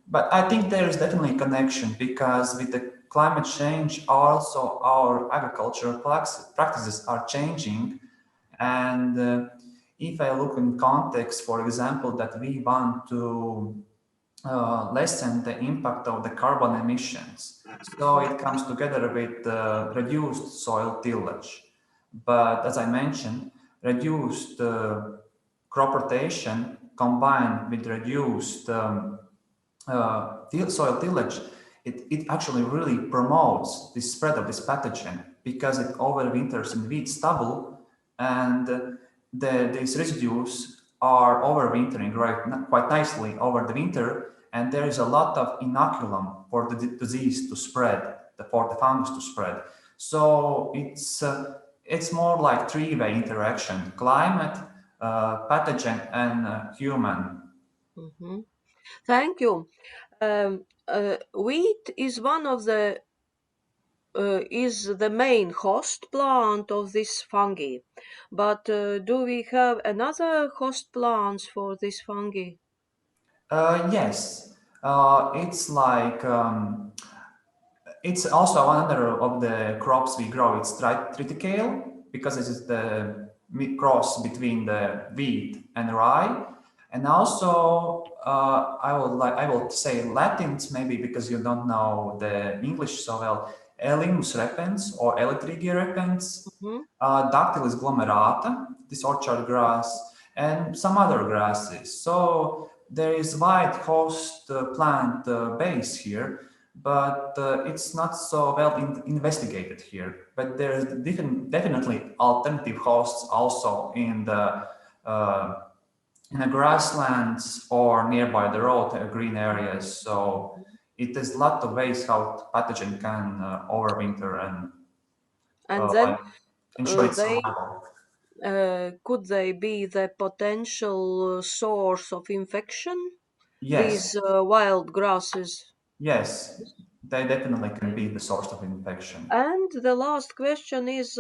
but I think there is definitely a connection, because with the climate change, also our agricultural practices are changing. And if I look in context, for example, that we want to lessen the impact of the carbon emissions. So it comes together with reduced soil tillage. But as I mentioned, reduced crop rotation combined with reduced soil tillage, it actually really promotes the spread of this pathogen, because it overwinters in wheat stubble, and these residues are overwintering quite nicely over the winter. And there is a lot of inoculum for the disease to spread, for the fungus to spread. So it's more like three-way interaction: climate, pathogen, and human.
Mm-hmm. Thank you. Wheat is one of the is the main host plant of this fungi, but do we have another host plants for this fungi?
Yes, it's like it's also another of the crops we grow. It's triticale, because it is the cross between the wheat and rye. And also, I will say Latins, maybe because you don't know the English so well. Elymus repens or Elytrigia repens, Dactylis glomerata, this orchard grass, and some other grasses. So there is wide host plant base here, but it's not so well investigated here. But there's definitely alternative hosts also in the grasslands or nearby the road, green areas. So it is a lot of ways how pathogen can overwinter and
then
ensure its survival.
Could they be the potential source of infection?
Yes.
These wild grasses?
Yes, they definitely can be the source of infection.
And the last question is,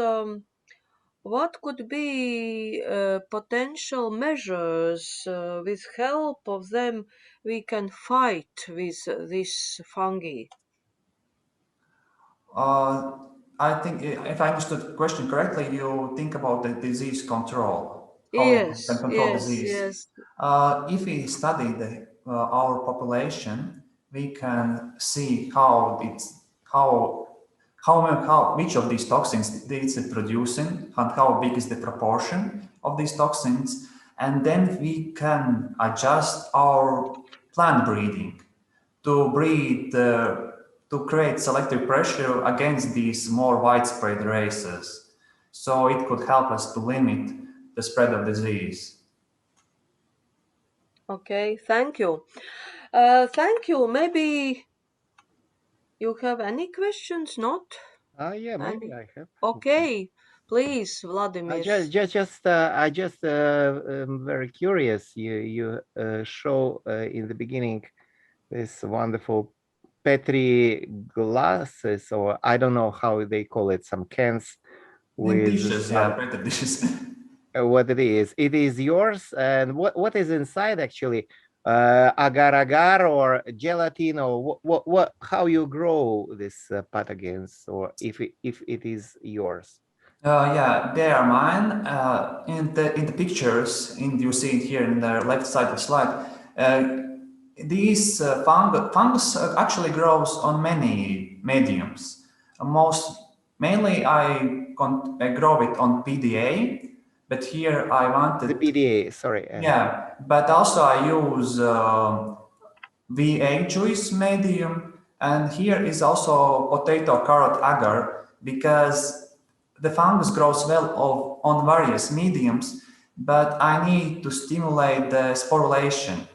what could be potential measures with help of them we can fight with this fungi?
I think, if I understood the question correctly, you think about the disease control. How
Yes,
we can control
yes,
disease.
yes.
If we study our population, we can see which of these toxins it's producing and how big is the proportion of these toxins, and then we can adjust our plant breeding to breed to create selective pressure against these more widespread races. So it could help us to limit the spread of disease.
Okay, thank you. Thank you. Maybe you have any questions? Not?
Yeah, maybe I have.
Okay, please, Vladimir.
I just am very curious. You show in the beginning this wonderful Petri glasses, or I don't know how they call it, some cans with
dishes, Petri dishes.
What it is? It is yours, and what is inside actually? Agar-agar or gelatin, or what? How you grow this pathogens, or if it is yours?
Yeah, they are mine. In the pictures, you see it here in the left side of the slide. these fungus actually grows on many mediums. Mainly I grow it on PDA, but here I wanted
the PDA. Sorry.
Yeah, but also I use VA juice medium, and here is also potato carrot agar, because the fungus grows well on various mediums, but I need to stimulate the sporulation,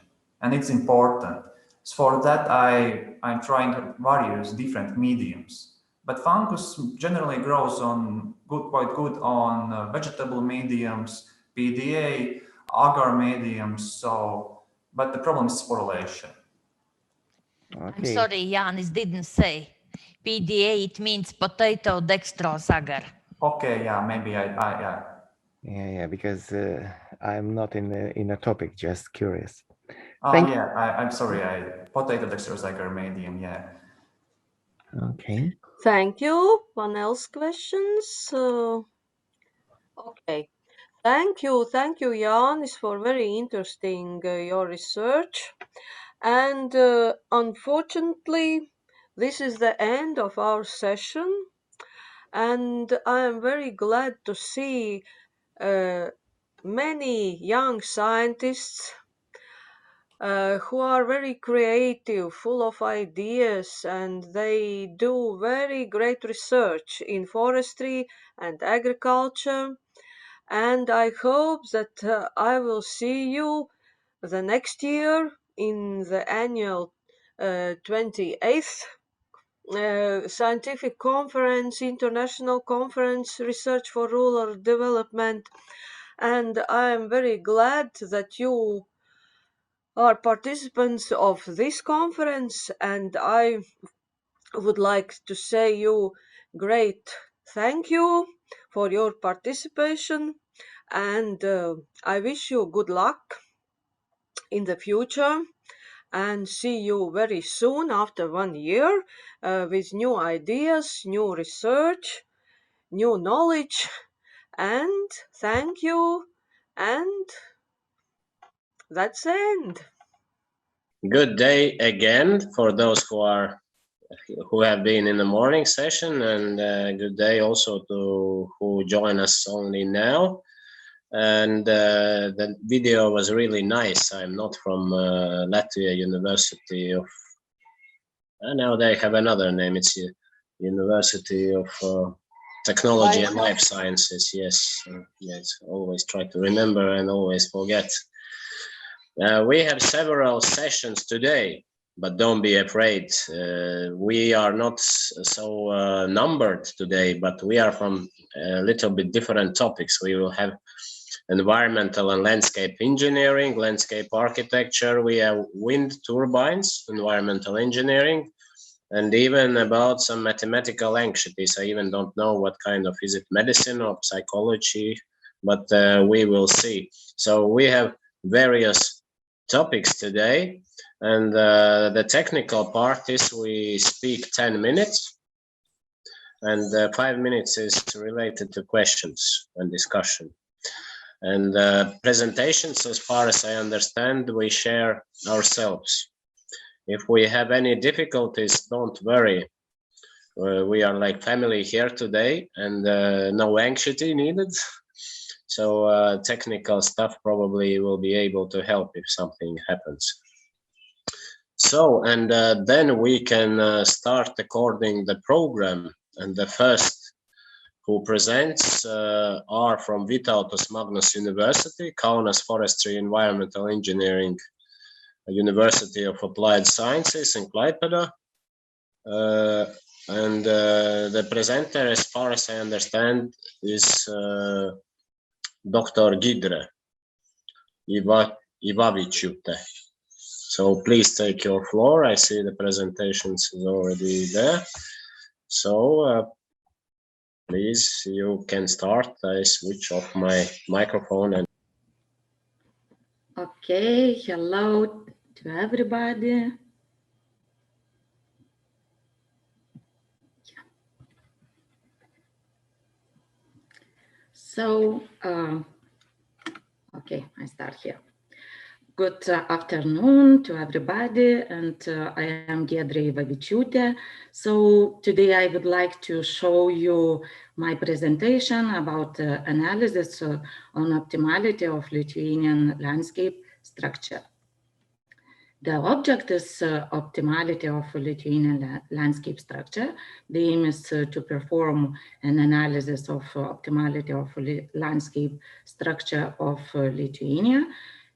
and it's important. So for that, I'm trying various different mediums. But fungus generally grows on quite good on vegetable mediums, PDA, agar mediums. So, but the problem is sporulation.
I'm sorry, Jānis didn't say. PDA, it means potato dextrose agar.
Okay, yeah, maybe
Yeah, because I'm not in a topic, just curious.
I'm sorry, potato dextrose agar medium, yeah.
Okay.
Thank you. One else questions? Okay. Thank you, Jānis, for very interesting your research. And unfortunately, this is the end of our session. And I am very glad to see many young scientists who are very creative, full of ideas, and they do very great research in forestry and agriculture. And I hope that I will see you the next year in the annual 28th Scientific Conference, International Conference, Research for Rural Development. And I am very glad that you are participants of this conference, and I would like to say you great thank you for your participation, and I wish you good luck in the future, and see you very soon after 1 year with new ideas, new research, new knowledge. And thank you, and that's the end.
Good day again for those who have been in the morning session, and good day also to who join us only now. And the video was really nice. I'm not from Latvia University of, now they have another name, it's University of Technology and Life Sciences. Yes, yes, always try to remember and always forget. We have several sessions today, but don't be afraid. We are not so numbered today, but we are from a little bit different topics. We will have environmental and landscape engineering, landscape architecture, we have wind turbines, environmental engineering, and even about some mathematical anxieties. I even don't know what kind of, is it medicine or psychology, but we will see. So we have various topics today, and the technical part is we speak 10 minutes, and 5 minutes is related to questions and discussion. And presentations, as far as I understand, we share ourselves. If we have any difficulties, don't worry. We are like family here today, and no anxiety needed. So technical stuff probably will be able to help if something happens. So, and then we can start according the program. And the first who presents are from Vytautas Magnus University, Kaunas Forestry Environmental Engineering, University of Applied Sciences in Klaipėda. And the presenter, as far as I understand, is Dr. Gidre Ivavičiūtė. So please take your floor. I see the presentations is already there. So please, you can start. I switch off my microphone. And
okay, hello to everybody. So, okay, I start here. Good afternoon to everybody, and I am Giedrė Ivavičiūtė. So today I would like to show you my presentation about analysis on optimality of Lithuanian landscape structure. The object is optimality of Lithuanian landscape structure. The aim is to perform an analysis of optimality of landscape structure of Lithuania,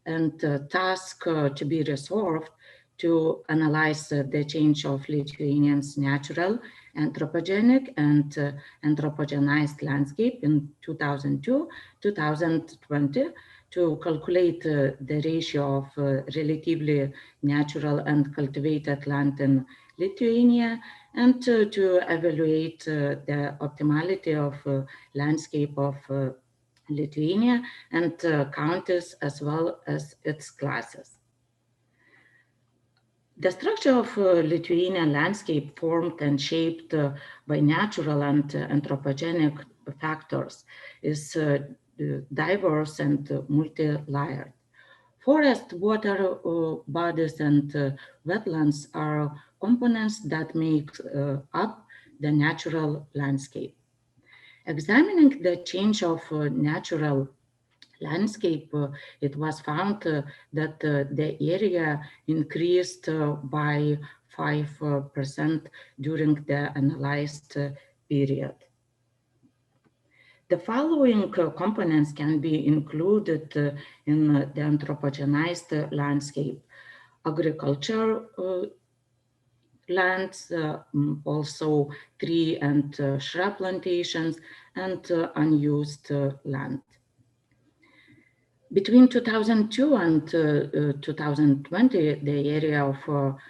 and task to be resolved to analyze the change of Lithuanians' natural, anthropogenic, and anthropogenized landscape in 2002-2020, to calculate the ratio of relatively natural and cultivated land in Lithuania, and to evaluate the optimality of landscape of Lithuania and counties as well as its classes. The structure of Lithuanian landscape formed and shaped by natural and anthropogenic factors is diverse and multi-layered. Forest, water bodies, and wetlands are components that make up the natural landscape. Examining the change of natural landscape, it was found that the area increased by 5% during the analyzed period. The following components can be included in the anthropogenized landscape: agriculture lands, also tree and shrub plantations, and unused land. Between 2002 and 2020, the area of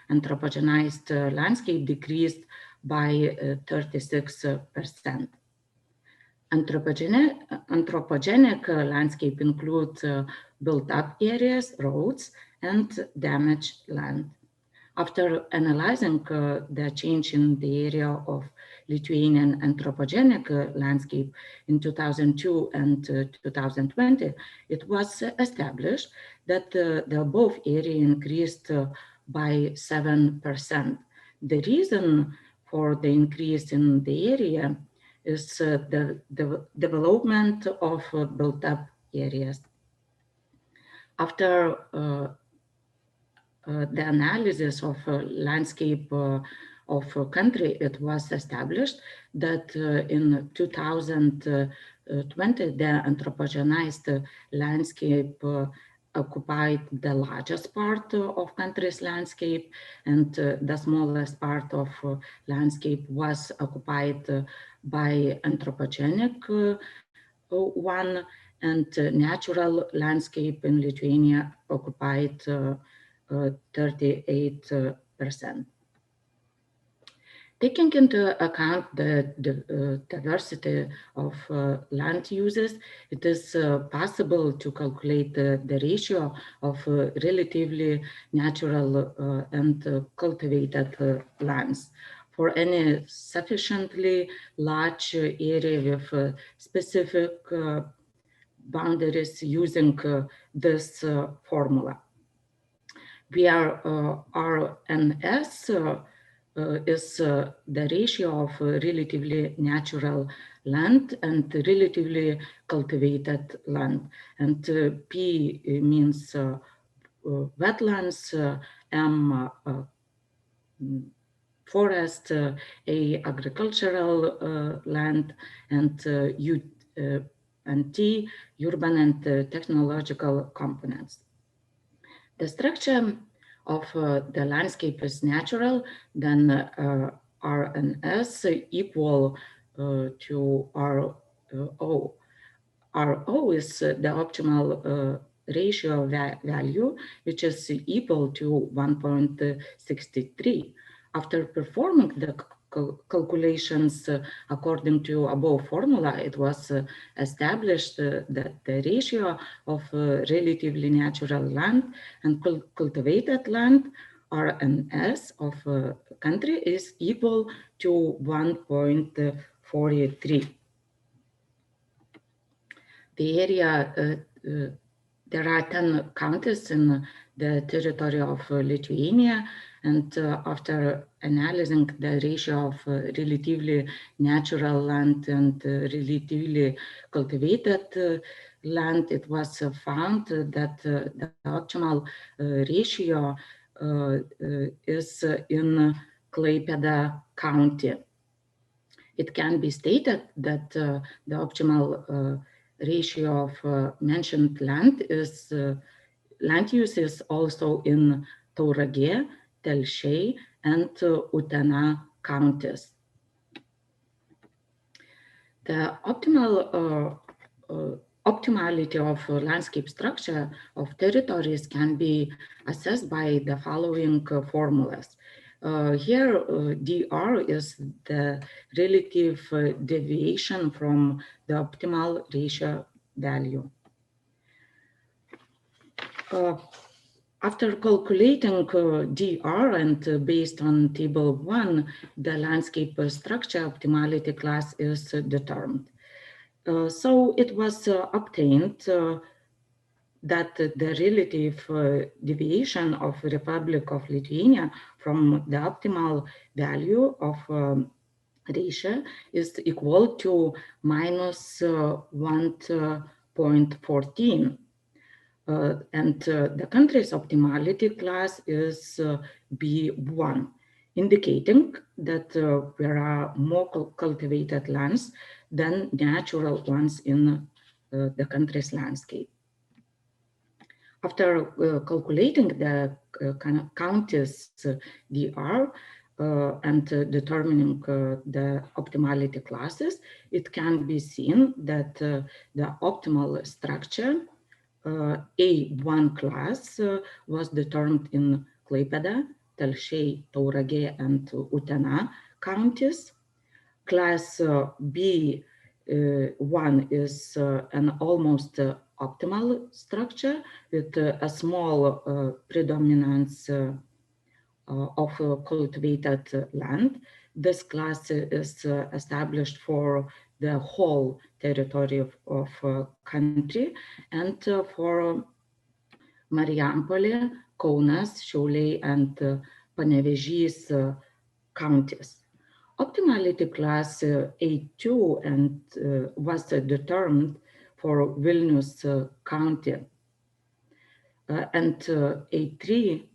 anthropogenized landscape decreased by 36%. Anthropogenic landscape includes built-up areas, roads, and damaged land. After analyzing the change in the area of Lithuanian anthropogenic landscape in 2002 and 2020, it was established that the above area increased by 7%. The reason for the increase in the area is the development of built-up areas. After the analysis of landscape of a country, it was established that in 2020, the anthropogenized landscape occupied the largest part of country's landscape, and the smallest part of landscape was occupied by anthropogenic one, and natural landscape in Lithuania occupied 38%. Taking into account the diversity of land uses, it is possible to calculate the ratio of relatively natural and cultivated lands for any sufficiently large area with specific boundaries using this formula. Where RNS is the ratio of relatively natural land and relatively cultivated land, and P means wetlands, M forest, A agricultural land, and U and T urban and technological components. The structure of the landscape is natural, then RNS equal to RO. RO is the optimal ratio value, which is equal to 1.63. After performing the calculations according to above formula, it was established that the ratio of relatively natural land and cultivated land, RNS, of a country is equal to 1.43. The area, there are 10 counties in the territory of Lithuania, and after analyzing the ratio of relatively natural land and relatively cultivated land, it was found that the optimal ratio is in Klaipėda County. It can be stated that the optimal ratio of mentioned land is land use is also in Tauragė, Telšiai, and Utena counties. The optimality of landscape structure of territories can be assessed by the following formulas. Here, dr is the relative deviation from the optimal ratio value. After calculating dr and based on table 1, the landscape structure optimality class is determined. So it was obtained that the relative deviation of Republic of Lithuania from the optimal value of ratio is equal to minus 1.14. And the country's optimality class is B1, indicating that there are more cultivated lands than natural ones in the country's landscape. After calculating the county's dr and determining the optimality classes, it can be seen that the optimal structure A1 class was determined in Klaipėda, Telšiai, Tauragė, and Utena counties. Class B1 is an almost optimal structure with a small predominance of cultivated land. This class is established for the whole territory of country and for Marijampolė, Kaunas, Šiauliai, and Panevėžys counties. Optimality class A2 and was determined for Vilnius county, and A3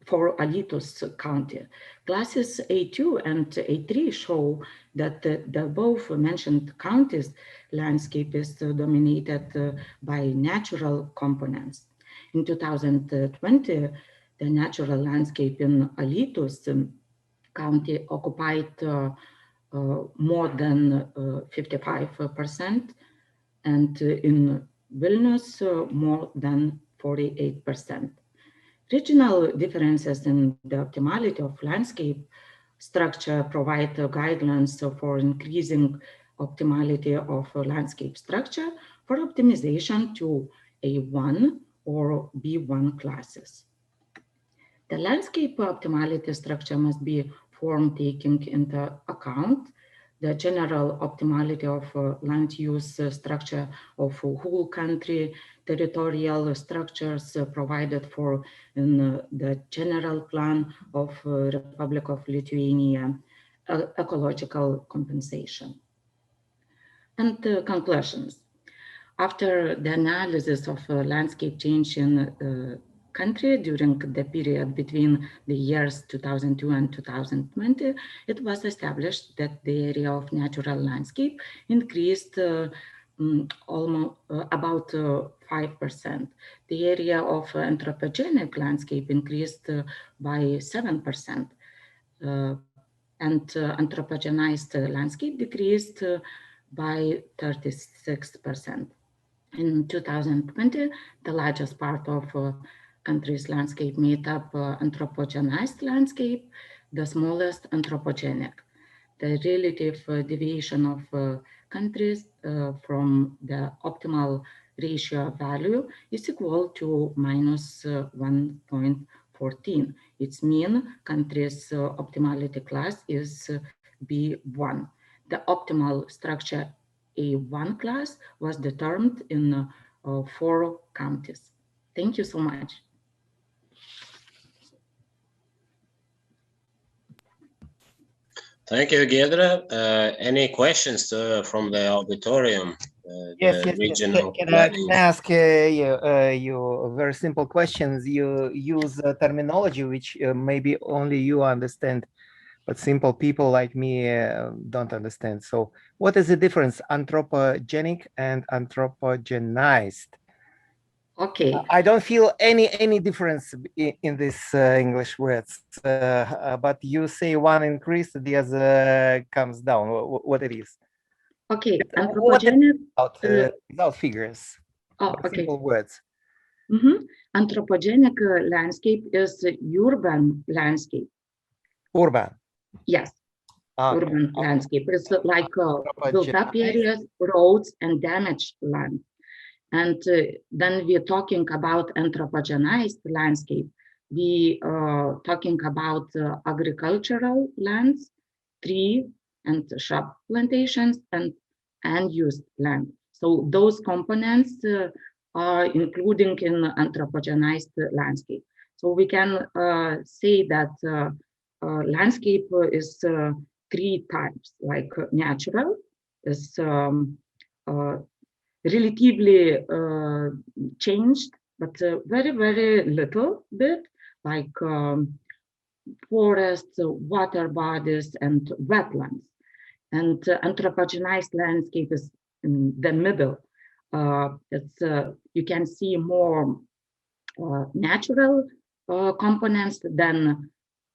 for Alytus county. Classes A2 and A3 show that the both mentioned counties landscape is dominated by natural components. In 2020, the natural landscape in Alytus county occupied more than 55%, and in Vilnius more than 48%. Regional differences in the optimality of landscape structure provide guidelines for increasing optimality of landscape structure for optimization to A1 or B1 classes. The landscape optimality structure must be formed taking into account the general optimality of land use structure of whole country, territorial structures provided for in the general plan of Republic of Lithuania, ecological compensation. And conclusions. After the analysis of landscape change in country during the period between the years 2002 and 2020, it was established that the area of natural landscape increased almost about 5%. The area of anthropogenic landscape increased by 7%, and anthropogenized landscape decreased by 36%. In 2020, the largest part of country's landscape made up anthropogenized landscape, the smallest anthropogenic. The relative deviation of countries from the optimal ratio value is equal to minus 1.14. Its mean country's optimality class is B1. The optimal structure A1 class was determined in 4 counties. Thank you so much.
Thank you, Giedre. Any questions from the auditorium?
Yes. Can I ask you very simple questions? You use terminology which maybe only you understand, but simple people like me don't understand. So what is the difference, anthropogenic and anthropogenized?
Okay.
I don't feel any difference in these English words, but you say one increase, the other comes down. What it is?
Okay, anthropogenic
without figures.
Okay.
Simple words.
Anthropogenic landscape is urban landscape.
Urban.
Yes.
Okay.
Urban landscape. It's like built up areas, roads, and damaged land. And then we're talking about anthropogenized landscape. We are talking about agricultural lands, tree and shrub plantations, and unused land. So those components are including in anthropogenized landscape. So we can say that landscape is 3 types, like natural is relatively changed, but very little bit, like forests, water bodies, and wetlands. And anthropogenized landscape is in the middle. It's you can see more natural components than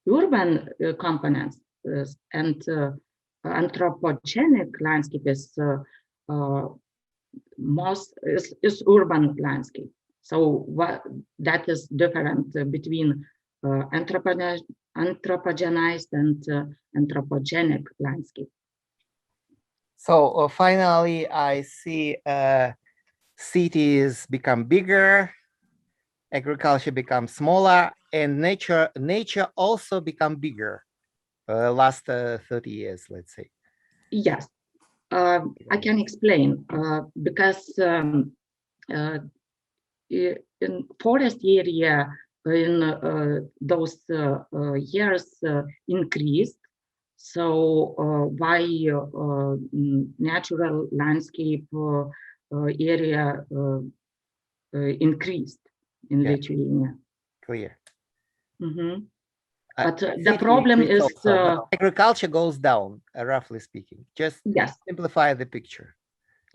urban components, and anthropogenic landscape is urban landscape. So what that is different between anthropogenized and anthropogenic landscape.
So finally, I see cities become bigger, agriculture becomes smaller, and nature also become bigger. Last 30 years, let's say.
Yes. I can explain because in forest area in those years increased. So why natural landscape area increased in Lithuania?
Clear.
But the problem is
agriculture goes down, roughly speaking. Just simplify the picture.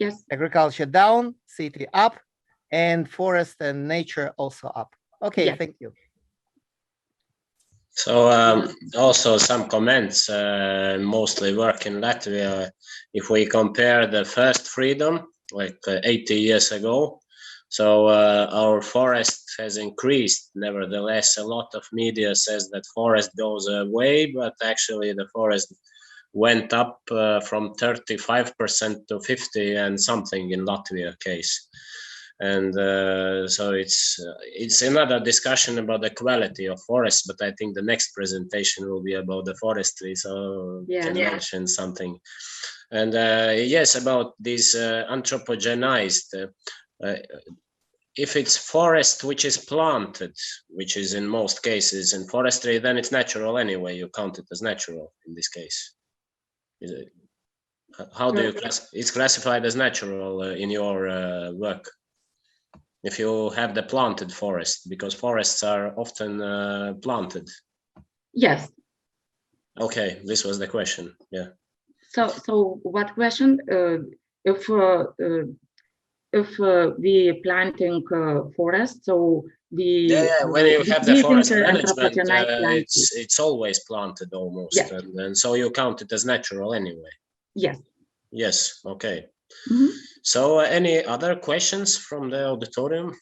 Yes.
Agriculture down, city up, and forest and nature also up. Okay, thank you.
So also some comments, mostly work in Latvia. If we compare the first freedom, like 80 years ago, so our forest has increased. Nevertheless, a lot of media says that forest goes away, but actually the forest went up from 35% to 50 and something in Latvia case. And so it's another discussion about the quality of forests, but I think the next presentation will be about the forestry, so can mention something. And yes, about this anthropogenized, if it's forest which is planted, which is in most cases in forestry, then it's natural anyway. You count it as natural in this case. Is it, how do you it's classified as natural in your work? If you have the planted forest, because forests are often planted.
Yes.
Okay, this was the question. Yeah.
So what question? If we planting forest, so we
when you have the forest management, it's always planted almost, and so you count it as natural anyway.
Yes.
Yes. Okay. So any other questions from the auditorium?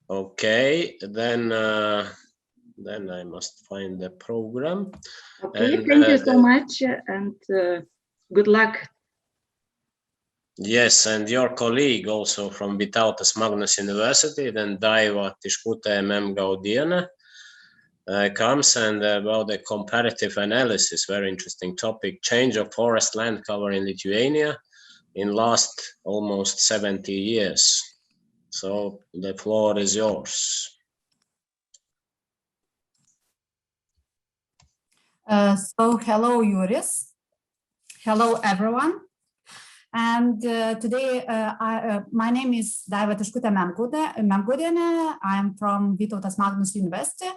Okay, then I must find the program.
Okay, and, thank you so much, and good luck.
Yes, and your colleague also from Vytautas Magnus University, then Daiva Tiškutė M. Gaudienė. comes, and about the comparative analysis, very interesting topic, change of forest land cover in Lithuania in last almost 70 years. So the floor is yours.
So hello, Juris. Hello, everyone. And today, my name is Daiva Tiškutė Memgudienė. I'm from Vytautas Magnus University.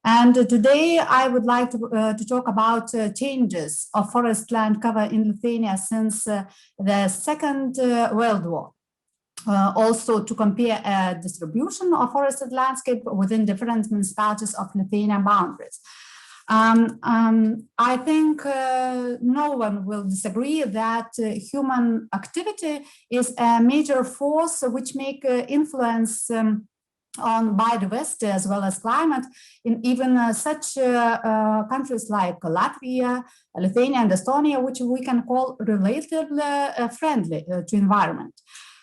And today I would like to talk about changes of forest land cover in Lithuania since the Second World War. Also to compare a distribution of forested landscape within different municipalities of Lithuanian boundaries. I think no one will disagree that human activity is a major force which make influence on biodiversity as well as climate in even such countries like Latvia, Lithuania, and Estonia, which we can call relatively friendly to environment.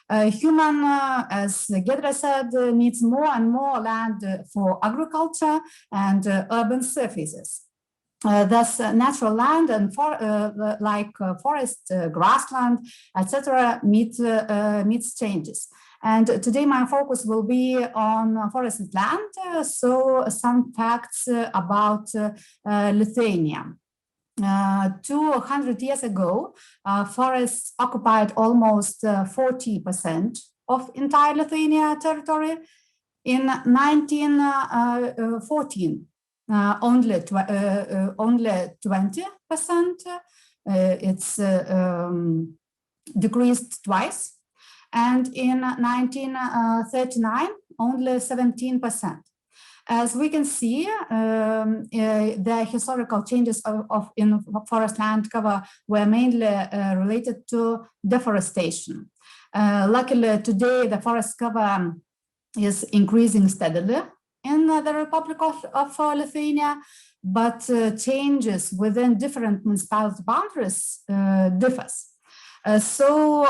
Human, as Giedrė said, needs more and more land for agriculture and urban surfaces. Thus, natural land and forest, grassland, etc., meets changes. And today my focus will be on forested land, so some facts about Lithuania. 200 years ago, forests occupied almost 40% of entire Lithuania territory. In 1914, only 20%. It's decreased twice. And in 1939, only 17%. As we can see, the historical changes in forest land cover were mainly related to deforestation. Luckily, today the forest cover is increasing steadily in the Republic of Lithuania, but changes within different municipality boundaries differs. So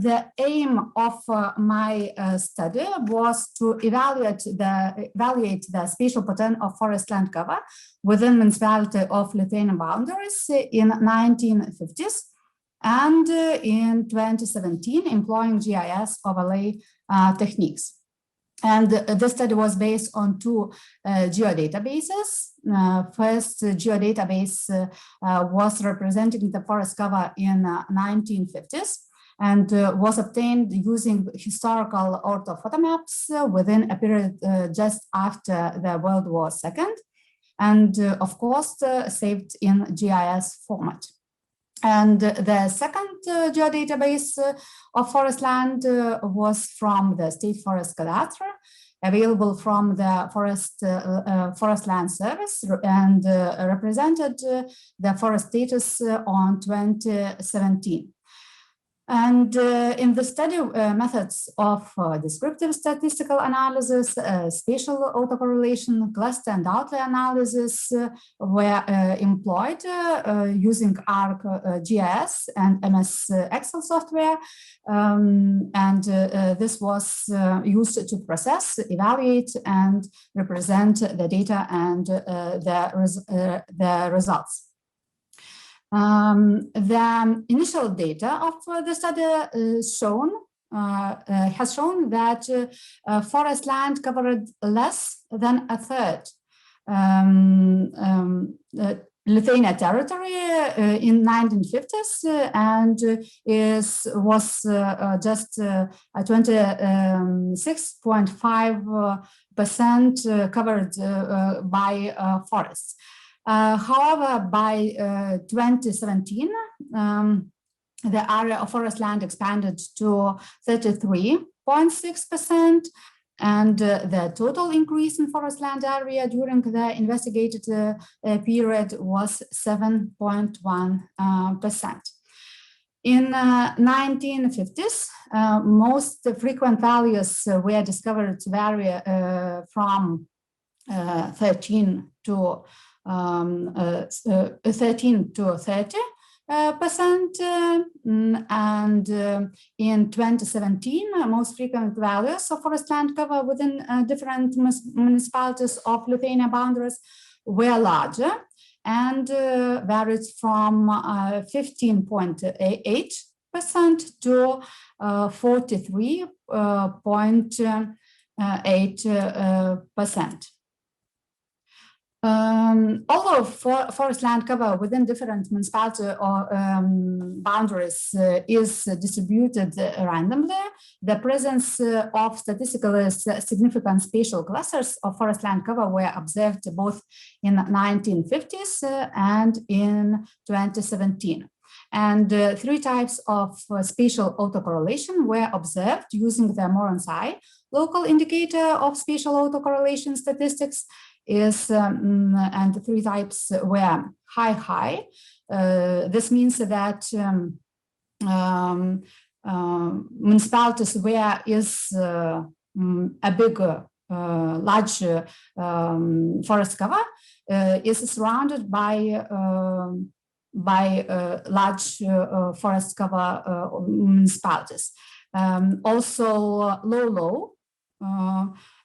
the aim of my study was to evaluate the spatial potential of forest land cover within municipality of Lithuanian boundaries in 1950s and in 2017, employing GIS overlay techniques. And this study was based on two geodatabases. First geodatabase was representing the forest cover in 1950s and was obtained using historical orthophoto maps within a period just after the World War II, and of course saved in GIS format. And the second geodatabase of forest land was from the State Forest Cadastre, available from the Forest Land Service, and represented the forest status on 2017. And in the study, methods of descriptive statistical analysis, spatial autocorrelation, cluster and outlier analysis were employed using ArcGIS and MS Excel software. This was used to process, evaluate, and represent the data and the results. The initial data of the study has shown that forest land covered less than a third Lithuania territory in 1950s and was just 26.5% covered by forests. However, by 2017, the area of forest land expanded to 33.6%, and the total increase in forest land area during the investigated period was 7.1%. In 1950s, most frequent values were discovered to vary from 13 to 30, percent, and in 2017, most frequent values of forest land cover within different municipalities of Lithuania boundaries were larger and varied from 15.8% to 43.8%. Although forest land cover within different municipality or boundaries is distributed randomly, the presence of statistically significant spatial clusters of forest land cover were observed both in 1950s and in 2017. And 3 types of spatial autocorrelation were observed using the Moran's eye local indicator of spatial autocorrelation statistics is, and the 3 types were high. This means that municipalities where is a big, large forest cover is surrounded by large forest cover municipalities. Also low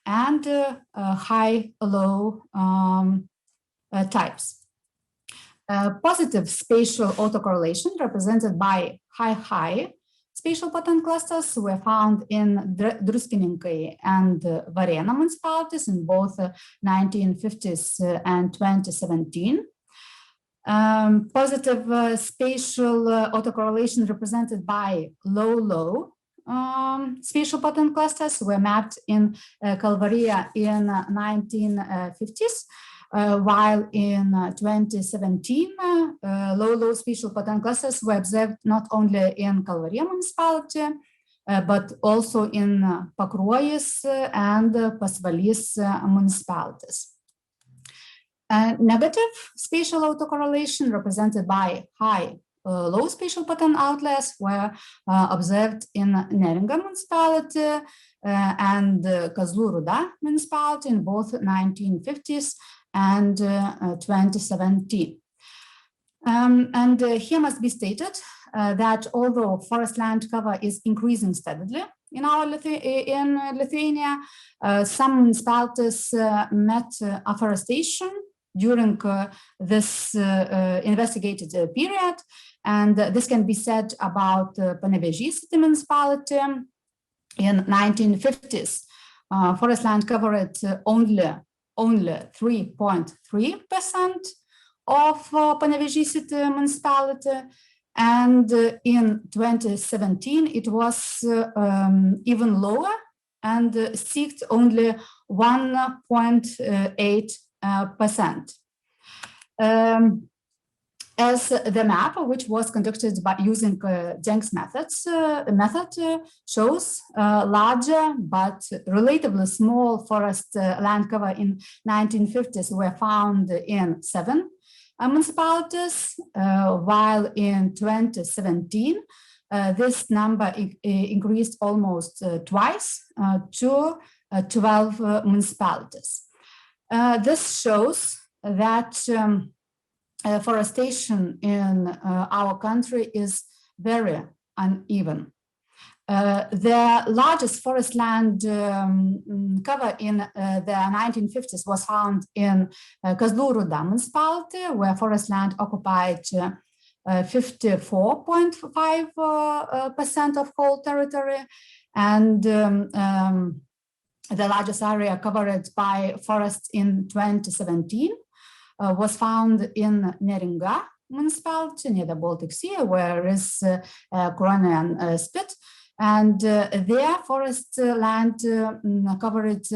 and high-low types. Positive spatial autocorrelation represented by high spatial pattern clusters were found in Druskininkai and Varėna municipalities in both 1950s and 2017. Positive spatial autocorrelation represented by low spatial pattern clusters were mapped in Kalvarija in 1950s, while in 2017, low spatial pattern clusters were observed not only in Kalvarija municipality, but also in Pakruojis and Pasvalys municipalities. Negative spatial autocorrelation represented by low spatial pattern outliers were observed in Neringa municipality and Kazlų Rūda municipality in both 1950s and 2017. And here must be stated that although forest land cover is increasing steadily in Lithuania, some municipalities met afforestation during this investigated period, and this can be said about Panevėžys city municipality. In 1950s, forest land covered only 3.3% of Panevėžys city municipality, and in 2017 it was even lower and seeked only 1.8%. As the map, which was conducted by using Jenks method shows, larger but relatively small forest land cover in 1950s were found in 7 municipalities, while in 2017 this number increased almost twice to 12 municipalities. This shows that forestation in our country is very uneven. The largest forest land cover in the 1950s was found in Kazlų Rūda municipality, where forest land occupied 54.5% of whole territory, and the largest area covered by forests in 2017 was found in Neringa municipality near the Baltic Sea, where is Kronian Spit, and their forest land covered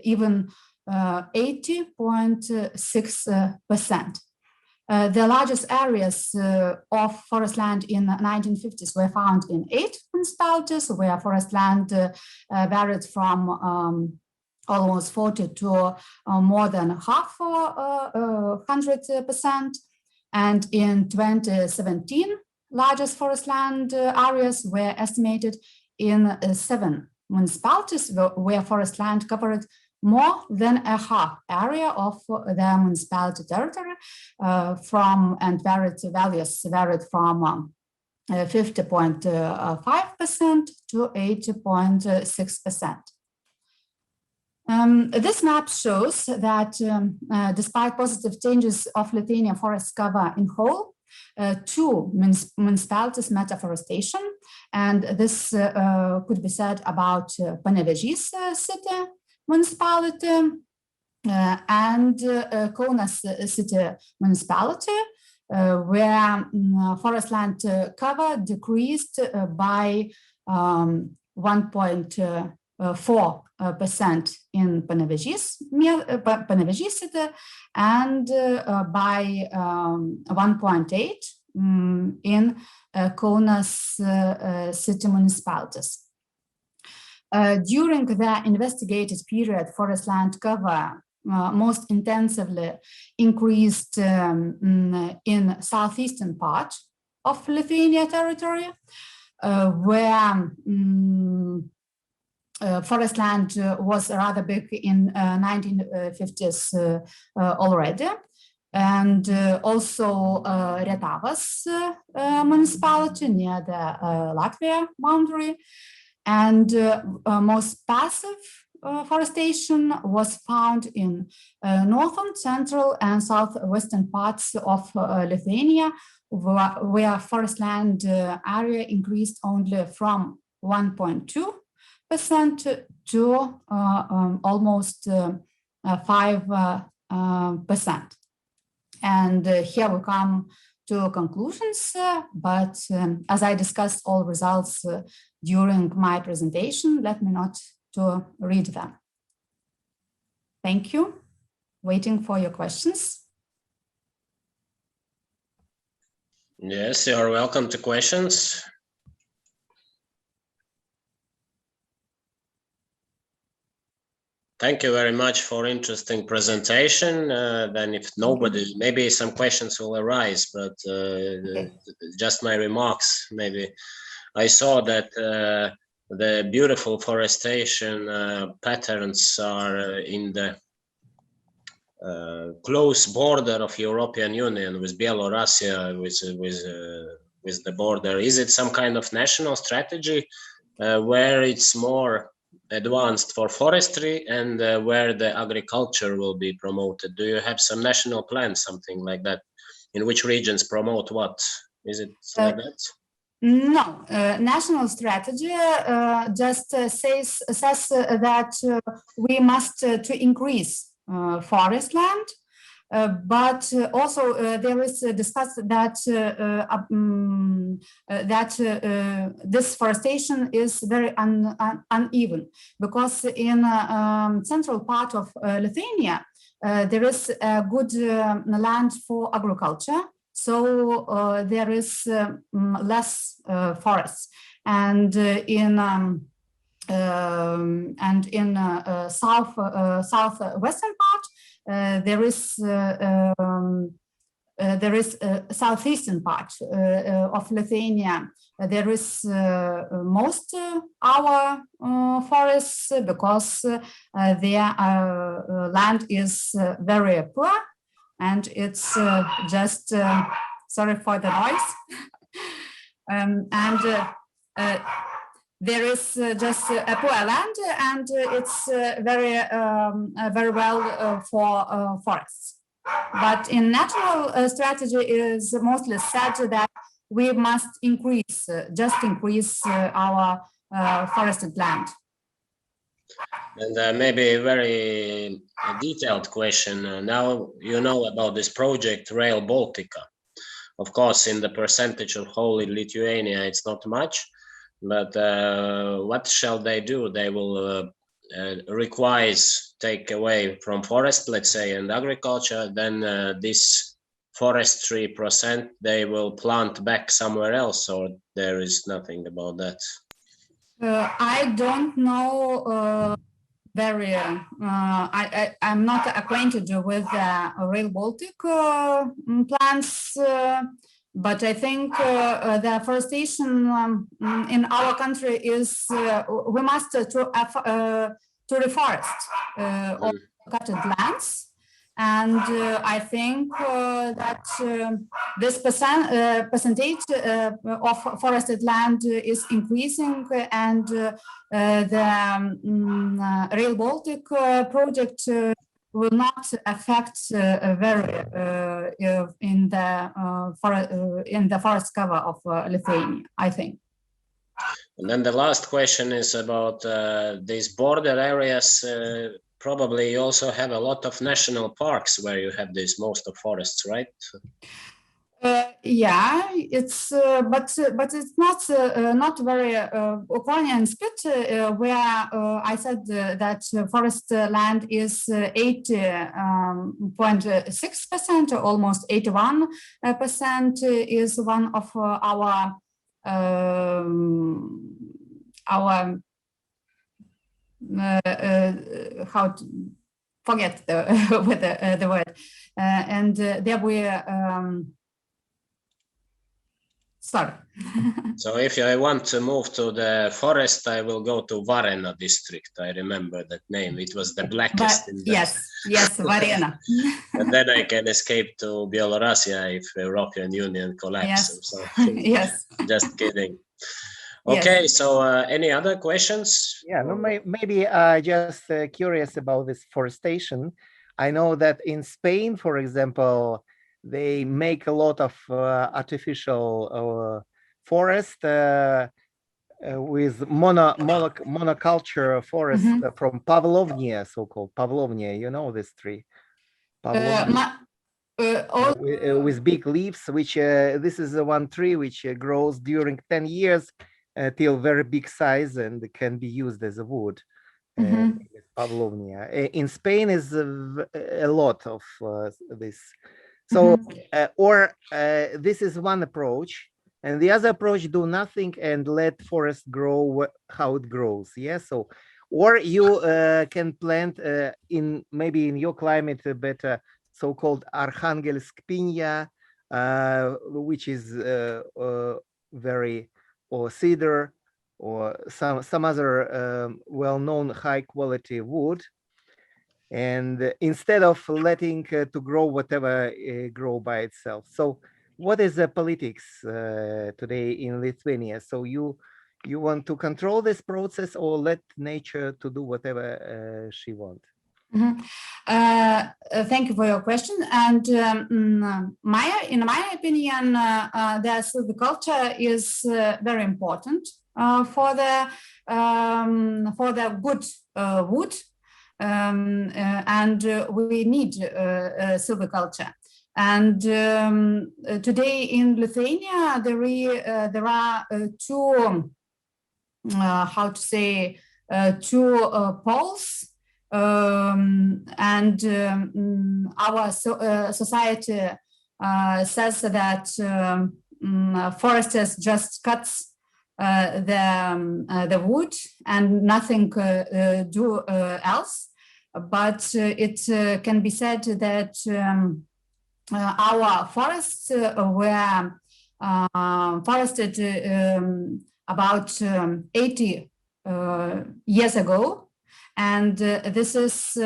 even 80.6%. The largest areas of forest land in the 1950s were found in 8 municipalities, where forest land varied from almost 40 to more than half 100%. And in 2017, largest forest land areas were estimated in 7 municipalities, where forest land covered more than a half area of the municipality territory and values varied from 50.5% to 80.6%. This map shows that despite positive changes of Lithuanian forest cover in whole, two municipalities met afforestation, and this could be said about Panevėžys city municipality and Kaunas city municipality, where forest land cover decreased by 1.4% in Panevėžys city and by 1.8% in Kaunas city municipalities. During the investigated period, forest land cover most intensively increased in southeastern part of Lithuania territory, where forest land was rather big in 1950s already, and also Rietavas municipality near the Latvia boundary, and most passive forestation was found in northern, central, and southwestern parts of Lithuania, where forest land area increased only from 1.2% to almost 5%. And here we come to conclusions, but as I discussed all results during my presentation, let me not to read them. Thank you. Waiting for your questions.
Yes, you are welcome to questions. Thank you very much for interesting presentation. Then if nobody, maybe some questions will arise, but just my remarks, maybe. I saw that the beautiful forestation patterns are in the close border of European Union with Belarusia, with the border. Is it some kind of national strategy where it's more advanced for forestry and where the agriculture will be promoted? Do you have some national plan, something like that? In which regions promote what? Is it like that?
No, national strategy just says that we must to increase forest land, but also there is discussed that this forestation is very uneven, because in central part of Lithuania there is a good land for agriculture. So there is less forests, and in southwestern part there is southeastern part of Lithuania. There is most our forests, because their land is very poor. And it's just, sorry for the noise. There is just a poor land, and it's very well for forests. But in natural strategy is mostly said that we must increase our forested land.
And maybe a very detailed question. Now you know about this project Rail Baltica. Of course, in the percentage of whole in Lithuania, it's not much, but what shall they do? They will take away from forest, let's say, and agriculture, then this forestry percent, they will plant back somewhere else, or there is nothing about that?
I don't know I'm not acquainted with Rail Baltic plans, but I think the forestation in our country is we must to reforest all cutted lands. And I think that this percentage of forested land is increasing, and the Rail Baltic project will not affect very in the forest cover of Lithuania, I think.
And then the last question is about these border areas. Probably you also have a lot of national parks where you have these most of forests, right?
Yeah, it's but it's not very Ukrainian split where I said that forest land is 80.6%, almost 81% is one of our how to forget the word, and there were sorry.
So if I want to move to the forest, I will go to Varena district. I remember that name. It was the blackest. In the...
Yes, Varena.
And then I can escape to Belarusia if European Union collapses or something.
Yes.
Just kidding. Okay, yes. So any other questions?
Yeah, no, maybe just curious about this forestation. I know that in Spain, for example, they make a lot of artificial forest with monoculture forest from Pavlovnia, so-called Pavlovnia. You know this tree, with big leaves. Which this is the one tree which grows during 10 years till very big size and can be used as a wood. Pavlovnia. In Spain is a lot of this. So, this is one approach, and the other approach, do nothing and let forest grow how it grows. Yeah. So, or you can plant maybe in your climate better so-called Archangelsk piña, which is very, or cedar, or some other well-known high-quality wood. And instead of letting to grow whatever grow by itself. So what is the politics today in Lithuania? So you want to control this process or let nature to do whatever she wants?
Thank you for your question. And in my opinion, the silviculture is very important for the good wood. And we need silviculture. And today in Lithuania, there are two, how to say, two poles. And our society says that foresters just cuts the wood and nothing do else. But it can be said that our forests were forested about 80 years ago, and this is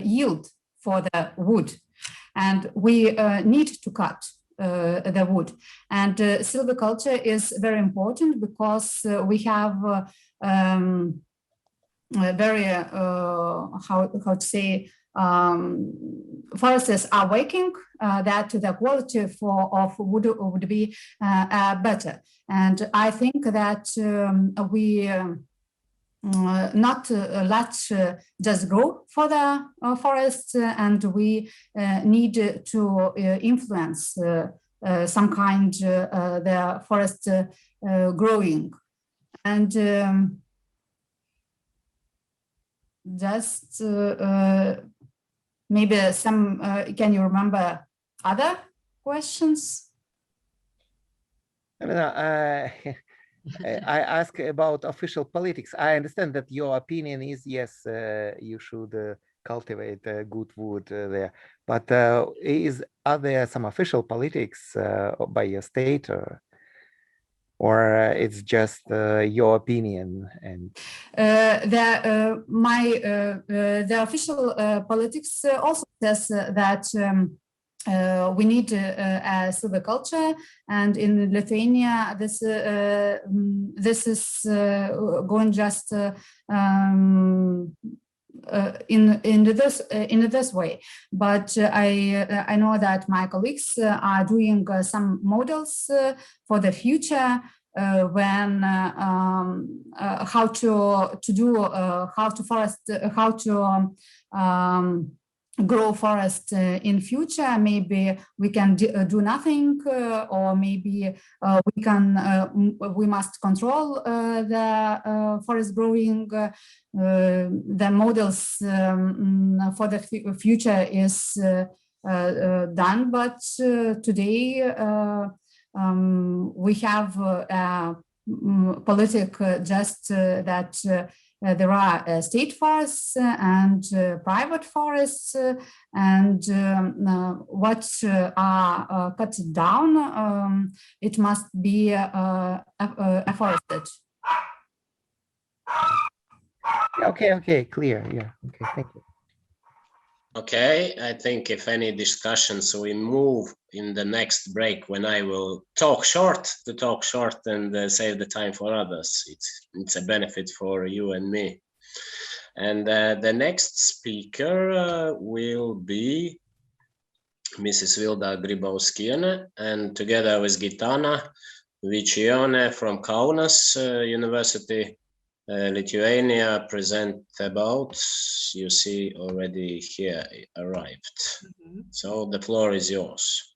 yield for the wood, and we need to cut the wood. And silviculture is very important because we have very how to say, forests are working that the quality of wood would be better. And I think that we not let just grow for the forests, and we need to influence some kind the forest growing. And just maybe some, can you remember other questions?
I ask about official politics. I understand that your opinion is, yes, you should cultivate good wood there. But are there some official politics by your state, or it's just your opinion? And
the official politics also says that we need a silviculture, and in Lithuania, this is going just in this way. But I know that my colleagues are doing some models for the future. When how to grow forest in future. Maybe we can do nothing, or maybe we must control the forest growing. The models for the future is done, but today we have politics just that there are state forests and private forests, and what are cut down, it must be afforested.
Okay, clear. Yeah, okay, thank you.
Okay, I think if any discussions, we move in the next break when I will talk short and save the time for others. It's a benefit for you and me. And the next speaker will be Mrs. Vilda Grybauskiene, and together with Gitana Vicione from Kaunas University, Lithuania, present about, you see already here arrived. So the floor is yours.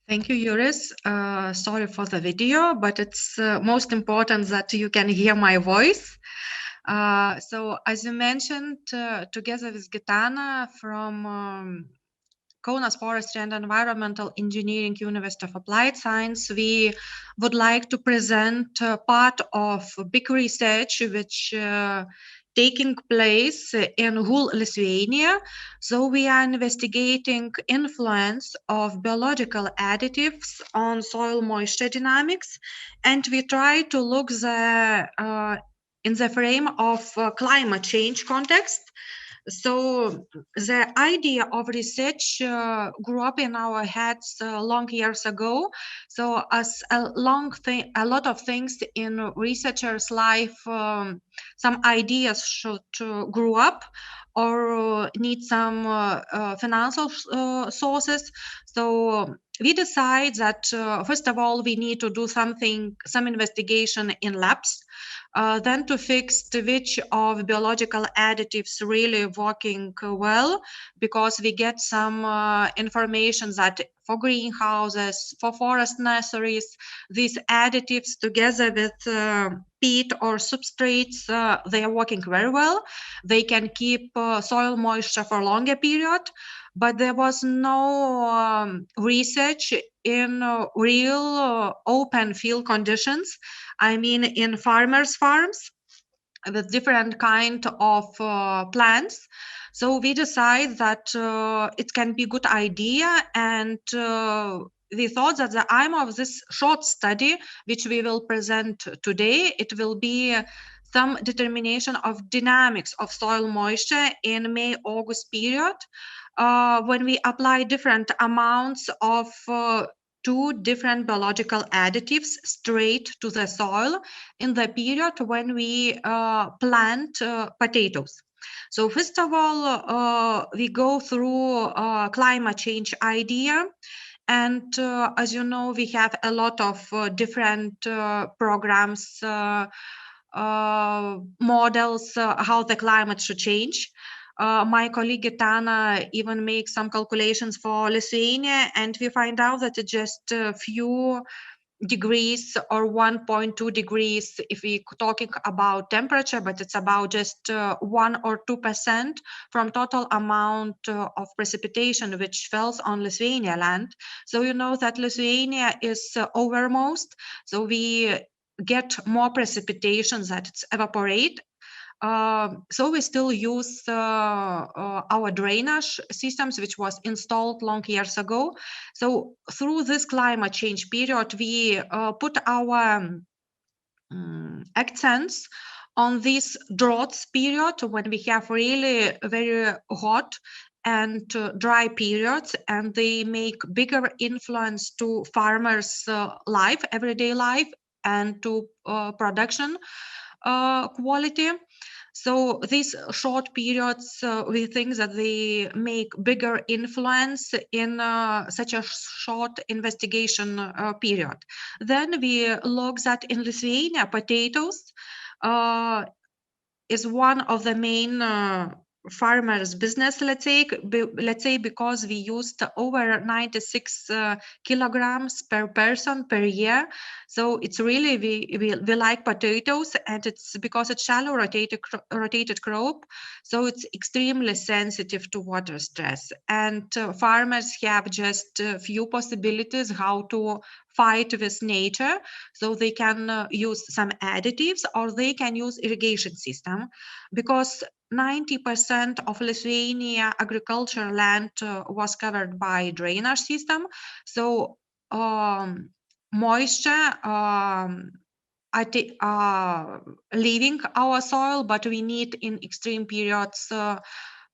Thank you, Juris. Sorry for the video, but it's most important that you can hear my voice. So as you mentioned, together with Gitana from Kaunas Forestry and Environmental Engineering University of Applied Science, we would like to present part of big research which taking place in whole Lithuania. So we are investigating influence of biological additives on soil moisture dynamics, and we try to look in the frame of climate change context. So the idea of research grew up in our heads long years ago. So as a lot of things in researchers' life, some ideas should grow up or need some financial sources. So we decide that first of all, we need to do some investigation in labs, then to fix which of biological additives really working well, because we get some information that for greenhouses, for forest nurseries, these additives together with peat or substrates, they are working very well. They can keep soil moisture for a longer period, but there was no research in real open field conditions. I mean, in farmers' farms with different kind of plants. So we decide that it can be a good idea, and we thought that the aim of this short study, which we will present today, it will be some determination of dynamics of soil moisture in May-August period, when we apply different amounts of two different biological additives straight to the soil in the period when we plant potatoes. So first of all, we go through climate change idea. And as you know, we have a lot of different programs, models, how the climate should change. My colleague Gitana even makes some calculations for Lithuania, and we find out that it's just a few degrees or 1.2 degrees if we're talking about temperature, but it's about just 1 or 2% from total amount of precipitation which falls on Lithuania land. So you know that Lithuania is overmost, so we get more precipitation that it's evaporate. So we still use our drainage systems, which was installed long years ago. So through this climate change period, we put our accents on this droughts period when we have really very hot and dry periods, and they make bigger influence to farmers' life, everyday life, and to production quality. So these short periods, we think that they make bigger influence in such a short investigation period. Then we look that in Lithuania, potatoes is one of the main farmers' business, let's say, because we used over 96 kilograms per person per year. So it's really, we like potatoes, and it's because it's shallow rotated crop. So it's extremely sensitive to water stress. And farmers have just a few possibilities how to fight with nature. So they can use some additives, or they can use irrigation system, because 90% of Lithuania agricultural land was covered by drainage system. So moisture leaving our soil, but we need in extreme periods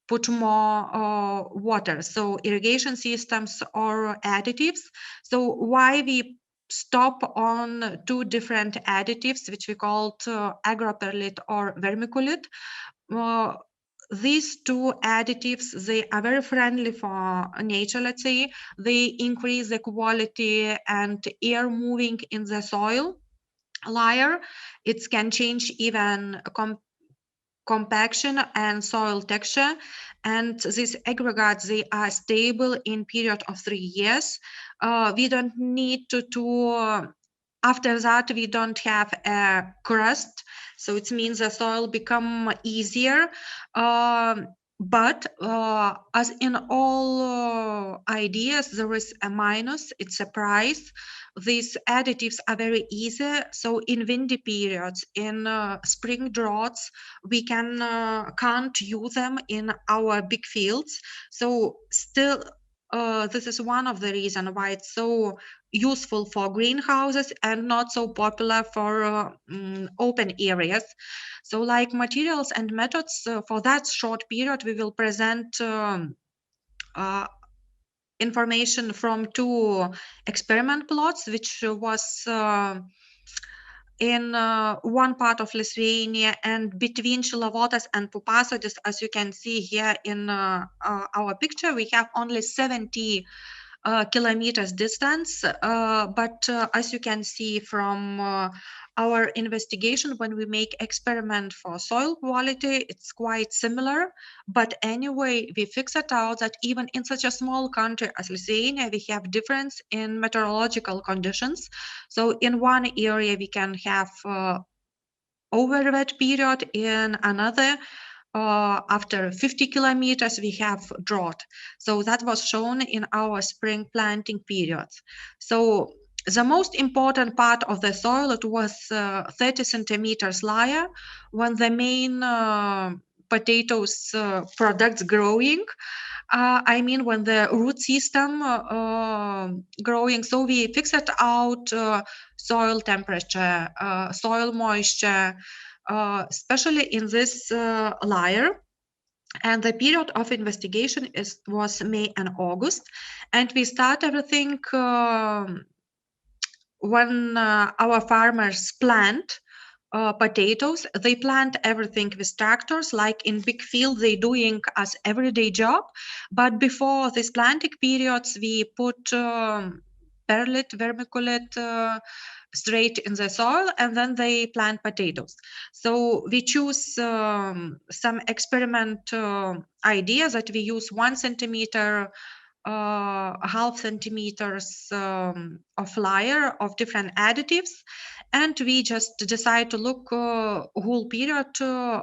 put more water. So irrigation systems or additives. So why we stop on two different additives, which we called agroperlite or vermiculite. These two additives, they are very friendly for nature, let's say. They increase the quality and air moving in the soil layer. It can change even compaction and soil texture. And these aggregates, they are stable in period of 3 years. We don't need to after that, we don't have a crust. So it means the soil become easier. But as in all ideas, there is a minus, it's a price. These additives are very easy. So in windy periods, in spring droughts, we can't use them in our big fields. So still, this is one of the reasons why it's so useful for greenhouses and not so popular for open areas. So like materials and methods for that short period, we will present information from two experiment plots, which was in one part of Lithuania and between Šilavotas and Pupasodis. As you can see here in our picture, we have only 70 kilometers distance, but as you can see from our investigation, when we make experiment for soil quality, it's quite similar. But anyway, we figured out that even in such a small country as Lithuania, we have difference in meteorological conditions. So in one area we can have over wet period, in another after 50 kilometers, we have drought. So that was shown in our spring planting periods. So the most important part of the soil, it was 30 centimeters layer when the main potatoes products growing. I mean, when the root system growing. So we fixed out soil temperature, soil moisture, especially in this layer. And the period of investigation was May and August. And we start everything when our farmers plant potatoes. They plant everything with tractors, like in big field, they doing as everyday job. But before this planting periods, we put perlite, vermiculite, straight in the soil, and then they plant potatoes. So we choose some experiment ideas that we use 1 centimeter, half centimeters of layer of different additives, and we just decide to look whole period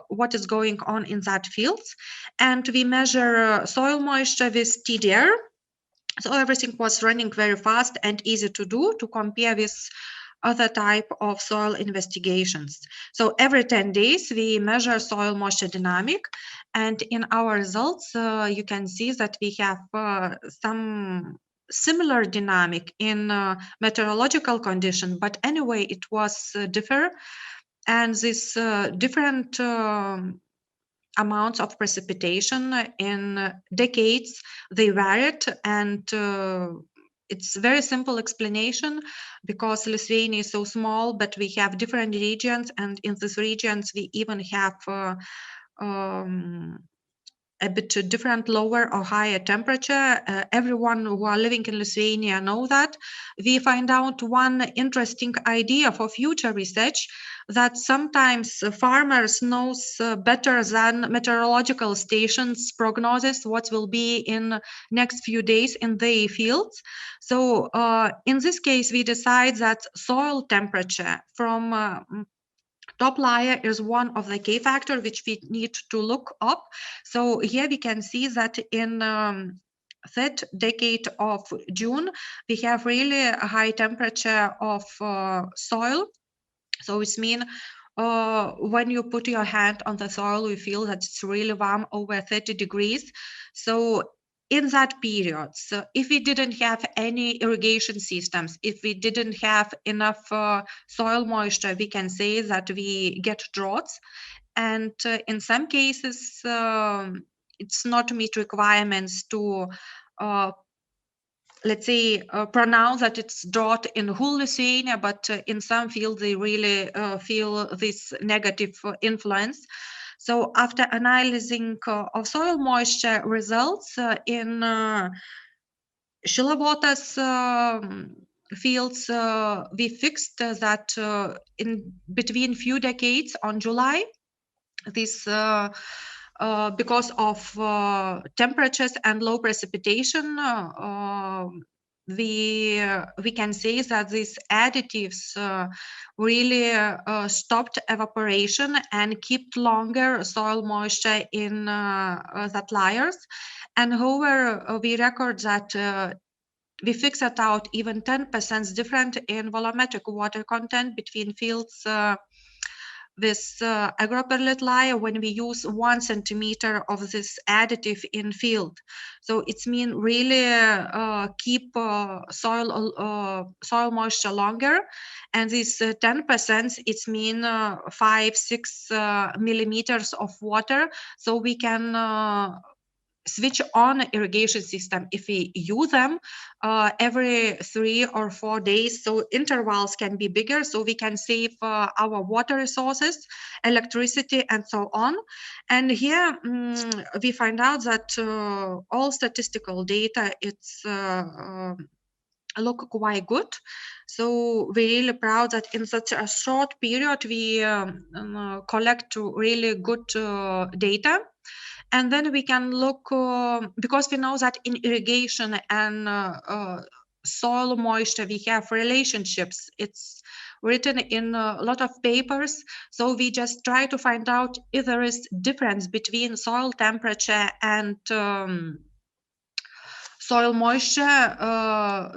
what is going on in that fields, and we measure soil moisture with TDR. So everything was running very fast and easy to do, to compare with other type of soil investigations. So every 10 days we measure soil moisture dynamic, and in our results you can see that we have some similar dynamic in meteorological condition, but anyway, it was differ. And this different amounts of precipitation in decades, they varied, and it's very simple explanation because Lithuania is so small, but we have different regions, and in these regions we even have a bit different lower or higher temperature. Everyone who are living in Lithuania know that. We find out one interesting idea for future research, that sometimes farmers knows better than meteorological stations prognosis what will be in next few days in their fields. So in this case, we decide that soil temperature from top layer is one of the key factors which we need to look up. So here we can see that in third decade of June, we have really a high temperature of soil. So it means when you put your hand on the soil, you feel that it's really warm, over 30 degrees. So in that period, so if we didn't have any irrigation systems, if we didn't have enough soil moisture, we can say that we get droughts. And in some cases, it's not meet requirements to let's say, pronounce that it's drought in whole Lithuania, but in some fields they really feel this negative influence. So after analyzing of soil moisture results in Šilavotas fields, we fixed that in between few decades on July, this because of temperatures and low precipitation, we can say that these additives really stopped evaporation and kept longer soil moisture in that layers. And however, we record that we fixed out even 10% different in volumetric water content between fields with agro-perlite layer when we use 1 centimeter of this additive in field. So it's mean really keep soil moisture longer, and this 10% it's mean 5-6 millimeters of water, so we can switch on irrigation system if we use them every 3 or 4 days. So intervals can be bigger, so we can save our water resources, electricity, and so on. And here we find out that all statistical data, it's look quite good. So we're really proud that in such a short period we collect really good data. And then we can look, because we know that in irrigation and soil moisture, we have relationships. It's written in a lot of papers. So we just try to find out if there is difference between soil temperature and soil moisture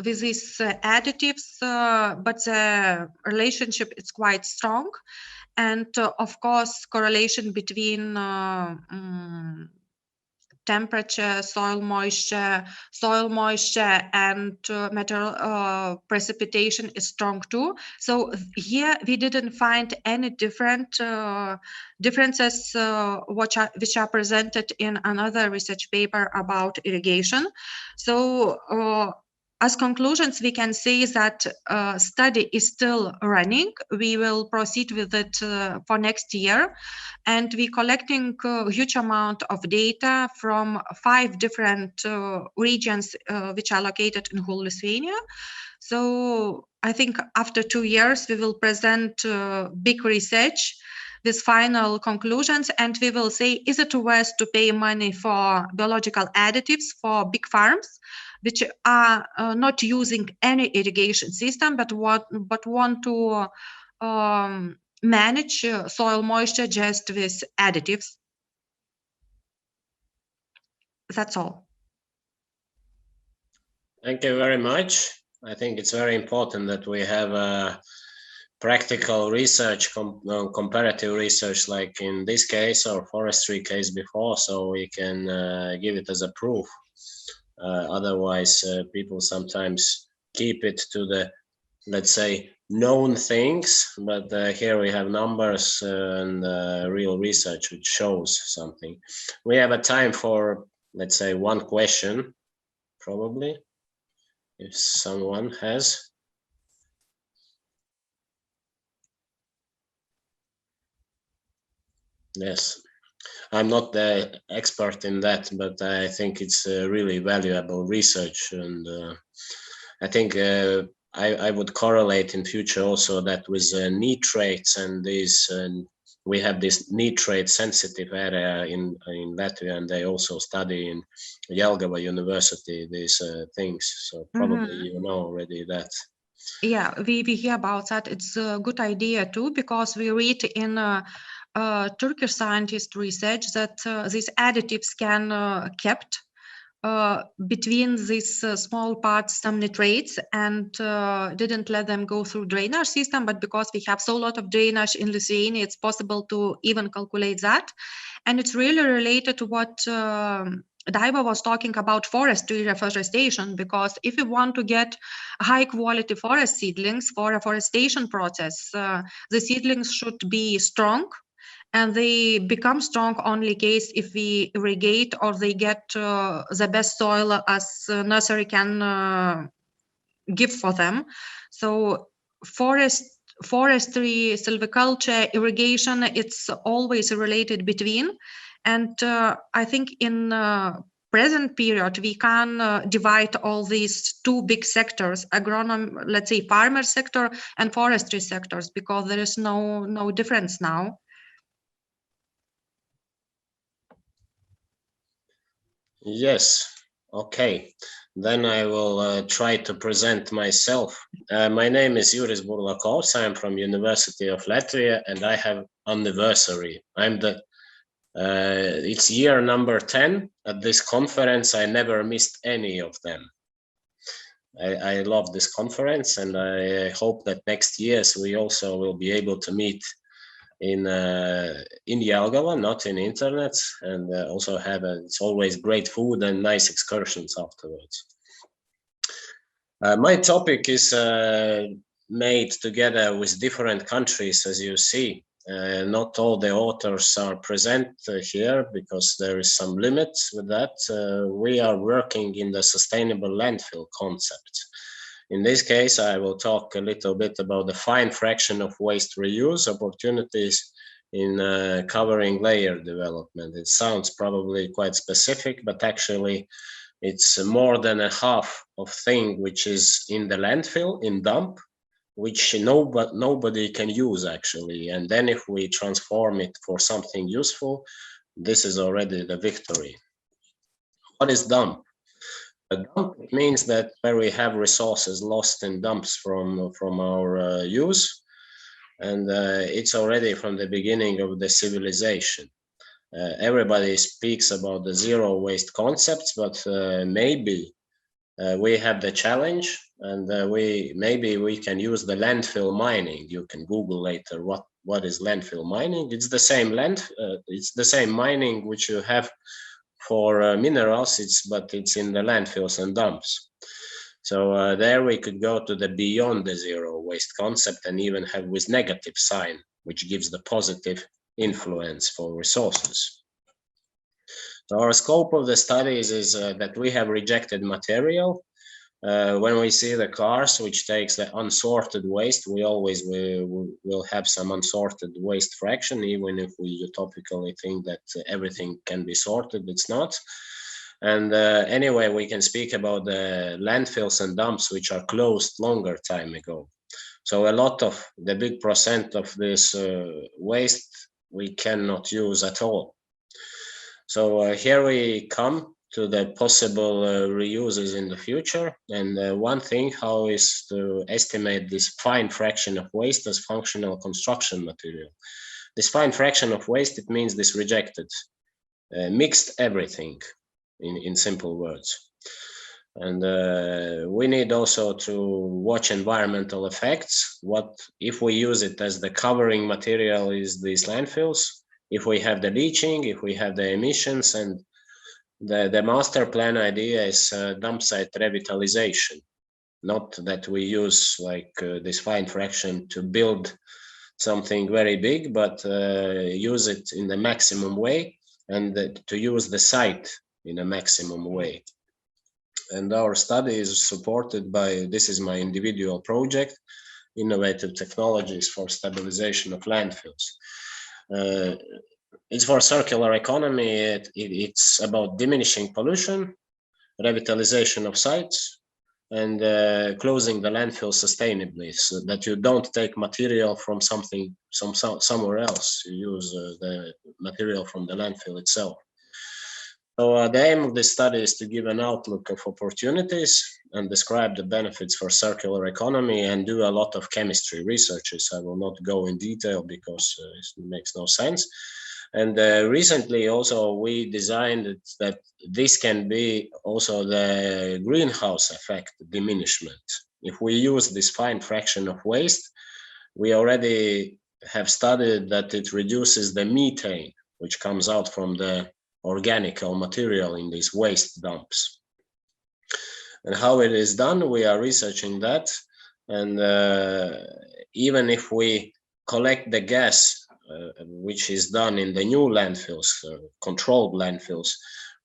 with these additives, but the relationship is quite strong. And of course, correlation between temperature, soil moisture, and precipitation is strong too. So here we didn't find any different differences which are presented in another research paper about irrigation. So as conclusions, we can say that study is still running. We will proceed with it for next year. And we're collecting a huge amount of data from 5 different regions which are located in whole Lithuania. So I think after 2 years, we will present big research with final conclusions, and we will say, is it worth to pay money for biological additives for big farms, which are not using any irrigation system, but want to manage soil moisture just with additives? That's all.
Thank you very much. I think it's very important that we have practical research, comparative research, like in this case or forestry case before, so we can give it as a proof Otherwise, people sometimes keep it to the, let's say, known things, but here we have numbers and real research which shows something. We have a time for, let's say, one question, probably, if someone has. Yes, I'm not the expert in that, but I think it's really valuable research, and I think I would correlate in future also that with nitrates and these, we have this nitrate sensitive area in Latvia, and they also study in Jelgava University these things. So probably you know already that.
Yeah, we hear about that. It's a good idea too, because we read in Turkish scientist research that these additives can kept between these small parts some nitrates and didn't let them go through drainage system. But because we have so lot of drainage in Lithuania, it's possible to even calculate that. And it's really related to what Daiva was talking about forestry reforestation, because if you want to get high quality forest seedlings for a reforestation process, the seedlings should be strong, and they become strong only case if we irrigate or they get the best soil as nursery can give for them. So forestry, silviculture, irrigation, it's always related between. And I think in present period, we can divide all these two big sectors, agronomy, let's say farmer sector and forestry sectors, because there is no difference now.
Yes, okay. Then I will try to present myself. My name is Juris Burlakovs. I am from University of Latvia, and I have anniversary. I'm the, it's year number 10 at this conference. I never missed any of them. I love this conference, and I hope that next years we also will be able to meet in Jelgava, not in internet, and also have it's always great food and nice excursions afterwards. My topic is made together with different countries, as you see. Not all the authors are present here because there is some limits with that. We are working in the sustainable landfill concept. In this case, I will talk a little bit about the fine fraction of waste reuse opportunities in covering layer development. It sounds probably quite specific, but actually it's more than a half of thing which is in the landfill, in dump, which nobody can use actually. And then if we transform it for something useful, this is already the victory. What is dump? A dump means that where we have resources lost in dumps from our use, and it's already from the beginning of the civilization. Everybody speaks about the zero waste concepts, but maybe we have the challenge, and maybe we can use the landfill mining. You can Google later what is landfill mining. It's the same it's the same mining which you have for minerals, but it's in the landfills and dumps. So there we could go to the beyond the zero waste concept and even have with negative sign, which gives the positive influence for resources. So our scope of the studies is that we have rejected material. When we see the cars which takes the unsorted waste, we always will have some unsorted waste fraction, even if we utopically think that everything can be sorted, it's not. And anyway, we can speak about the landfills and dumps which are closed longer time ago. So a lot of the big percent of this waste we cannot use at all. So here we come to the possible reuses in the future. And one thing, how is to estimate this fine fraction of waste as functional construction material. This fine fraction of waste, it means this rejected, mixed everything in simple words. And we need also to watch environmental effects. What if we use it as the covering material is these landfills, if we have the leaching, if we have the emissions, and The master plan idea is dump site revitalization, not that we use like this fine fraction to build something very big, but use it in the maximum way and to use the site in a maximum way. And our study is supported by, this is my individual project, Innovative Technologies for Stabilization of Landfills. It's for circular economy. It's about diminishing pollution, revitalization of sites, and closing the landfill sustainably, so that you don't take material from somewhere else. You use the material from the landfill itself. So the aim of this study is to give an outlook of opportunities and describe the benefits for circular economy and do a lot of chemistry researches. I will not go in detail because it makes no sense. And recently also we designed it that this can be also the greenhouse effect diminishment. If we use this fine fraction of waste, we already have studied that it reduces the methane, which comes out from the organic material in these waste dumps. And how it is done, we are researching that. And even if we collect the gas, which is done in the new landfills, controlled landfills,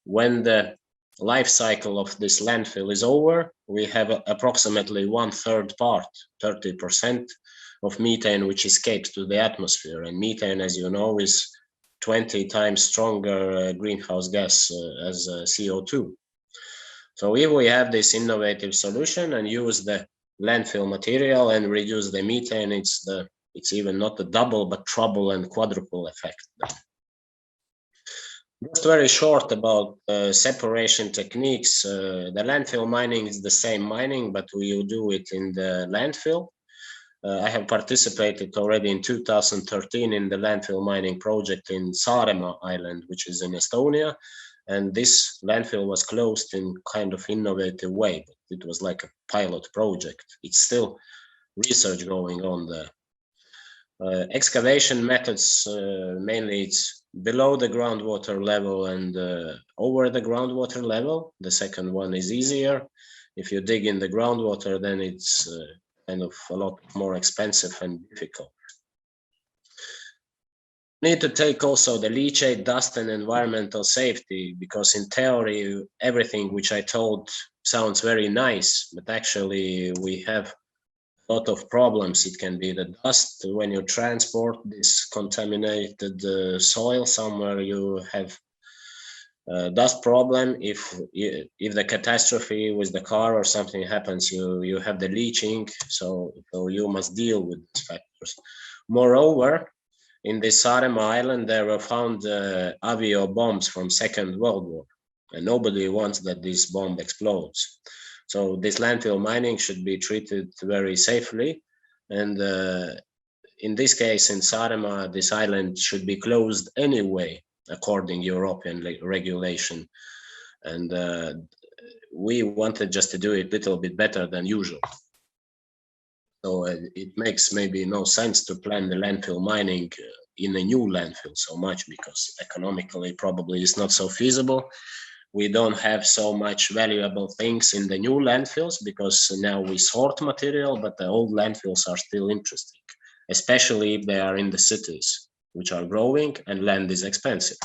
when the life cycle of this landfill is over, we have approximately 1/3 part, 30% of methane, which escapes to the atmosphere. And methane, as you know, is 20 times stronger greenhouse gas as CO2. So if we have this innovative solution and use the landfill material and reduce the methane, it's even not a double, but treble and quadruple effect. Just very short about separation techniques. The landfill mining is the same mining, but we do it in the landfill. I have participated already in 2013 in the landfill mining project in Saaremaa Island, which is in Estonia. And this landfill was closed in kind of innovative way. It was like a pilot project. It's still research going on there. Excavation methods, mainly it's below the groundwater level and over the groundwater level. The second one is easier. If you dig in the groundwater, then it's kind of a lot more expensive and difficult. Need to take also the leachate, dust, and environmental safety, because in theory, everything which I told sounds very nice, but actually we have a lot of problems. It can be the dust when you transport this contaminated soil somewhere. You have a dust problem. If the catastrophe with the car or something happens, you have the leaching. So you must deal with these factors. Moreover, in this Saaremaa Island, there were found avio bombs from Second World War, and nobody wants that this bomb explodes. So this landfill mining should be treated very safely. And in this case, in Saaremaa, this island should be closed anyway, according to European regulation. And we wanted just to do it a little bit better than usual. So it makes maybe no sense to plan the landfill mining in a new landfill so much, because economically probably it's not so feasible. We don't have so much valuable things in the new landfills because now we sort material, but the old landfills are still interesting, especially if they are in the cities, which are growing and land is expensive.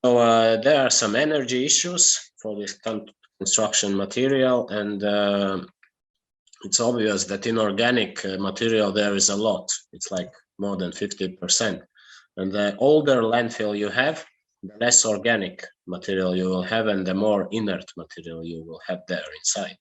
So there are some energy issues for this construction material, and it's obvious that in organic material there is a lot. It's like more than 50%. And the older landfill you have, the less organic material you will have, and the more inert material you will have there inside.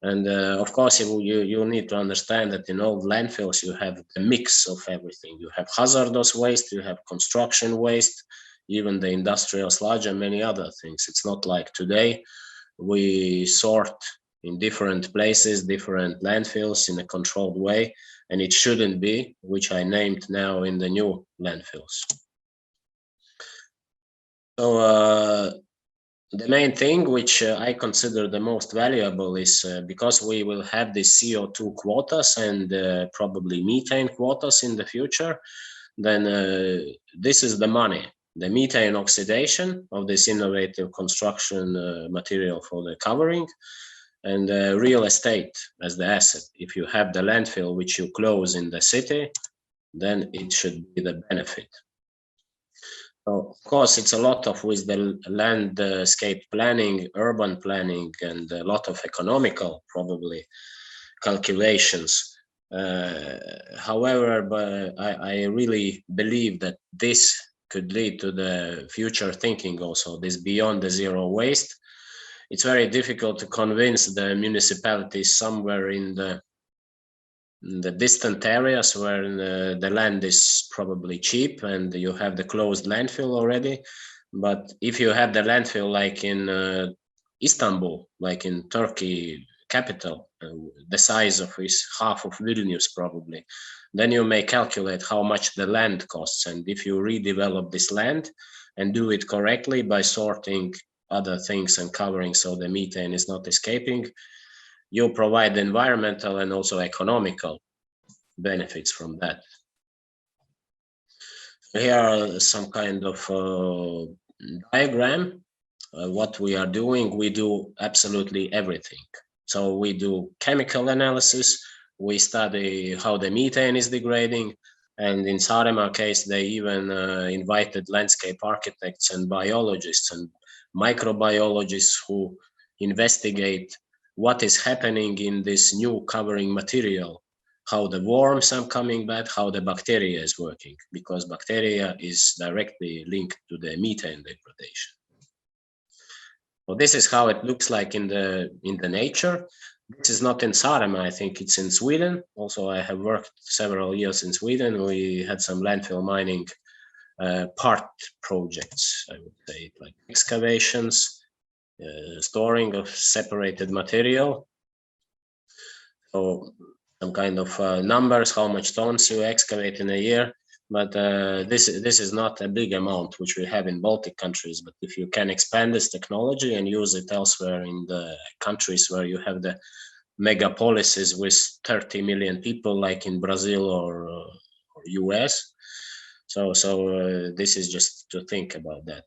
And of course, you need to understand that in old landfills you have a mix of everything. You have hazardous waste, you have construction waste, even the industrial sludge and many other things. It's not like today. We sort in different places, different landfills in a controlled way, and it shouldn't be, which I named now in the new landfills. So the main thing which I consider the most valuable is because we will have the CO2 quotas and probably methane quotas in the future, then this is the money. the methane oxidation of this innovative construction material for the covering, and real estate as the asset. If you have the landfill which you close in the city, then it should be the benefit. So of course, it's a lot of with the landscape planning, urban planning, and a lot of economical probably calculations. However, but I really believe that this could lead to the future thinking also, this beyond the zero waste. It's very difficult to convince the municipalities somewhere in the distant areas where the land is probably cheap and you have the closed landfill already. But if you have the landfill like in Istanbul, like in Turkey capital, the size of is half of Vilnius probably, then you may calculate how much the land costs. And if you redevelop this land and do it correctly by sorting other things and covering so the methane is not escaping, you provide environmental and also economical benefits from that. Here are some kind of diagram. What we are doing, we do absolutely everything. So we do chemical analysis, we study how the methane is degrading, and in Saaremaa case, they even invited landscape architects and biologists and microbiologists who investigate what is happening in this new covering material, how the worms are coming back, how the bacteria is working, because bacteria is directly linked to the methane degradation. Well, this is how it looks like in the nature. This is not in Saaremaa, I think it's in Sweden. Also, I have worked several years in Sweden. We had some landfill mining part projects, I would say, like excavations, storing of separated material. So some kind of numbers, how much tons you excavate in a year. But this is not a big amount, which we have in Baltic countries. But if you can expand this technology and use it elsewhere in the countries where you have the megapolises with 30 million people, like in Brazil or US. So this is just to think about that.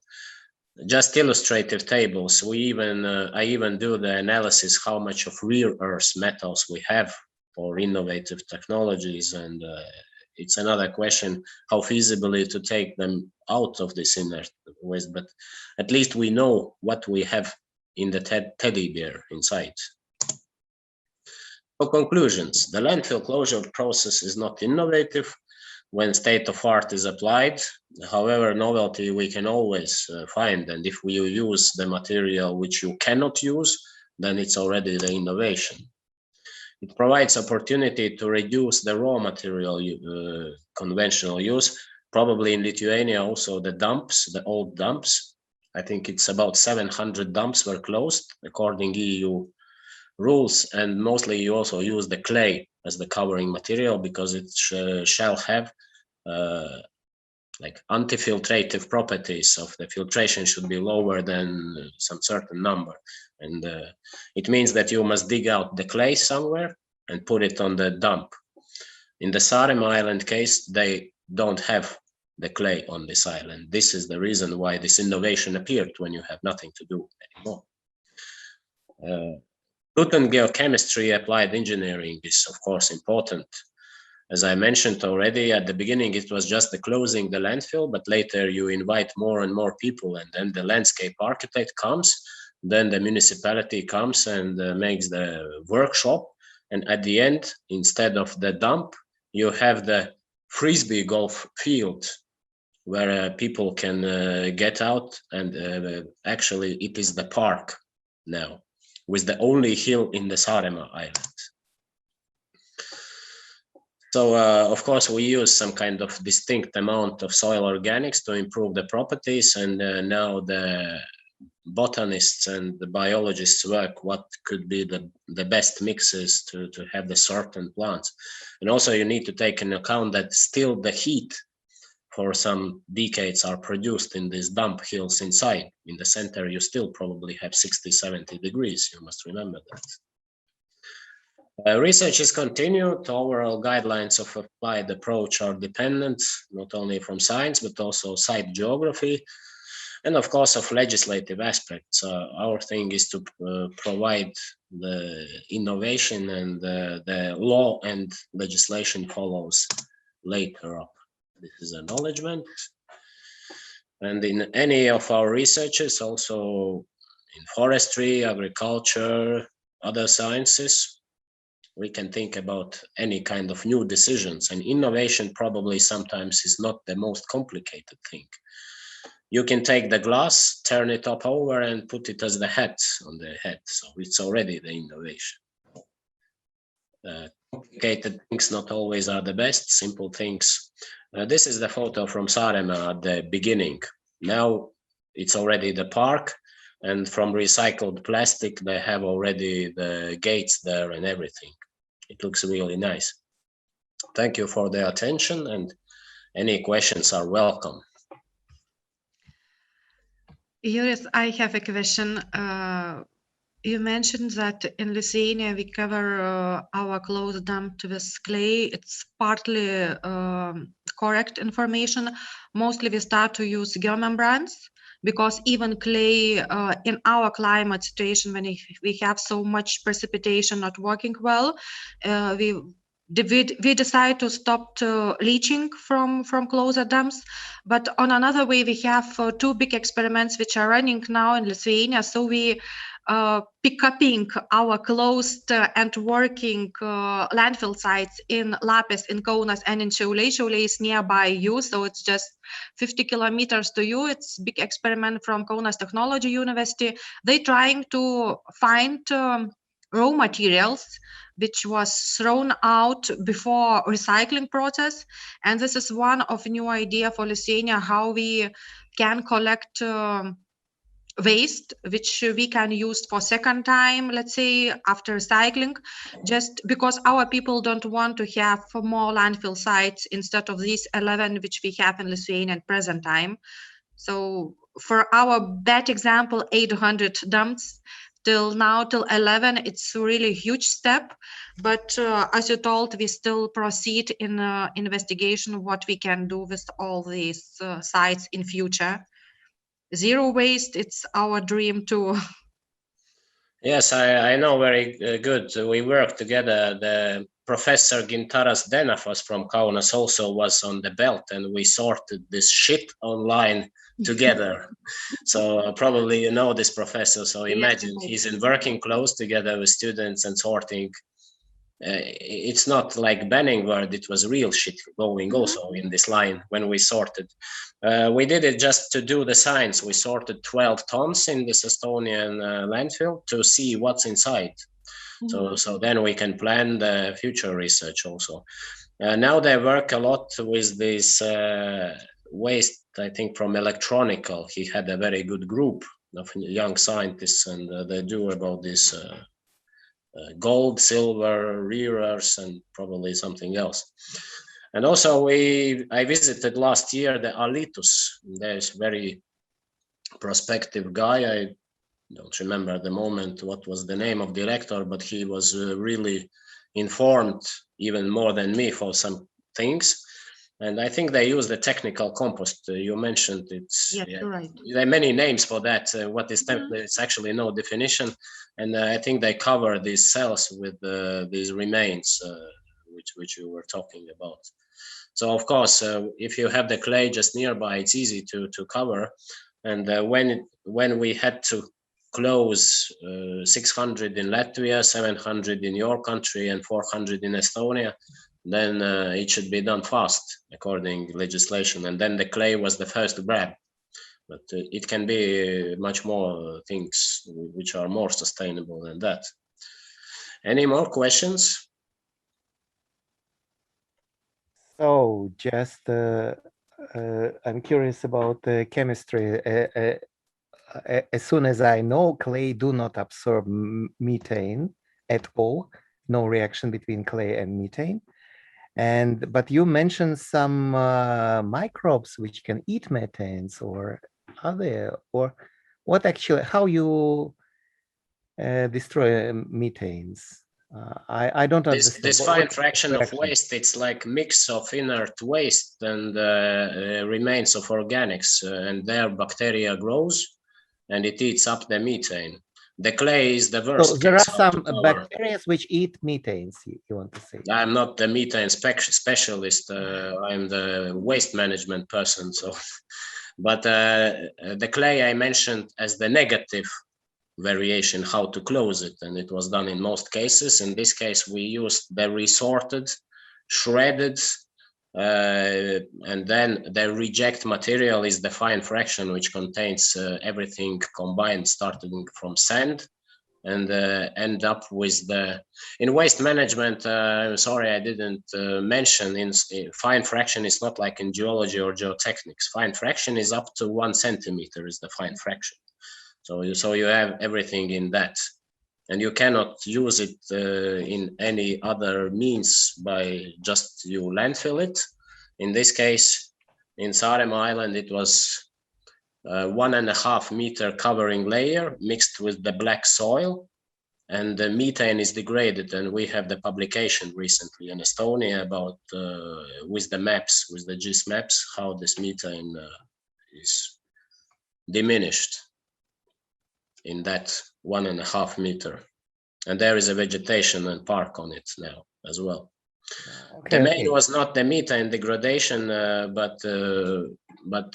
Just illustrative tables. I even do the analysis how much of rare earth metals we have for innovative technologies, and it's another question how feasibly to take them out of this inert waste, but at least we know what we have in the teddy bear inside. For conclusions, the landfill closure process is not innovative when state-of-art is applied. However, novelty we can always find, and if we use the material which you cannot use, then it's already the innovation. It provides opportunity to reduce the raw material conventional use. Probably in Lithuania also the dumps, the old dumps. I think it's about 700 dumps were closed according EU rules, and mostly you also use the clay as the covering material because it shall have like anti-filtrative properties of the filtration should be lower than some certain number. And it means that you must dig out the clay somewhere and put it on the dump. In the Saaremaa Island case, they don't have the clay on this island. This is the reason why this innovation appeared when you have nothing to do anymore. Pluton geochemistry applied engineering is of course important. As I mentioned already, at the beginning it was just the closing the landfill, but later you invite more and more people, and then the landscape architect comes, then the municipality comes and makes the workshop, and at the end, instead of the dump, you have the frisbee golf field where people can get out, and actually it is the park now, with the only hill in the Saaremaa Island. So, of course, we use some kind of distinct amount of soil organics to improve the properties, and now the botanists and the biologists work what could be the best mixes to have the certain plants. And also you need to take into account that still the heat for some decades are produced in these dump hills inside. In the center, you still probably have 60, 70 degrees. You must remember that. Research is continued. Overall guidelines of applied approach are dependent not only from science, but also site geography, and of course of legislative aspects. Our thing is to provide the innovation, and the law and legislation follows later up. This is acknowledgement. And in any of our researches, also in forestry, agriculture, other sciences, we can think about any kind of new decisions, and innovation probably sometimes is not the most complicated thing. You can take the glass, turn it up over, and put it as the hat on the head. So it's already the innovation. Complicated things not always are the best, simple things. This is the photo from Saaremaa at the beginning. Now it's already the park, and from recycled plastic, they have already the gates there and everything. It looks really nice. Thank you for the attention, and any questions are welcome.
Juris, I have a question. You mentioned that in Lithuania we cover our closed dump with clay. It's partly correct information. Mostly we start to use geomembranes, because even clay in our climate situation, when we have so much precipitation not working well, we decide to stop leaching from closer dumps. But on another way, we have two big experiments which are running now in Lithuania. So we pick upping our closed and working landfill sites in Lapės, in Kaunas, and in Šiauliai. Šiauliai is nearby you, so it's just 50 kilometers to you. It's a big experiment from Kaunas Technology University. They're trying to find raw materials which was thrown out before recycling process. And this is one of new idea for Lithuania, how we can collect waste, which we can use for second time, let's say, after recycling, just because our people don't want to have more landfill sites instead of these 11 which we have in Lithuania at present time. So for our bad example, 800 dumps, till now, till 11, it's a really huge step. But as you told, we still proceed in investigation what we can do with all these sites in future. Zero waste, it's our dream too.
Yes, I know very good. We work together. The Professor Gintaras Denafas from Kaunas also was on the belt, and we sorted this shit online together. So probably you know this professor. So imagine he's in working close together with students and sorting. It's not like banning where it was real shit going also in this line when we sorted. We did it just to do the science. We sorted 12 tons in this Estonian landfill to see what's inside. So then we can plan the future research also. Now they work a lot with this waste, I think, from Electronical. He had a very good group of young scientists, and they do about this gold, silver, rare earths, and probably something else. And also I visited last year the Alytus. There's very prospective guy. I don't remember at the moment what was the name of director, but he was really informed even more than me for some things. And I think they use the technical compost. You mentioned it's
right.
There are many names for that. What is it's actually no definition. And I think they cover these cells with these remains, which you were talking about. So of course, if you have the clay just nearby, it's easy to cover. And when we had to close 600 in Latvia, 700 in your country, and 400 in Estonia, then it should be done fast according to legislation. And then the clay was the first grab. But it can be much more things which are more sustainable than that. Any more questions?
So just I'm curious about chemistry. As soon as I know, clay do not absorb methane at all. No reaction between clay and methane. But you mentioned some microbes which can eat methanes, or other, or what actually, how you destroy methanes? I don't understand.
This fine fraction of waste, it's like mix of inert waste and remains of organics, and there bacteria grows and it eats up the methane. The clay is the worst.
So there are some bacteria which eat methane, you want to say?
I'm not the methane specialist. I'm the waste management person. So, but the clay I mentioned as the negative variation, how to close it, and it was done in most cases. In this case, we used the resorted, shredded, and then the reject material is the fine fraction, which contains everything combined, starting from sand, and end up with the, in waste management, sorry, I didn't mention, in fine fraction is not like in geology or geotechnics. Fine fraction is up to 1 centimeter is the fine fraction. So you have everything in that, and you cannot use it in any other means by just you landfill it. In this case, in Saaremaa Island, it was 1.5 meter covering layer mixed with the black soil, and the methane is degraded. And we have the publication recently in Estonia about with the maps, with the GIS maps, how this methane is diminished in that 1.5 meter, and there is a vegetation and park on it now as well. Okay, the main was not the methane degradation, but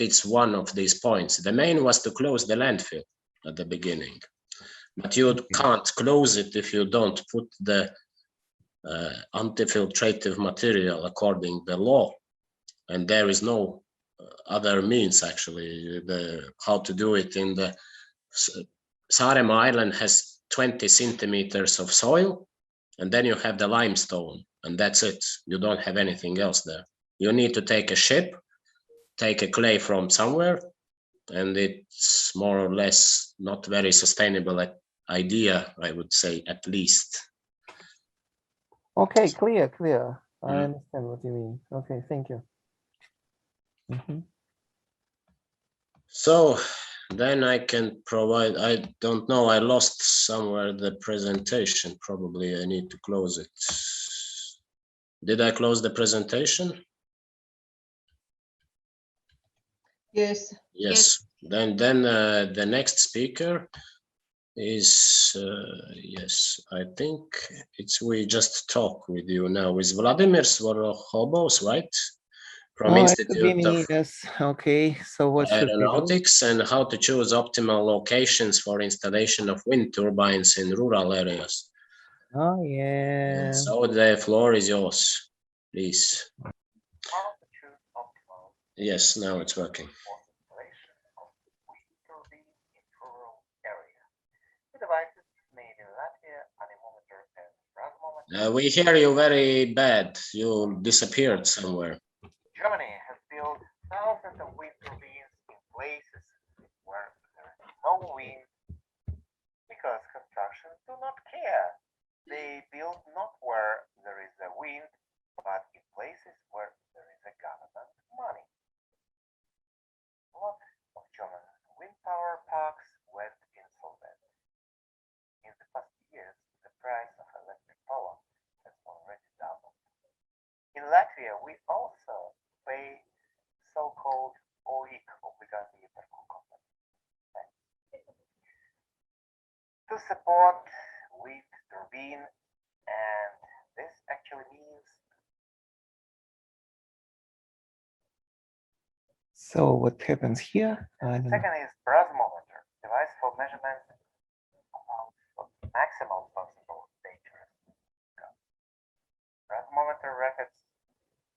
it's one of these points. The main was to close the landfill at the beginning, but you can't close it if you don't put the anti-filtrative material according to the law, and there is no other means actually how to do it. In the Saaremaa Island has 20 centimeters of soil, and then you have the limestone, and that's it. You don't have anything else there. You need to take a ship, take a clay from somewhere, and it's more or less not very sustainable idea, I would say, at least.
Okay, clear. I understand what you mean. Okay, thank you.
So then I can provide, I don't know, I lost somewhere the presentation. Probably I need to close it. Did I close the presentation?
Yes.
Yes. Then the next speaker is, yes, I think we just talk with you now with Vladimir Svorokhobos, right? From Institute of
yes. Okay, so what should we do?
Aeronautics, and how to choose optimal locations for installation of wind turbines in rural areas.
Oh, yeah.
And so the floor is yours, please. Yes, now it's working. We hear you very bad. You disappeared somewhere.
Germany has built thousands of wind turbines in places where there is no wind because constructions do not care. They build not where there is a wind, but in places where there is a government money. A lot of German wind power parks went insolvent. In the past years, the price of electric power has already doubled. In Latvia, we also pay so-called OIK, Obligācija Iepirkuma company, to support wind turbine, and this actually means.
So what happens here?
Second is Brasmometer, device for measurement of maximum possible dangerous gas. Brasmometer records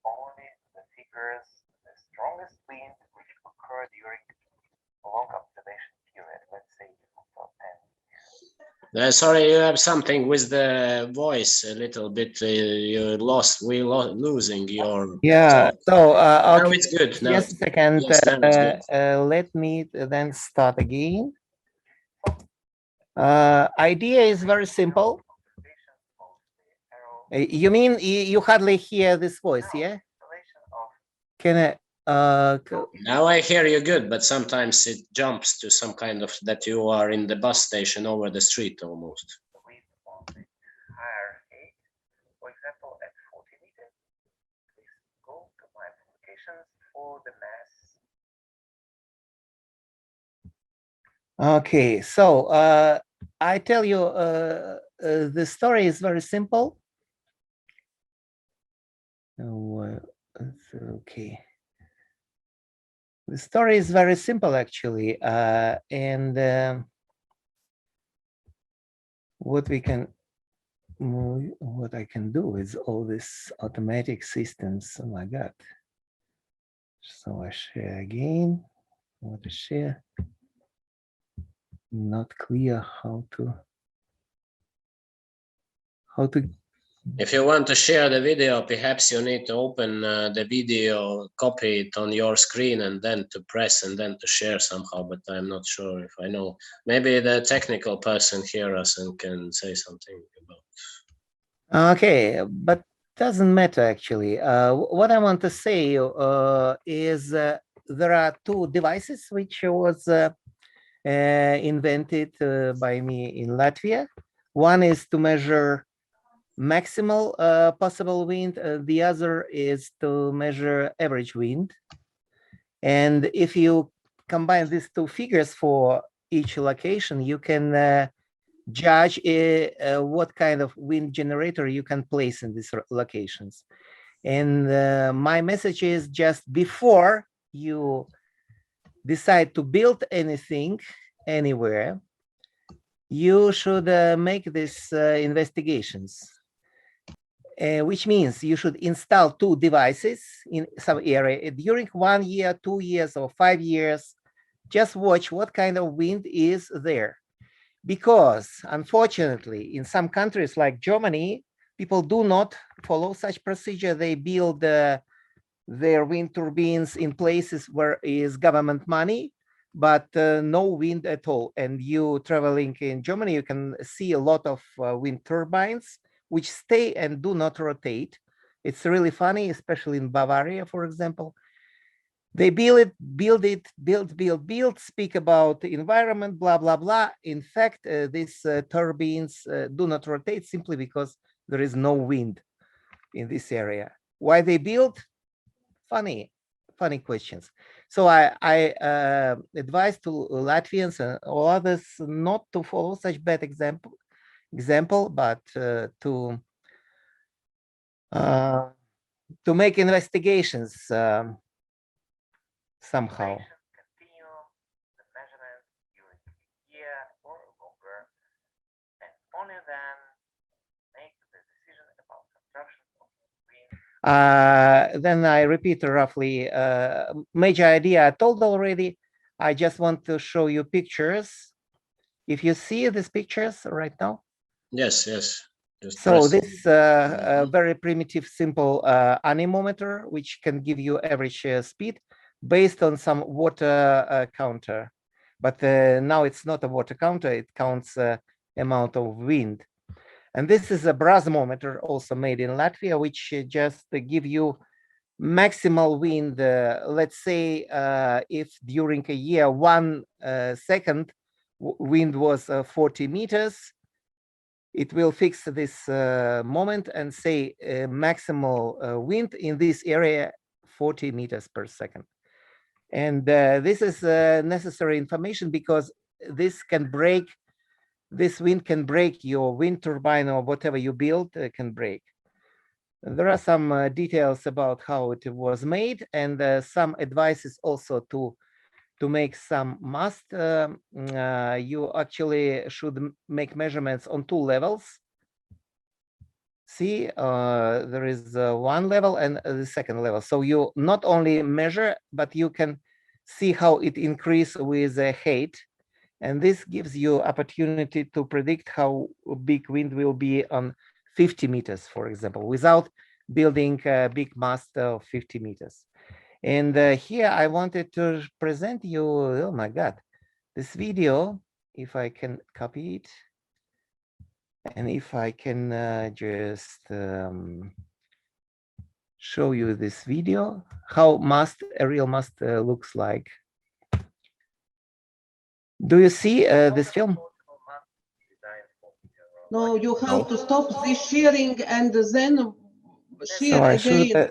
only the figures, the strongest wind which occur during a long observation period, let's say for 10 years.
Sorry, you have something with the voice a little bit. You lost. We losing your.
Yeah. So
now
okay.
it's good. Now,
Just a second.
yes, now it's good.
Let me then start again. Idea is very simple. You mean you hardly hear this voice, yeah? Can I?
Now I hear you good, but sometimes it jumps to some kind of that you are in the bus station over the street almost.
Higher for the mass.
Okay, so I tell you, the story is very simple. Oh, okay. The story is very simple, actually, and what I can do is all these automatic systems. Oh my God! So I share again. What to share? Not clear how to.
If you want to share the video, perhaps you need to open the video, copy it on your screen, and then to press and then to share somehow. But I'm not sure if I know. Maybe the technical person hear us and can say something about.
Okay, but doesn't matter actually. What I want to say is there are two devices which was invented by me in Latvia. One is to measure maximal possible wind. The other is to measure average wind. And if you combine these two figures for each location, you can judge what kind of wind generator you can place in these locations. And my message is, just before you decide to build anything anywhere, you should make these investigations. Which means you should install two devices in some area during 1 year, 2 years, or 5 years. Just watch what kind of wind is there. Because unfortunately, in some countries like Germany, people do not follow such procedure. They build their wind turbines in places where is government money, but no wind at all. And you traveling in Germany, you can see a lot of wind turbines which stay and do not rotate. It's really funny, especially in Bavaria, for example. They build, speak about the environment, blah, blah, blah. In fact, these turbines do not rotate simply because there is no wind in this area. Why they build? Funny questions. So I advise to Latvians and all others not to follow such bad example, but to make investigations somehow.
Continue the measurements during a year or longer, and only then make the decision about construction of wind.
Then I repeat roughly major idea I told already. I just want to show you pictures. If you see these pictures right now.
Yes, yes. Just
so
press.
this very primitive, simple anemometer, which can give you average speed based on some water counter. But now it's not a water counter, it counts amount of wind. And this is a Brasmometer, also made in Latvia, which just give you maximal wind. Let's say if during a year, 1 second, wind was 40 meters, it will fix this moment and say maximal wind in this area 40 meters per second. And this is necessary information because this wind can break your wind turbine, or whatever you build can break. There are some details about how it was made, and some advices also to make some mast. You actually should make measurements on 2 levels. See, there is one level and the second level. So you not only measure, but you can see how it increases with height. And this gives you opportunity to predict how big wind will be on 50 meters, for example, without building a big mast of 50 meters. And here I wanted to present you, oh my God, this video, if I can copy it. And if I can just show you this video, how a real mast looks like. Do you see this film?
No, you have to stop this sharing and then share again.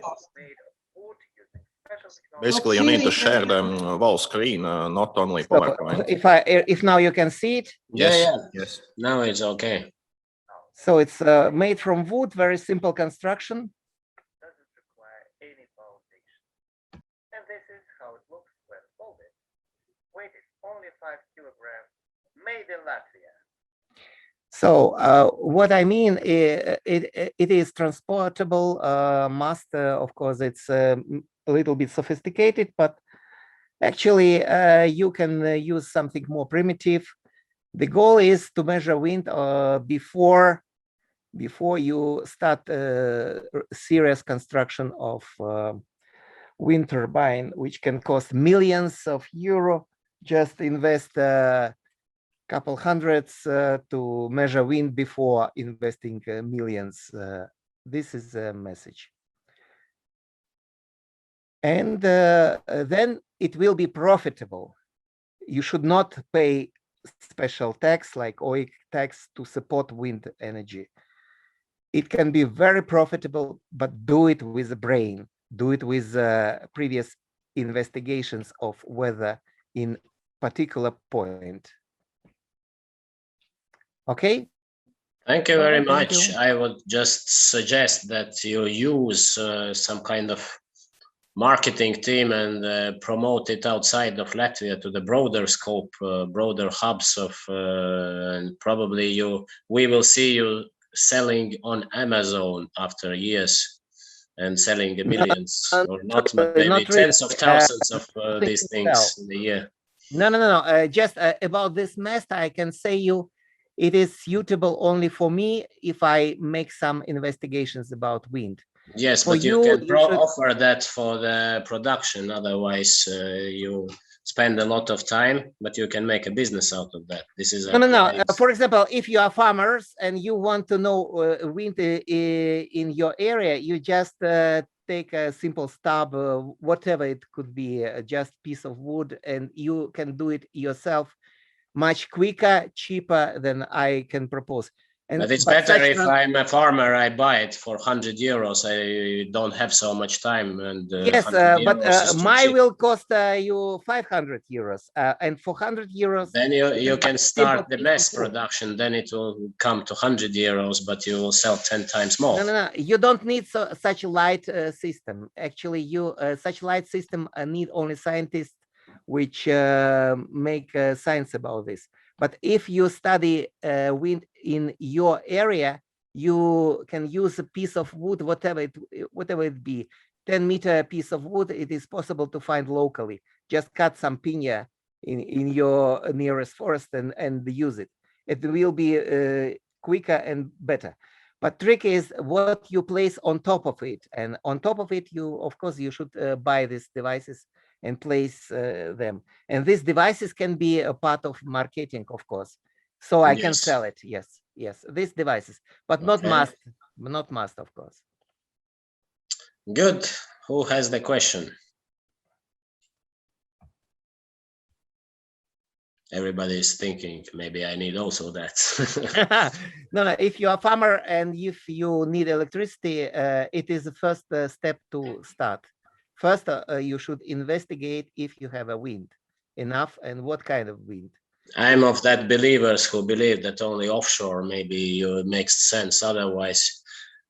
Basically, you need to share the whole screen, not only
So
PowerPoint.
if now you can see it.
Yes.
Yeah.
Yes.
Now it's okay.
So it's made from wood, very simple construction.
Doesn't require any foundation. And this is how it looks when folded. Weight is only 5 kilograms, made in Latvia.
So what I mean, it is transportable mast. Of course, it's a little bit sophisticated, but actually you can use something more primitive. The goal is to measure wind before you start serious construction of wind turbine, which can cost millions of euro. Just invest couple hundreds to measure wind before investing millions. This is a message. And then it will be profitable. You should not pay special tax like oil tax to support wind energy. It can be very profitable, but do it with a brain. Do it with previous investigations of weather in particular point. Okay.
Thank you very
Thank
much.
you.
I would just suggest that you use some kind of marketing team and promote it outside of Latvia to the broader scope, broader hubs of, and probably we will see you selling on Amazon after years and selling the millions, or not, but maybe
not really.
tens of thousands of these things in a year.
No. Just about this mast, I can say you, it is suitable only for me if I make some investigations about wind.
Yes,
for
but you can
should...
offer that for the production. Otherwise, you spend a lot of time, but you can make a business out of that. This is
no. For example, if you are farmers and you want to know wind in your area, you just take a simple stub, whatever it could be, just piece of wood, and you can do it yourself much quicker, cheaper than I can propose.
But it's better if I'm a farmer, I buy it for 100 euros. I don't have so much time. And
yes, but my will cost you 500 euros. And for 100 euros,
then you can start the mass production. Then it will come to 100 euros, but you will sell 10 times more.
No. You don't need such a light system. Actually, such light system need only scientists which make science about this. But if you study wind in your area, you can use a piece of wood, whatever it be, 10-meter piece of wood, it is possible to find locally. Just cut some piña in your nearest forest and use it. It will be quicker and better. But trick is what you place on top of it. And on top of it, of course, you should buy these devices and place them. And these devices can be a part of marketing, of course. So I can sell it. Yes, these devices, but not must, of course.
Good. Who has the question? Everybody is thinking, maybe I need also that.
No, if you are a farmer and if you need electricity, it is the first step to start. First, you should investigate if you have a wind enough and what kind of wind.
I'm of that believers who believe that only offshore maybe makes sense. Otherwise,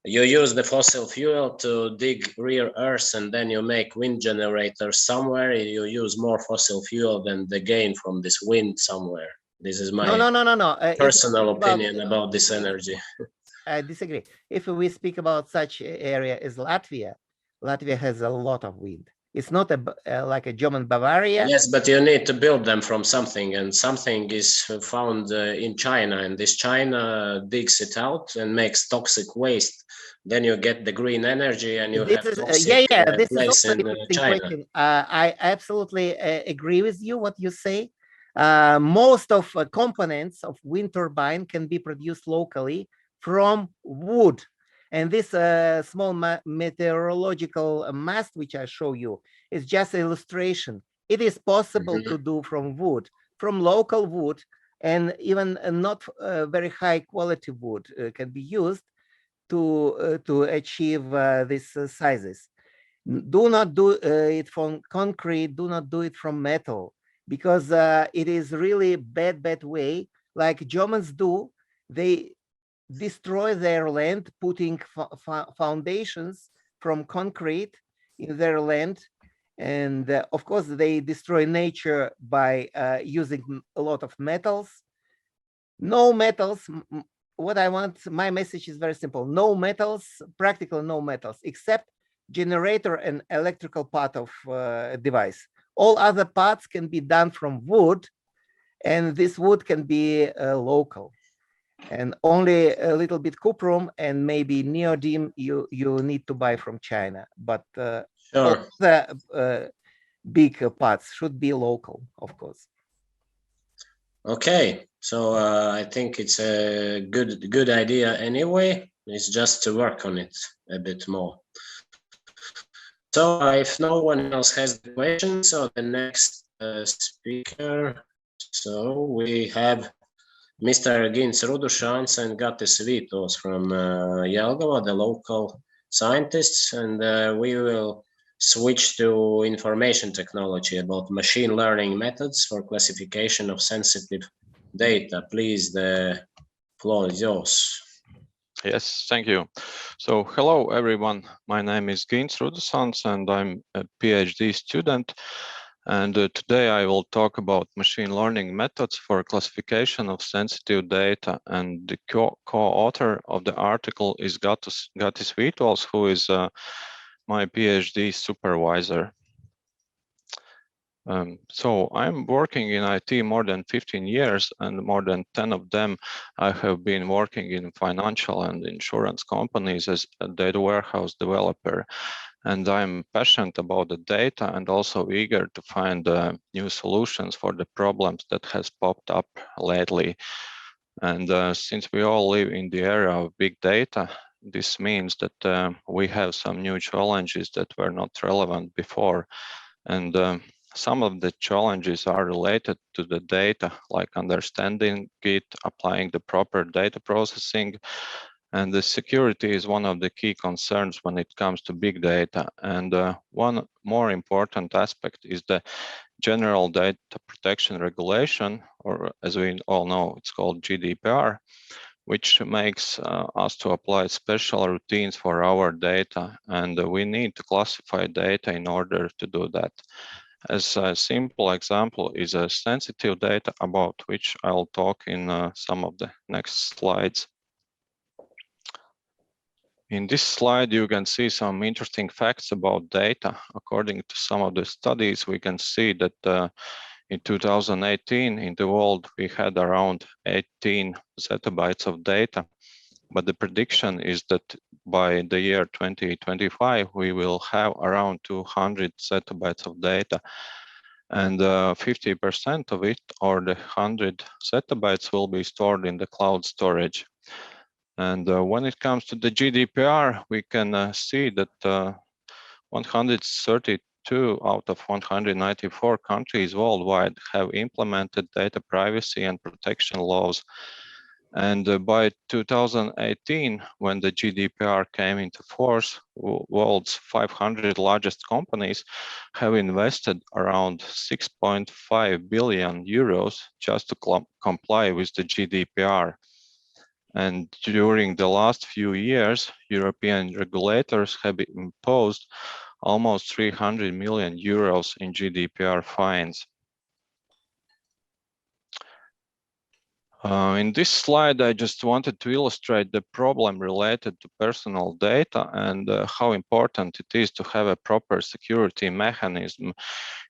you use the fossil fuel to dig rare earth and then you make wind generators somewhere. You use more fossil fuel than the gain from this wind somewhere. This is my personal opinion about this energy.
I disagree. If we speak about such area as Latvia has a lot of wind. It's not like a German Bavaria.
Yes, but you need to build them from something, and something is found in China, and this China digs it out and makes toxic waste. Then you get the green energy, and you have toxic place in China.
I absolutely agree with you what you say. Most of components of wind turbine can be produced locally from wood. And this small meteorological mast, which I show you, is just an illustration. It is possible to do from wood, from local wood, and even not very high quality wood can be used to achieve these sizes. Do not do it from concrete, do not do it from metal, because it is really bad way. Like Germans do, they destroy their land, putting foundations from concrete in their land. And of course, they destroy nature by using a lot of metals. No metals. What I want, my message is very simple. No metals, practically no metals, except generator and electrical part of device. All other parts can be done from wood, and this wood can be local. And only a little bit cuprum and maybe neodymium you need to buy from China. But all the big parts should be local, of course.
Okay, so I think it's a good idea anyway. It's just to work on it a bit more. So if no one else has the question, so the next speaker, so we have Mr. Gins Rudušans and Gatis Vītols from Jelgava, the local scientists, and we will switch to information technology about machine learning methods for classification of sensitive data. Please, the floor is yours.
Yes, thank you. So hello everyone, my name is Gins Rudušans and I'm a PhD student. And today I will talk about machine learning methods for classification of sensitive data. And the co-author of the article is Gatis Vītols, who is my PhD supervisor. So I'm working in IT more than 15 years, and more than 10 of them I have been working in financial and insurance companies as a data warehouse developer. And I'm passionate about the data and also eager to find new solutions for the problems that has popped up lately. And since we all live in the era of big data, this means that we have some new challenges that were not relevant before. And some of the challenges are related to the data, like understanding it, applying the proper data processing, and the security is one of the key concerns when it comes to big data. And one more important aspect is the General Data Protection Regulation, or as we all know, it's called GDPR, which makes us to apply special routines for our data. And we need to classify data in order to do that. As a simple example is a sensitive data about which I'll talk in some of the next slides. In this slide, you can see some interesting facts about data. According to some of the studies, we can see that in 2018, in the world, we had around 18 zettabytes of data. But the prediction is that by the year 2025, we will have around 200 zettabytes of data. And 50% of it, or the 100 zettabytes, will be stored in the cloud storage. And when it comes to the GDPR, we can see that 132 out of 194 countries worldwide have implemented data privacy and protection laws. And by 2018, when the GDPR came into force, world's 500 largest companies have invested around 6.5 billion euros just to comply with the GDPR. And during the last few years, European regulators have imposed almost 300 million euros in GDPR fines. In this slide, I just wanted to illustrate the problem related to personal data and how important it is to have a proper security mechanism.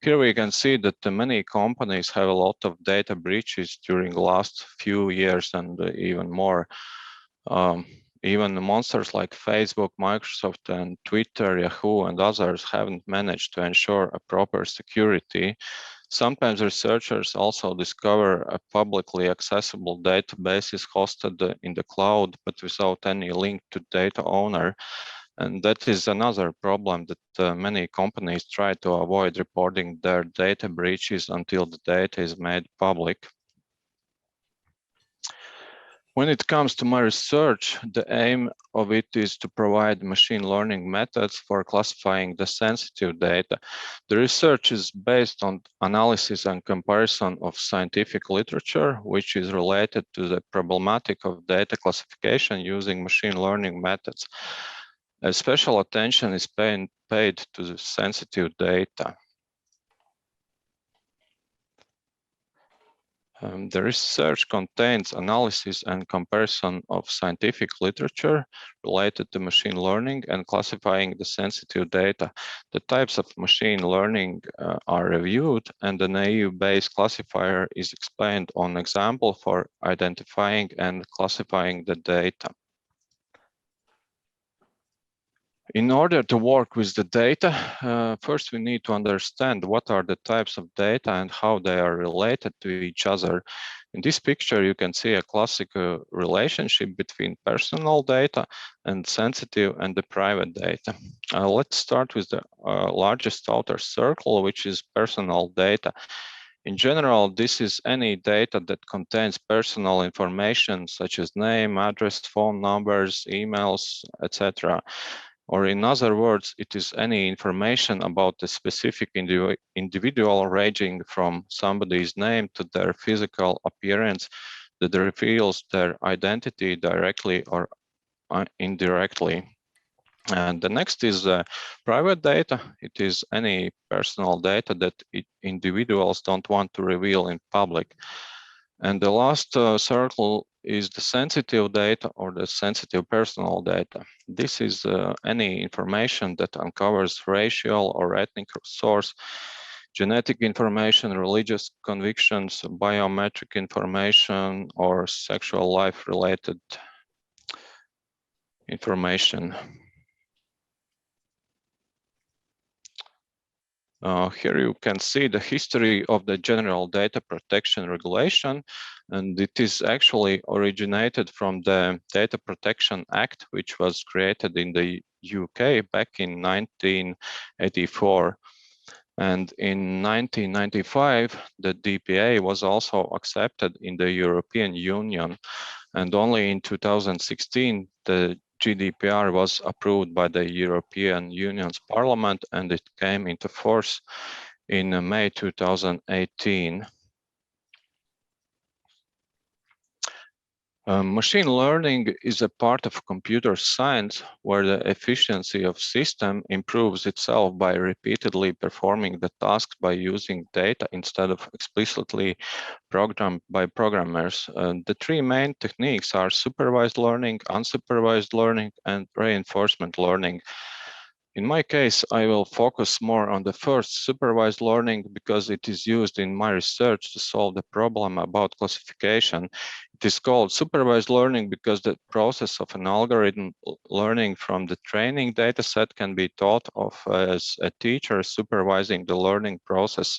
Here we can see that many companies have a lot of data breaches during the last few years and even more. Even the monsters like Facebook, Microsoft, and Twitter, Yahoo, and others haven't managed to ensure a proper security. Sometimes researchers also discover a publicly accessible databases hosted in the cloud, but without any link to data owner. And that is another problem that many companies try to avoid reporting their data breaches until the data is made public. When it comes to my research, the aim of it is to provide machine learning methods for classifying the sensitive data. The research is based on analysis and comparison of scientific literature, which is related to the problematic of data classification using machine learning methods. A special attention is paid to the sensitive data. The research contains analysis and comparison of scientific literature related to machine learning and classifying the sensitive data. The types of machine learning are reviewed, and the naive-Bayes classifier is explained on example for identifying and classifying the data. In order to work with the data, first we need to understand what are the types of data and how they are related to each other. In this picture, you can see a classic relationship between personal data and sensitive and the private data. Let's start with the largest outer circle, which is personal data. In general, this is any data that contains personal information such as name, address, phone numbers, emails, etc. Or in other words, it is any information about a specific individual ranging from somebody's name to their physical appearance that reveals their identity directly or indirectly. And the next is private data. It is any personal data that individuals don't want to reveal in public. And the last circle is the sensitive data or the sensitive personal data. This is any information that uncovers racial or ethnic source, genetic information, religious convictions, biometric information, or sexual life-related information. Here you can see the history of the General Data Protection Regulation, and it is actually originated from the Data Protection Act, which was created in the UK back in 1984. And in 1995, the DPA was also accepted in the European Union, and only in 2016, the GDPR was approved by the European Union's Parliament, and it came into force in May 2018. Machine learning is a part of computer science where the efficiency of system improves itself by repeatedly performing the tasks by using data instead of explicitly programmed by programmers. The three main techniques are supervised learning, unsupervised learning, and reinforcement learning. In my case, I will focus more on the first, supervised learning, because it is used in my research to solve the problem about classification. It is called supervised learning because the process of an algorithm learning from the training data set can be thought of as a teacher supervising the learning process.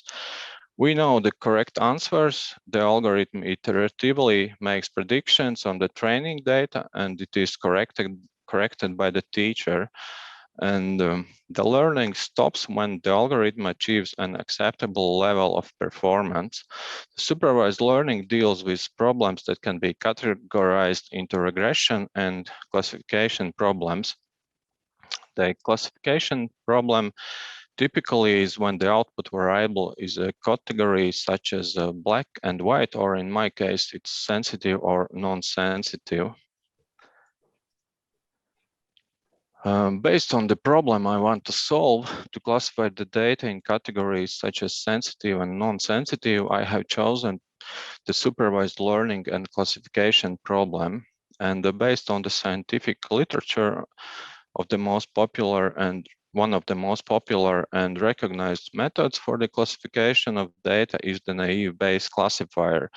We know the correct answers. The algorithm iteratively makes predictions on the training data, and it is corrected by the teacher. And the learning stops when the algorithm achieves an acceptable level of performance. Supervised learning deals with problems that can be categorized into regression and classification problems. The classification problem typically is when the output variable is a category such as black and white, or in my case, it's sensitive or non-sensitive. Based on the problem I want to solve, to classify the data in categories such as sensitive and non-sensitive, I have chosen the supervised learning and classification problem. And based on the scientific literature of the most popular and one of the most popular and recognized methods for the classification of data is the naive-Bayes classifier.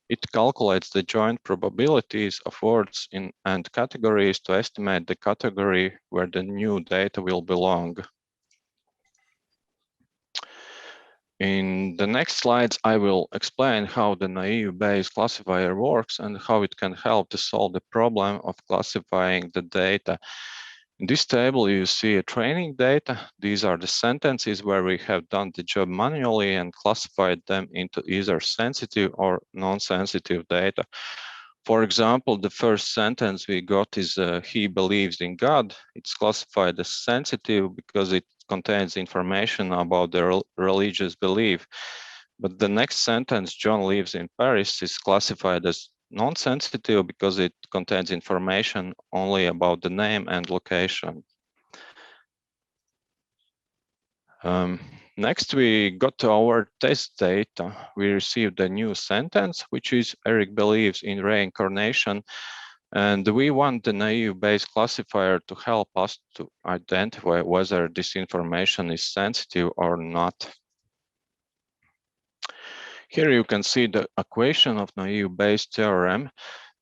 It calculates the joint probabilities of words and categories to estimate the category where the new data will belong. In the next slides, I will explain how the naive-Bayes classifier works and how it can help to solve the problem of classifying the data. In this table, you see a training data. These are the sentences where we have done the job manually and classified them into either sensitive or non-sensitive data. For example, the first sentence we got is he believes in God. It's classified as sensitive because it contains information about the religious belief. But the next sentence, John lives in Paris, is classified as non-sensitive because it contains information only about the name and location. Next, we got to our test data. We received a new sentence, which is Eric believes in reincarnation. And we want the naive Bayes classifier to help us to identify whether this information is sensitive or not. Here you can see the equation of naive Bayes theorem.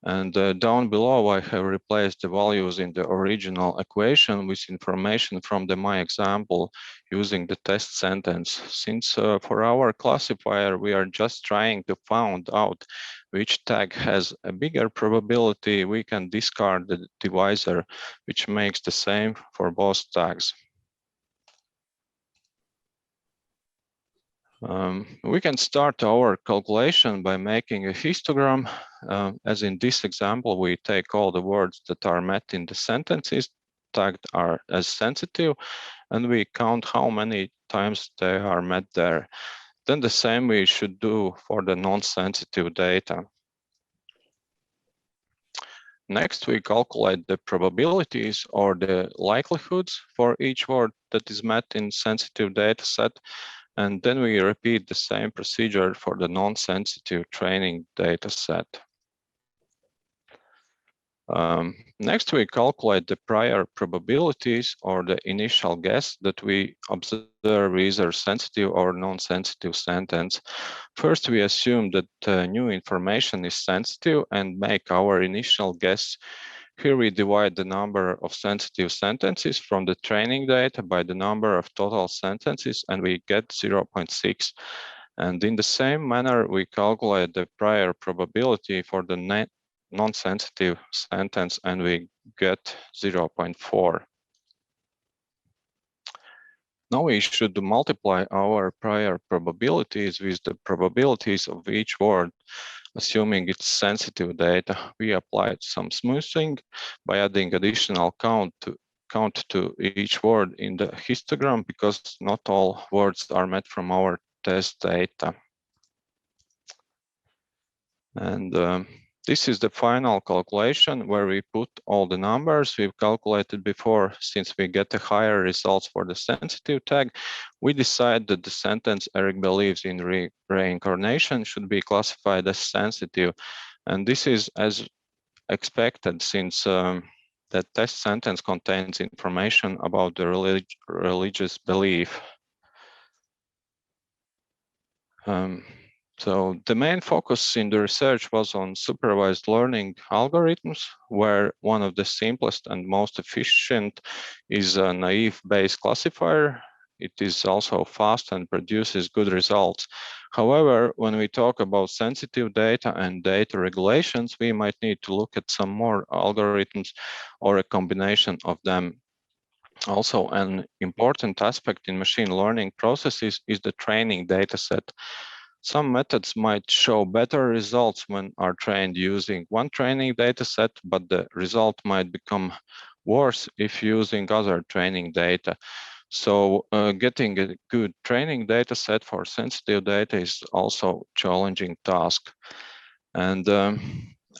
And down below, I have replaced the values in the original equation with information from my example using the test sentence. Since for our classifier, we are just trying to find out which tag has a bigger probability, we can discard the divisor, which makes the same for both tags. We can start our calculation by making a histogram. As in this example, we take all the words that are met in the sentences tagged as sensitive, and we count how many times they are met there. Then the same we should do for the non-sensitive data. Next, we calculate the probabilities or the likelihoods for each word that is met in sensitive data set. And then we repeat the same procedure for the non-sensitive training data set. Next, we calculate the prior probabilities or the initial guess that we observe either sensitive or non-sensitive sentence. First, we assume that new information is sensitive and make our initial guess. Here we divide the number of sensitive sentences from the training data by the number of total sentences, and we get 0.6. And in the same manner, we calculate the prior probability for the non-sensitive sentence, and we get 0.4. Now we should multiply our prior probabilities with the probabilities of each word. Assuming it's sensitive data, we applied some smoothing by adding additional count to each word in the histogram because not all words are met from our test data. And this is the final calculation where we put all the numbers we've calculated before. Since we get the higher results for the sensitive tag, we decide that the sentence Eric believes in reincarnation should be classified as sensitive. And this is as expected since that test sentence contains information about the religious belief. So the main focus in the research was on supervised learning algorithms, where one of the simplest and most efficient is a naive Bayes classifier. It is also fast and produces good results. However, when we talk about sensitive data and data regulations, we might need to look at some more algorithms or a combination of them. Also, an important aspect in machine learning processes is the training data set. Some methods might show better results when are trained using one training data set, but the result might become worse if using other training data. So getting a good training data set for sensitive data is also a challenging task. And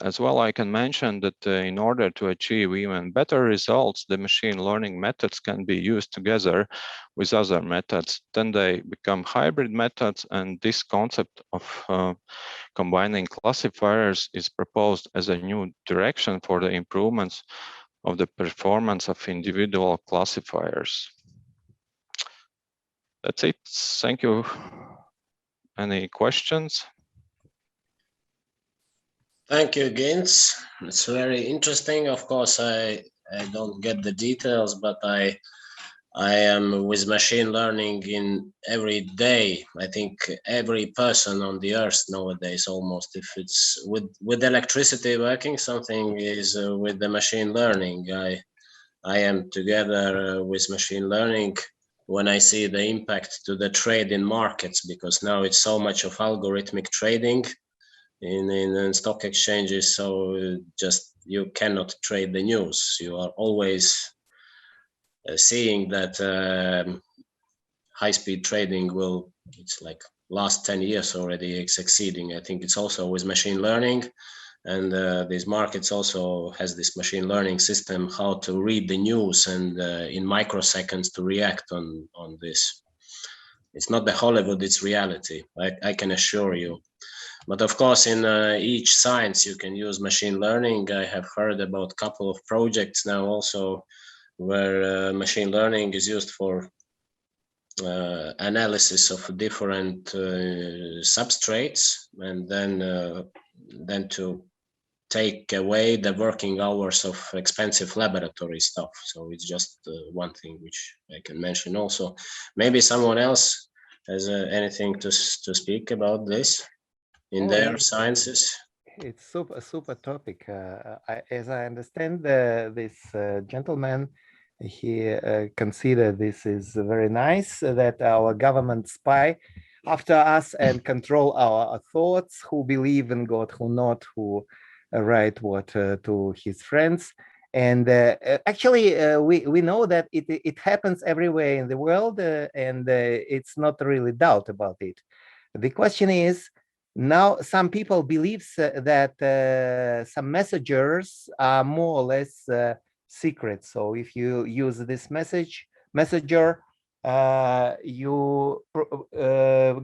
as well, I can mention that in order to achieve even better results, the machine learning methods can be used together with other methods. Then they become hybrid methods, and this concept of combining classifiers is proposed as a new direction for the improvements of the performance of individual classifiers. That's it. Thank you. Any questions?
Thank you, Gintz. It's very interesting. Of course, I don't get the details, but I am with machine learning in every day. I think every person on the earth nowadays, almost, if it's with electricity working, something is with the machine learning. I am together with machine learning when I see the impact to the trade in markets, because now it's so much of algorithmic trading. in stock exchanges. So just you cannot trade the news. You are always seeing that high-speed trading will, it's like last 10 years already it's succeeding. I think it's also with machine learning, and these markets also has this machine learning system how to read the news and in microseconds to react on this. It's not the Hollywood, it's reality, I can assure you. But of course, in each science you can use machine learning. I have heard about a couple of projects now also where machine learning is used for analysis of different substrates, and then to take away the working hours of expensive laboratory stuff. So it's just one thing which I can mention also. Maybe someone else has anything to speak about this in their sciences.
It's super topic. As I understand, this gentleman, he considered this is very nice that our government spy after us and control our thoughts, who believe in God, who not, who write what to his friends. And actually, we know that it happens everywhere in the world, and it's not really doubt about it. The question is, now some people believe that some messengers are more or less secret. So if you use this messenger,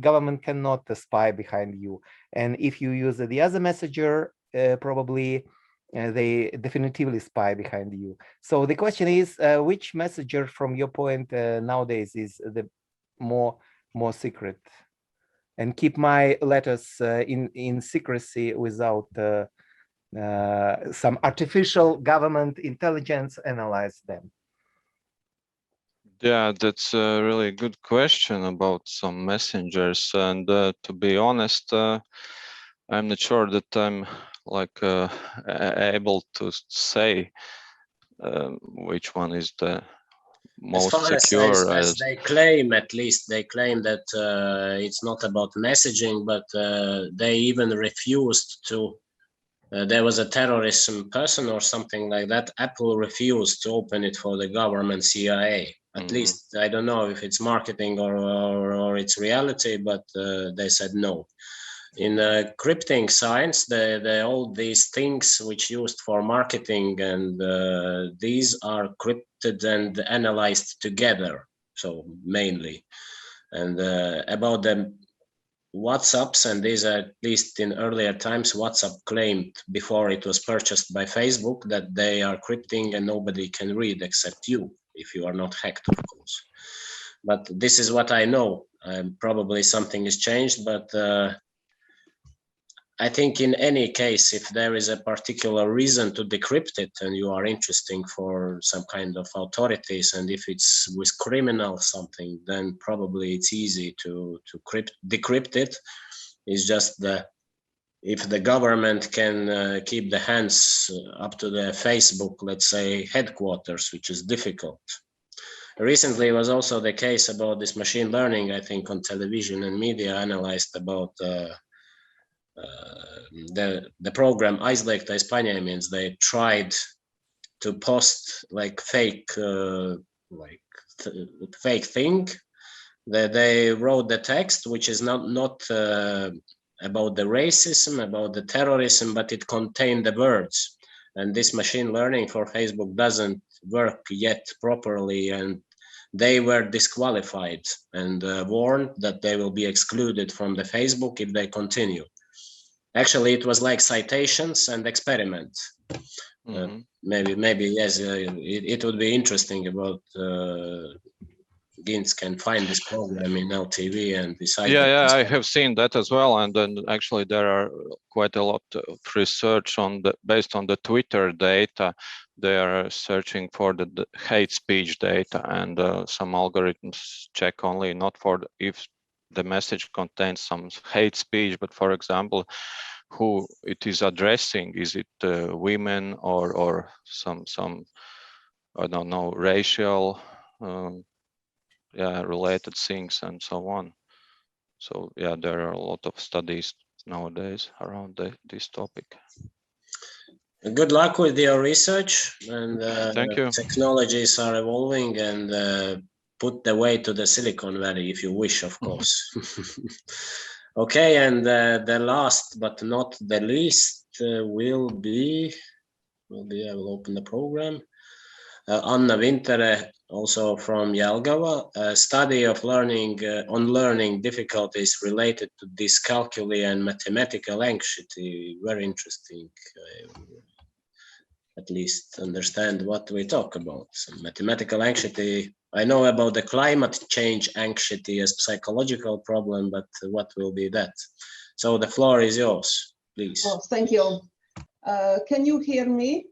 government cannot spy behind you. And if you use the other messenger, probably they definitively spy behind you. So the question is, which messenger from your point nowadays is the more secret? And keep my letters in secrecy without some artificial government intelligence analyze them?
Yeah, that's a really good question about some messengers. And to be honest, I'm not sure that I'm like able to say which one is the most secure.
As they claim, at least they claim that it's not about messaging, but they even refused to. There was a terrorism person or something like that. Apple refused to open it for the government CIA. At least I don't know if it's marketing or it's reality, but they said no. In crypting science, all these things which used for marketing, and these are crypted and analyzed together, so mainly. And about the WhatsApps, and these are, at least in earlier times, WhatsApp claimed before it was purchased by Facebook that they are crypting and nobody can read except you, if you are not hacked, of course. But this is what I know. Probably something has changed, but I think in any case, if there is a particular reason to decrypt it and you are interesting for some kind of authorities, and if it's with criminal something, then probably it's easy to decrypt it. It's just if the government can keep the hands up to the Facebook, let's say, headquarters, which is difficult. Recently, it was also the case about this machine learning, I think, on television and media analyzed about the program Aizliegta España, means they tried to post like fake fake thing. They wrote the text which is not about the racism, about the terrorism, but it contained the words. And this machine learning for Facebook doesn't work yet properly, and they were disqualified and warned that they will be excluded from the Facebook if they continue. Actually, it was like citations and experiments. Maybe yes, it would be interesting about Ginz can find this program in LTV and decide.
Yeah, I have seen that as well, and then actually there are quite a lot of research on based on the Twitter data. They are searching for the hate speech data, and some algorithms check only not for if the message contains some hate speech, but for example, who it is addressing. Is it women or some I don't know, racial related things and so on. So yeah, there are a lot of studies nowadays around this topic.
Good luck with your research, and
Thank you.
technologies are evolving, and put the way to the Silicon Valley if you wish, of course. Okay, and the last but not the least will be, I will open the program. Anna Wintere, also from Jelgava, a study of learning on learning difficulties related to dyscalculia and mathematical anxiety. Very interesting. At least understand what we talk about. So mathematical anxiety, I know about the climate change anxiety as psychological problem, but what will be that? So the floor is yours, please.
Oh, thank you. Can you hear me?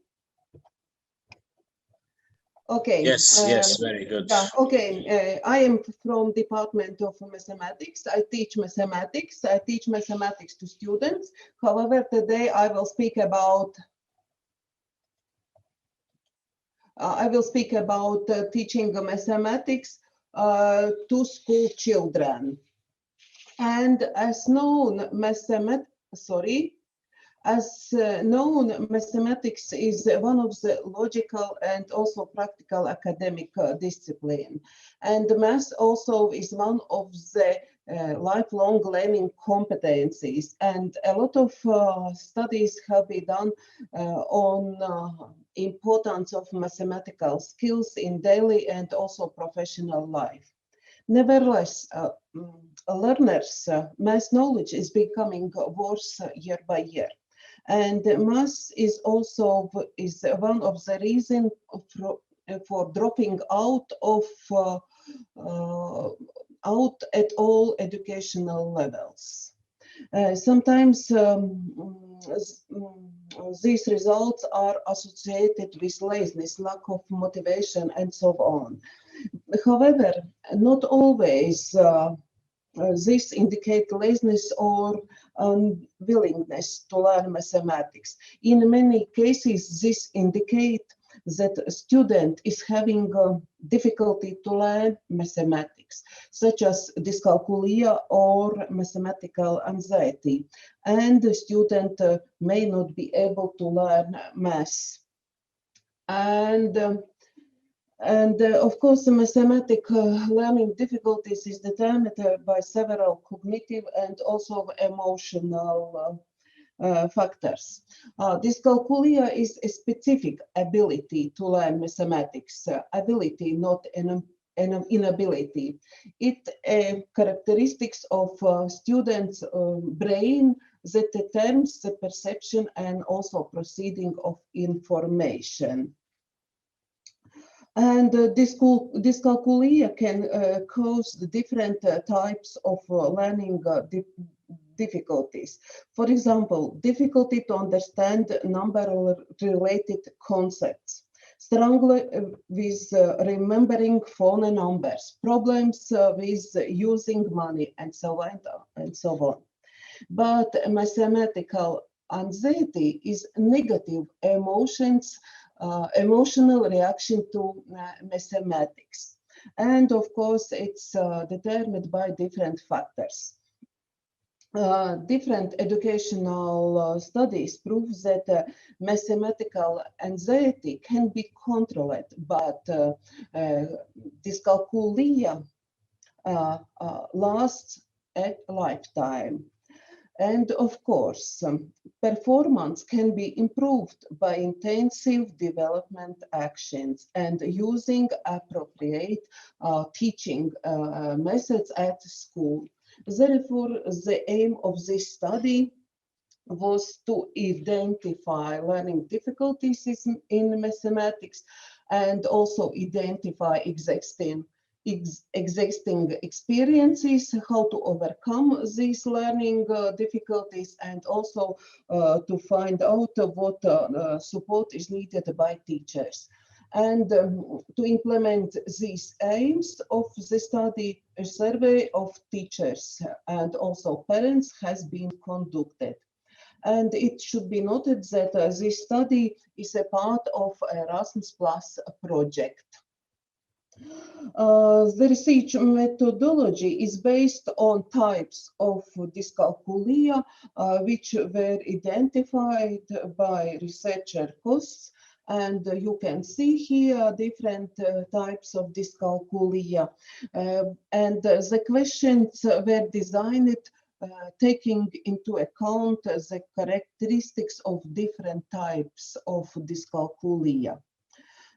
Okay.
Yes, yes, very good.
Okay, I am from Department of Mathematics. I teach mathematics. I teach mathematics to students. However, today I will speak about teaching mathematics to school children. And as known, mathematics is one of the logical and also practical academic discipline. And math also is one of the lifelong learning competencies. And a lot of studies have been done on importance of mathematical skills in daily and also professional life. Nevertheless, learners' math knowledge is becoming worse year by year. And math is also one of the reasons for dropping out at all educational levels. Sometimes these results are associated with laziness, lack of motivation, and so on. However, not always this indicates laziness or unwillingness to learn mathematics. In many cases, this indicates that a student is having difficulty to learn mathematics, such as dyscalculia or mathematical anxiety, and the student may not be able to learn math. And of course, the mathematical learning difficulties is determined by several cognitive and also emotional factors. Dyscalculia is a specific ability to learn mathematics, ability, not an inability. It characteristics of students' brain that determines the perception and also proceeding of information. And dyscalculia can cause the different types of learning difficulties. For example, difficulty to understand number-related concepts, struggle with remembering phone numbers, problems with using money, and so on and so on. But mathematical anxiety is negative emotions, emotional reaction to mathematics. And of course, it's determined by different factors. Different educational studies prove that mathematical anxiety can be controlled, but dyscalculia lasts a lifetime. And of course, performance can be improved by intensive development actions and using appropriate teaching methods at school. Therefore, the aim of this study was to identify learning difficulties in mathematics and also identify existing experiences, how to overcome these learning difficulties, and also to find out what support is needed by teachers. And to implement these aims of the study, a survey of teachers and also parents has been conducted. And it should be noted that this study is a part of Erasmus Plus project. The research methodology is based on types of dyscalculia, which were identified by researcher Kuss. And you can see here different types of dyscalculia. And the questions were designed taking into account the characteristics of different types of dyscalculia.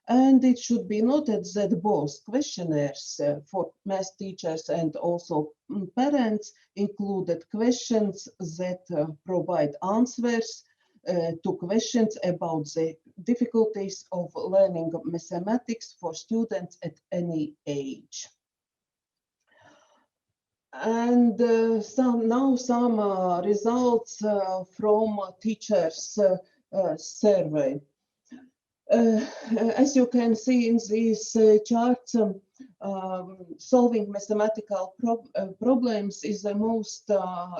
And it should be noted that both questionnaires for math teachers and also parents included questions that provide answers to questions about the difficulties of learning mathematics for students at any age. And some results from teachers' survey. As you can see in these charts, solving mathematical problems is the most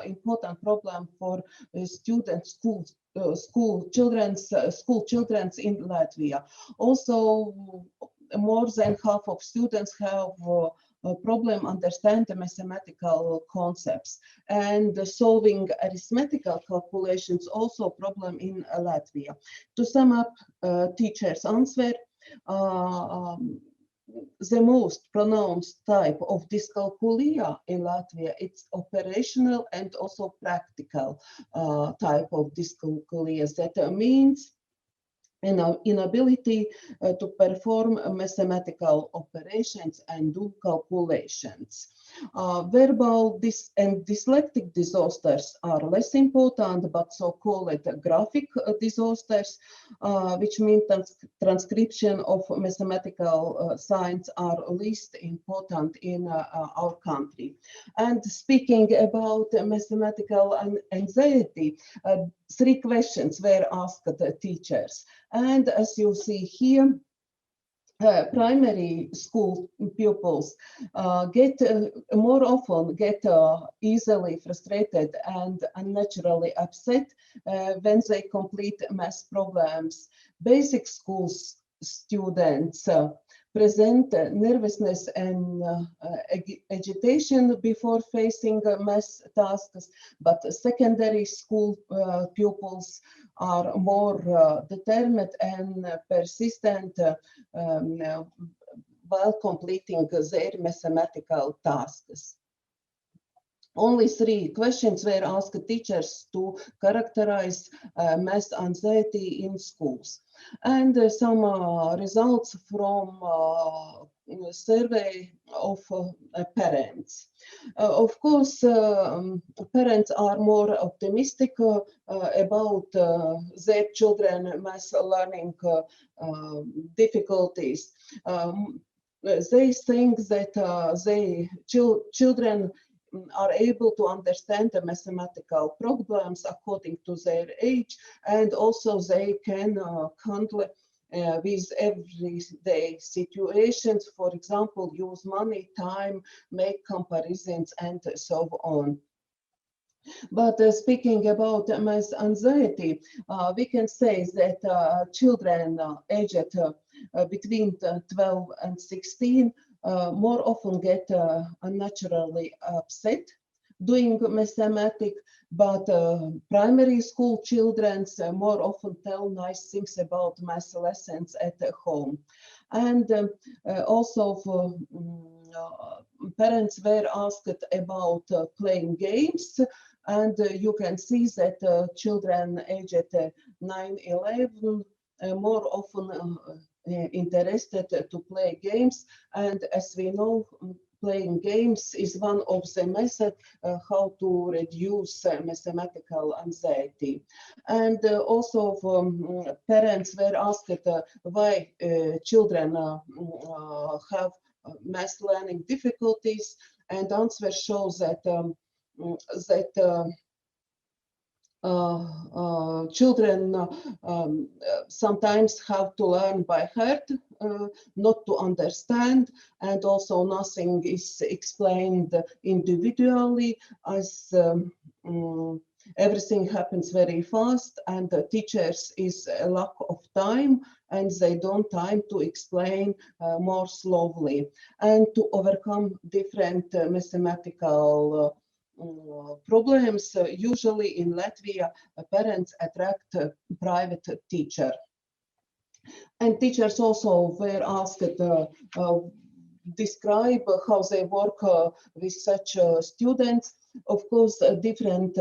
important problem for students, school children in Latvia. Also, more than half of students have a problem understand the mathematical concepts, and solving arithmetical calculations also a problem in Latvia. To sum up teachers' answer, the most pronounced type of dyscalculia in Latvia, it's operational and also practical type of dyscalculia. That means inability to perform mathematical operations and do calculations. Verbal and dyslexic disorders are less important, but so-called graphic disorders, which mean transcription of mathematical signs, are least important in our country. And speaking about mathematical anxiety, 3 questions were asked the teachers. And as you see here, primary school pupils more often get easily frustrated and unnaturally upset when they complete math problems. Basic school students present nervousness and agitation before facing math tasks, but secondary school pupils are more determined and persistent while completing their mathematical tasks. Only 3 questions were asked teachers to characterize math anxiety in schools. And some results from survey of parents. Of course, parents are more optimistic about their children math learning difficulties. They think that children are able to understand the mathematical problems according to their age, and also they can handle with everyday situations, for example, use money, time, make comparisons, and so on. But speaking about math anxiety, we can say that children aged between 12 and 16 more often get unnaturally upset doing mathematics, but primary school children more often tell nice things about math lessons at home. And also for parents were asked about playing games, and you can see that children aged 9-11 more often interested to play games, and as we know, playing games is one of the methods how to reduce mathematical anxiety. And also parents were asked why children have math learning difficulties, and answer shows that children sometimes have to learn by heart, not to understand, and also nothing is explained individually, as Everything happens very fast, and the teachers is a lack of time, and they don't time to explain more slowly and to overcome different mathematical problems. Usually in Latvia, parents attract a private teacher. And teachers also were asked describe how they work with such students. Of course, different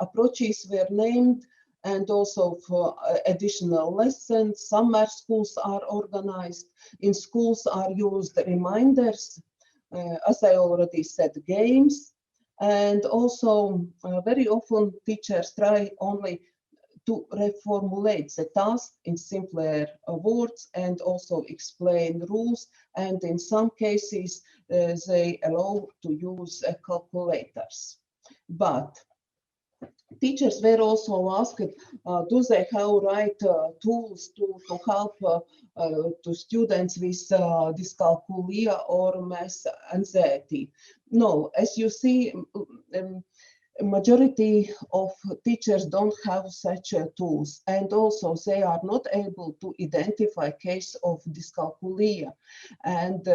approaches were named, and also for additional lessons. Summer schools are organized. In schools are used reminders, as I already said, games. And also very often teachers try only to reformulate the task in simpler words and also explain rules. And in some cases, they allow to use calculators. But teachers were also asked, do they have right tools to help to students with dyscalculia or math anxiety? No, as you see, majority of teachers don't have such tools, and also they are not able to identify case of dyscalculia, and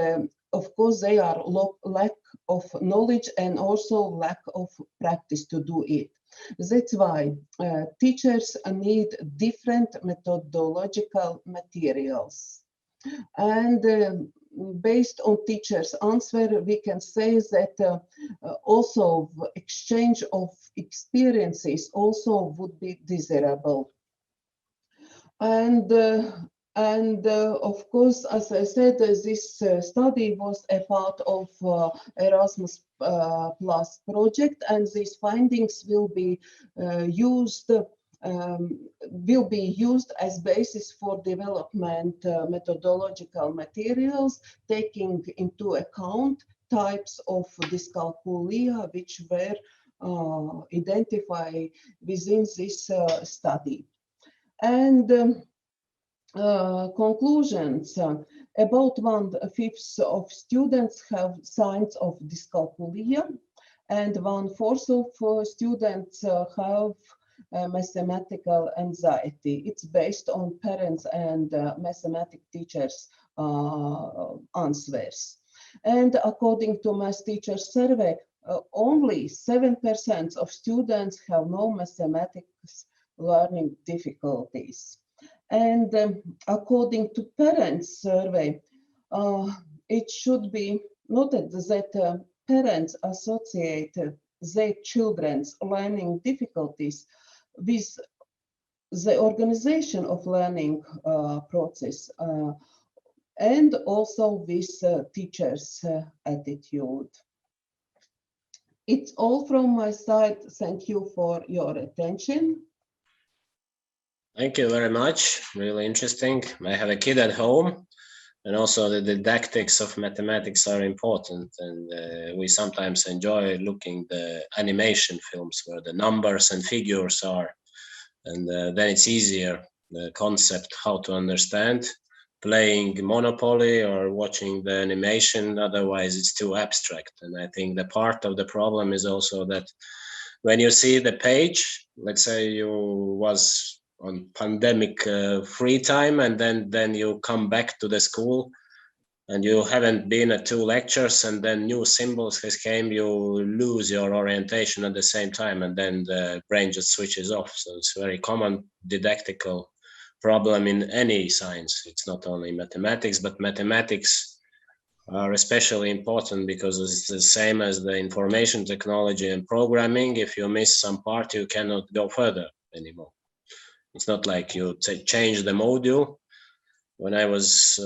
of course they are lack of knowledge and also lack of practice to do it. That's why teachers need different methodological materials. And based on teachers' answer, we can say that also exchange of experiences also would be desirable. And of course, as I said, this study was a part of Erasmus Plus project, and these findings will be used as basis for development methodological materials, taking into account types of dyscalculia which were identified within this study. And conclusions. About 1/5 of students have signs of dyscalculia, and 1/4 of students have mathematical anxiety. It's based on parents and mathematics teachers' answers. And according to Math Teachers Survey, only 7% of students have no mathematics learning difficulties. And according to Parents Survey, it should be noted that parents associate their children's learning difficulties with the organization of learning process and also with teachers' attitude. It's all from my side. Thank you for your attention.
Thank you very much. Really interesting. I have a kid at home, and also the didactics of mathematics are important. And we sometimes enjoy looking the animation films where the numbers and figures are, and then it's easier, the concept, how to understand. Playing Monopoly or watching the animation, otherwise it's too abstract. And I think the part of the problem is also that when you see the page, let's say you was on pandemic free time, and then you come back to the school and you haven't been at 2 lectures, and then new symbols has came, you lose your orientation at the same time, and then the brain just switches off. So it's a very common didactical problem in any science. It's not only mathematics, but mathematics are especially important because it's the same as the information technology and programming. If you miss some part, you cannot go further anymore. It's not like you change the module. When I was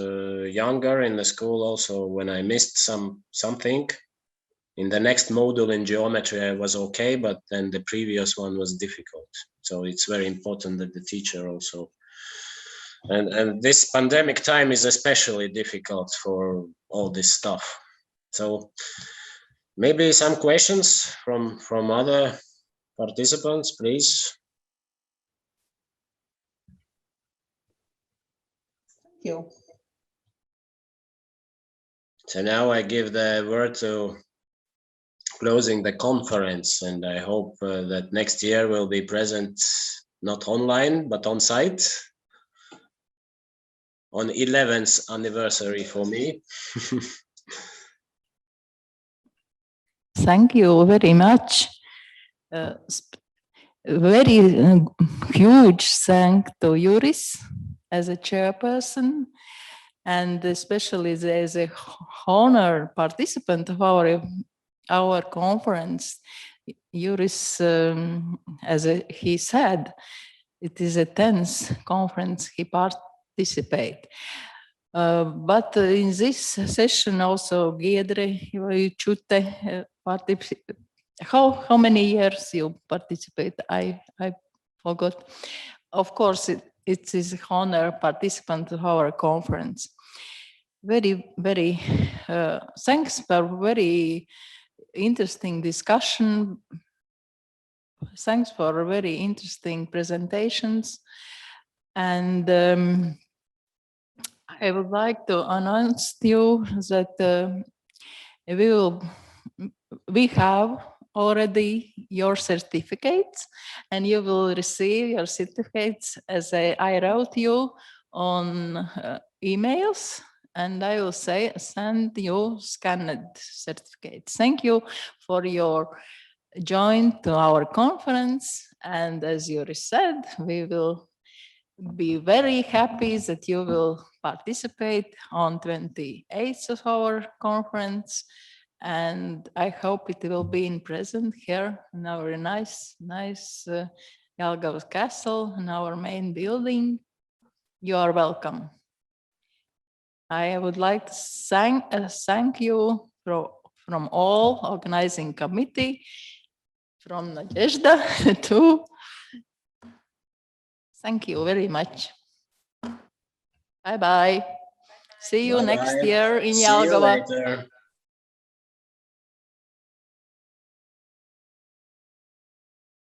younger in the school, also when I missed something, in the next module in geometry I was okay, but then the previous one was difficult. So it's very important that the teacher also, and this pandemic time is especially difficult for all this stuff. So maybe some questions from other participants, please.
Thank you.
So now I give the word to closing the conference, and I hope that next year we'll be present not online but on site on 11th anniversary for me.
Thank you very much. Very huge thank to Juris as a chairperson, and especially as a honor participant of our conference. Juris, as he said, it is a 10th conference he participated. But in this session also Giedre Vavičiūtė participated. How many years you participate? I forgot. Of course, it is an honor participant of our conference. Very thanks for very interesting discussion. Thanks for very interesting presentations. And I would like to announce to you that we have already your certificates, and you will receive your certificates as I wrote you on emails, and I will send you scanned certificates. Thank you for your join to our conference, and as Yuri said, we will be very happy that you will participate on 28th of our conference. And I hope it will be in present here in our nice Jelgavas Castle, in our main building. You are welcome. I would like to thank you from all organizing committee, from Nadezhda too. Thank you very much. Bye-bye. See you next year in Jelgava.
See you later.